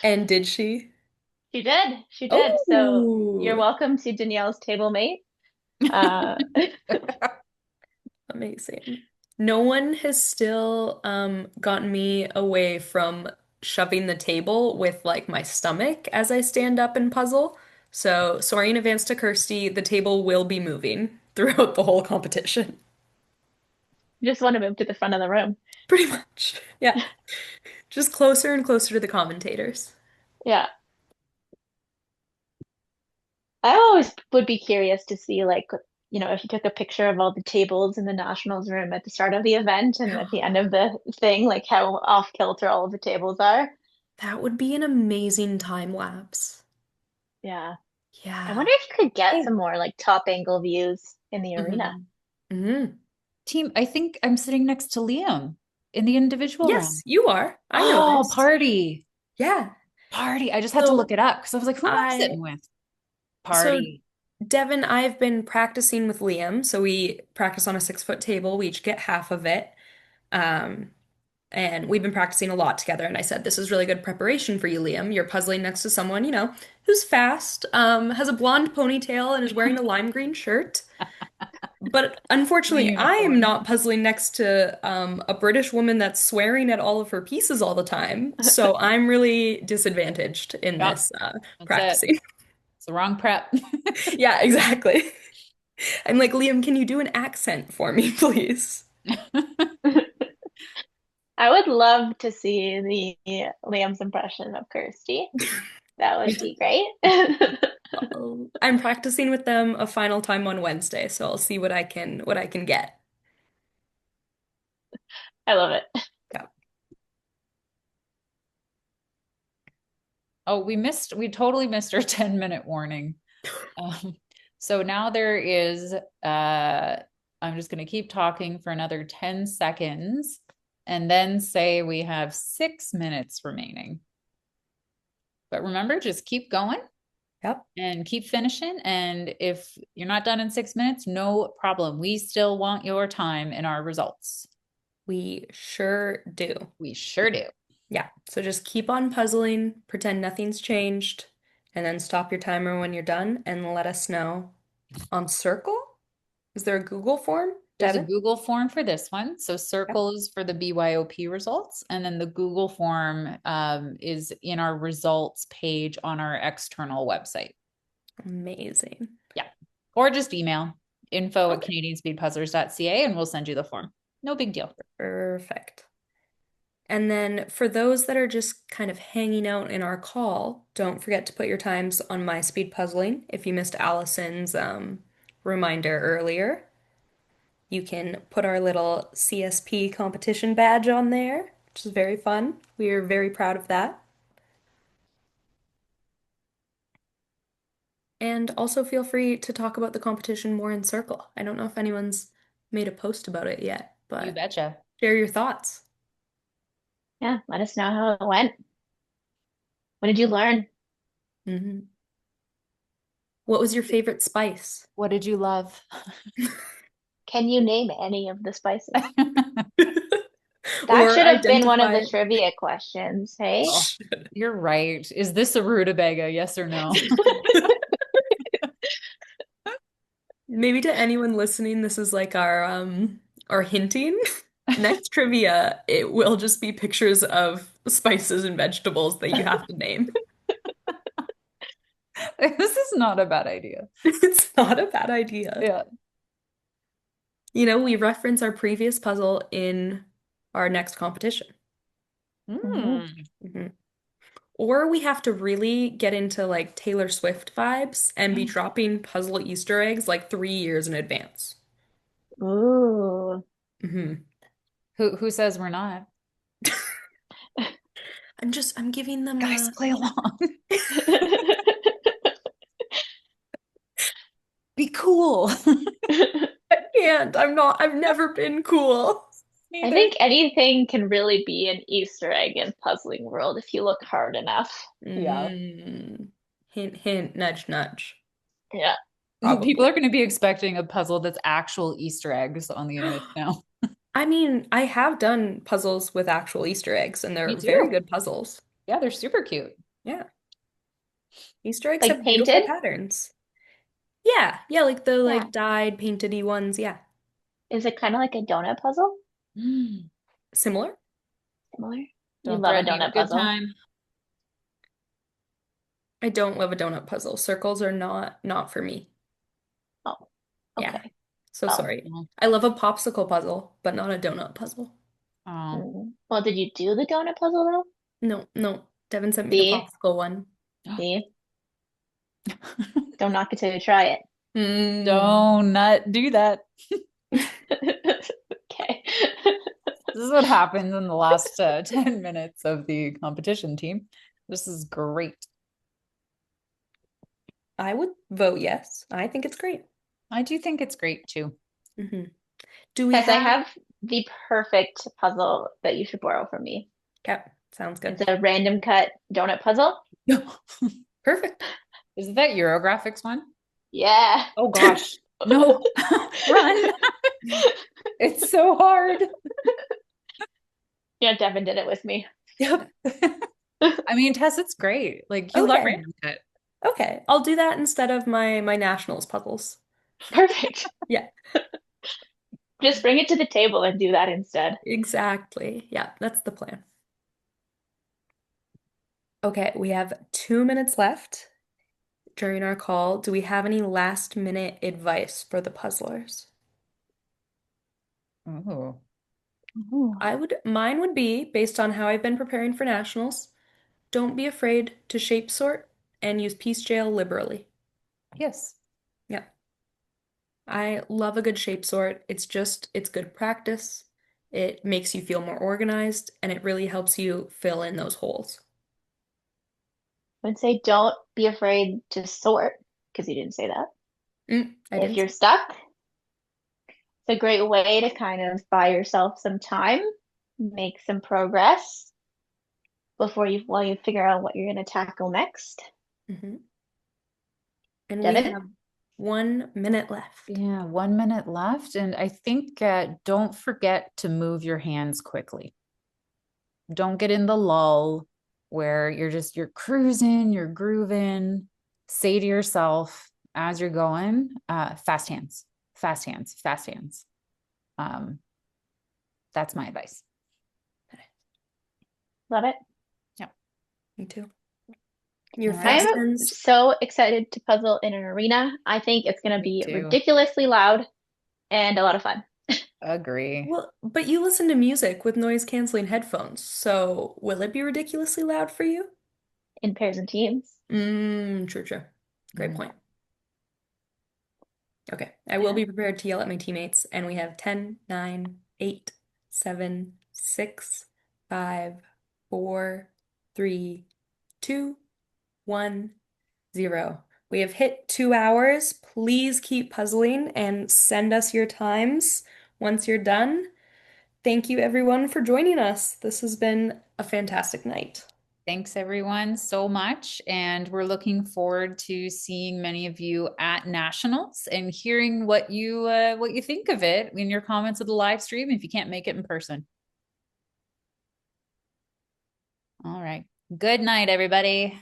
And did she? She did. She did. So you're Oh, welcome to Danielle's table mate. Uh, amazing. No one has still gotten me away from shoving the table with like my stomach as I stand up and puzzle. So sorry in advance to Kirsty, the table will be moving throughout the whole competition. just want to move to the front of the room. Pretty much. Yeah. Just closer and closer to the commentators. Yeah. I always would be curious to see, like, if you took a picture of all the tables in the Nationals room at the start of the event and at the end of the thing, like how off kilter all of the tables are. That would be an amazing time lapse. Yeah. I Yeah. wonder if you could get some more like top angle views in the arena. Mm-hmm. Team, I think I'm sitting next to Liam in the individual round. Yes, you are. I Oh, noticed. party. Yeah. Party. I just had to So look it up because I was like, who am I sitting with? So Party. Devin, I've been practicing with Liam. So we practice on a 6-foot table. We each get half of it. Um, and we've been practicing a lot together. And I said, this is really good preparation for you, Liam. You're puzzling next to someone, who's fast, has a blonde ponytail, and is wearing a lime green shirt. But unfortunately, I am not puzzling next to a British woman that's swearing at all of her pieces all the time. So I'm really disadvantaged in this practicing. It's the wrong prep. Yeah, exactly. I'm like, Liam, can you do an accent for me, please? I would love to see the Liam's impression of Kirsty. That would be great. I'm practicing with them a final time on Wednesday, so I'll see what I can get. I love it. Yeah. Oh, we totally missed our 10-minute warning. So now there is, I'm just going to keep talking for another 10 seconds and then say we have 6 minutes remaining. But remember, just keep going. Yep. And keep finishing. And if you're not done in 6 minutes, no problem. We still want your time in our results. We sure do. We sure do. Yeah. So just keep on puzzling, pretend nothing's changed, and then stop your timer when you're done and let us know on Circle. Is there a Google form? There's a Devin? Google form for this one. So Circle is for the BYOP results. And then the Google form is in our results page on our external website. Amazing. Yeah. Or just email info@canadianspeedpuzzlers.ca and we'll send you the form. No big deal. Perfect. And then for those that are just kind of hanging out in our call, don't forget to put your times on My Speed Puzzling. If you missed Allison's reminder earlier, you can put our little CSP competition badge on there, which is very fun. We are very proud of that. And also feel free to talk about the competition more in Circle. I don't know if anyone's made a post about it yet, You but betcha. share your thoughts. Yeah, let us know how it went. What did you learn? Mm-hmm. What was your favorite spice? What did you love? Can you name any of the spices? Or That should have been one of the identify- trivia questions, hey? Oh, you're right. Is this a rutabaga? Yes or no? Maybe to anyone listening, this is like our hinting. Next trivia, it will just be pictures of spices and vegetables that you have to name. This is not a bad idea. It's not a bad idea. Yeah. We reference our previous puzzle in our next competition. Mm-hmm. Or we have to really get into like Taylor Swift vibes and be dropping puzzle Easter eggs like 3 years in advance. Ooh. Mm-hmm. Who says we're not? I'm giving them Guys, play along. Be cool. I can't. I've never been cool. I think anything can really be an Easter egg in Puzzling World if you look hard enough. Yeah. Hint, hint, nudge, nudge. Yeah. People Probably. are going to be expecting a puzzle that's actual Easter eggs on the image now. I mean, I have done puzzles with actual Easter eggs, and Me they're very too. good puzzles. Yeah, they're super cute. Yeah. Easter eggs Like have beautiful painted? patterns. Yeah, like the Yeah. dyed painted-y ones, yeah. Is it kind of like a donut puzzle? Similar? Similar? You Don't love a threaten me with donut a good puzzle. time. I don't love a donut puzzle. Circles are not for me. Oh, Yeah. okay. So Well, sorry. I love a popsicle puzzle, but not a donut puzzle. Oh. well, did you do the donut puzzle though? No. Devin sent me the See? popsicle one. See? Don't knock it till you try it. Don't not do that. Okay. This is what happens in the last 10 minutes of the competition, team. This is great. I would vote yes. I think it's great. I do think it's great too. Do we Tess, I have... have the perfect puzzle that you should borrow from me. Okay, sounds good. It's a random cut donut puzzle. Perfect. Is that Eurographics one? Yeah. Oh gosh. No. Run. It's so hard. Yeah, Devin did it with me. Yep. I mean, Tess, it's great. Like you love Okay. random cut. Okay, I'll do that instead of my nationals puzzles. Perfect. Yeah. Just bring it to the table and do that instead. Exactly. Yeah, that's the plan. Okay, we have 2 minutes left during our call. Do we have any last minute advice for the puzzlers? Oh. Mine would be based on how I've been preparing for nationals. Don't be afraid to shape sort and use piece jail liberally. Yes. Yeah. I love a good shape sort. It's good practice. It makes you feel more organized and it really helps you fill in those holes. I would say don't be afraid to sort, because you didn't say that. I If didn't. you're stuck, it's a great way to kind of buy yourself some time, make some progress while you figure out what you're going to tackle next. And we Devin? have 1 minute left. Yeah, 1 minute left. And I think don't forget to move your hands quickly. Don't get in the lull where you're cruising, you're grooving. Say to yourself as you're going, fast hands, fast hands, fast hands. That's my advice. Love it. Yeah. Me too. Your All right. fast I'm hands. so excited to puzzle in an arena. I think it's going to be too. ridiculously loud and a lot of fun. Agree. Well, but you listen to music with noise canceling headphones, so will it be ridiculously loud for you? In pairs and teams. True. Great point. Okay, I will be prepared to yell at my teammates, and we have 10, 9, 8, 7, 6, 5, 4, 3, 2, 1, 0. We have hit 2 hours. Please keep puzzling and send us your times once you're done. Thank you, everyone, for joining us. This has been a fantastic night. Thanks, everyone, so much. And we're looking forward to seeing many of you at Nationals and hearing what you think of it in your comments of the live stream if you can't make it in person. All right. Good night, everybody.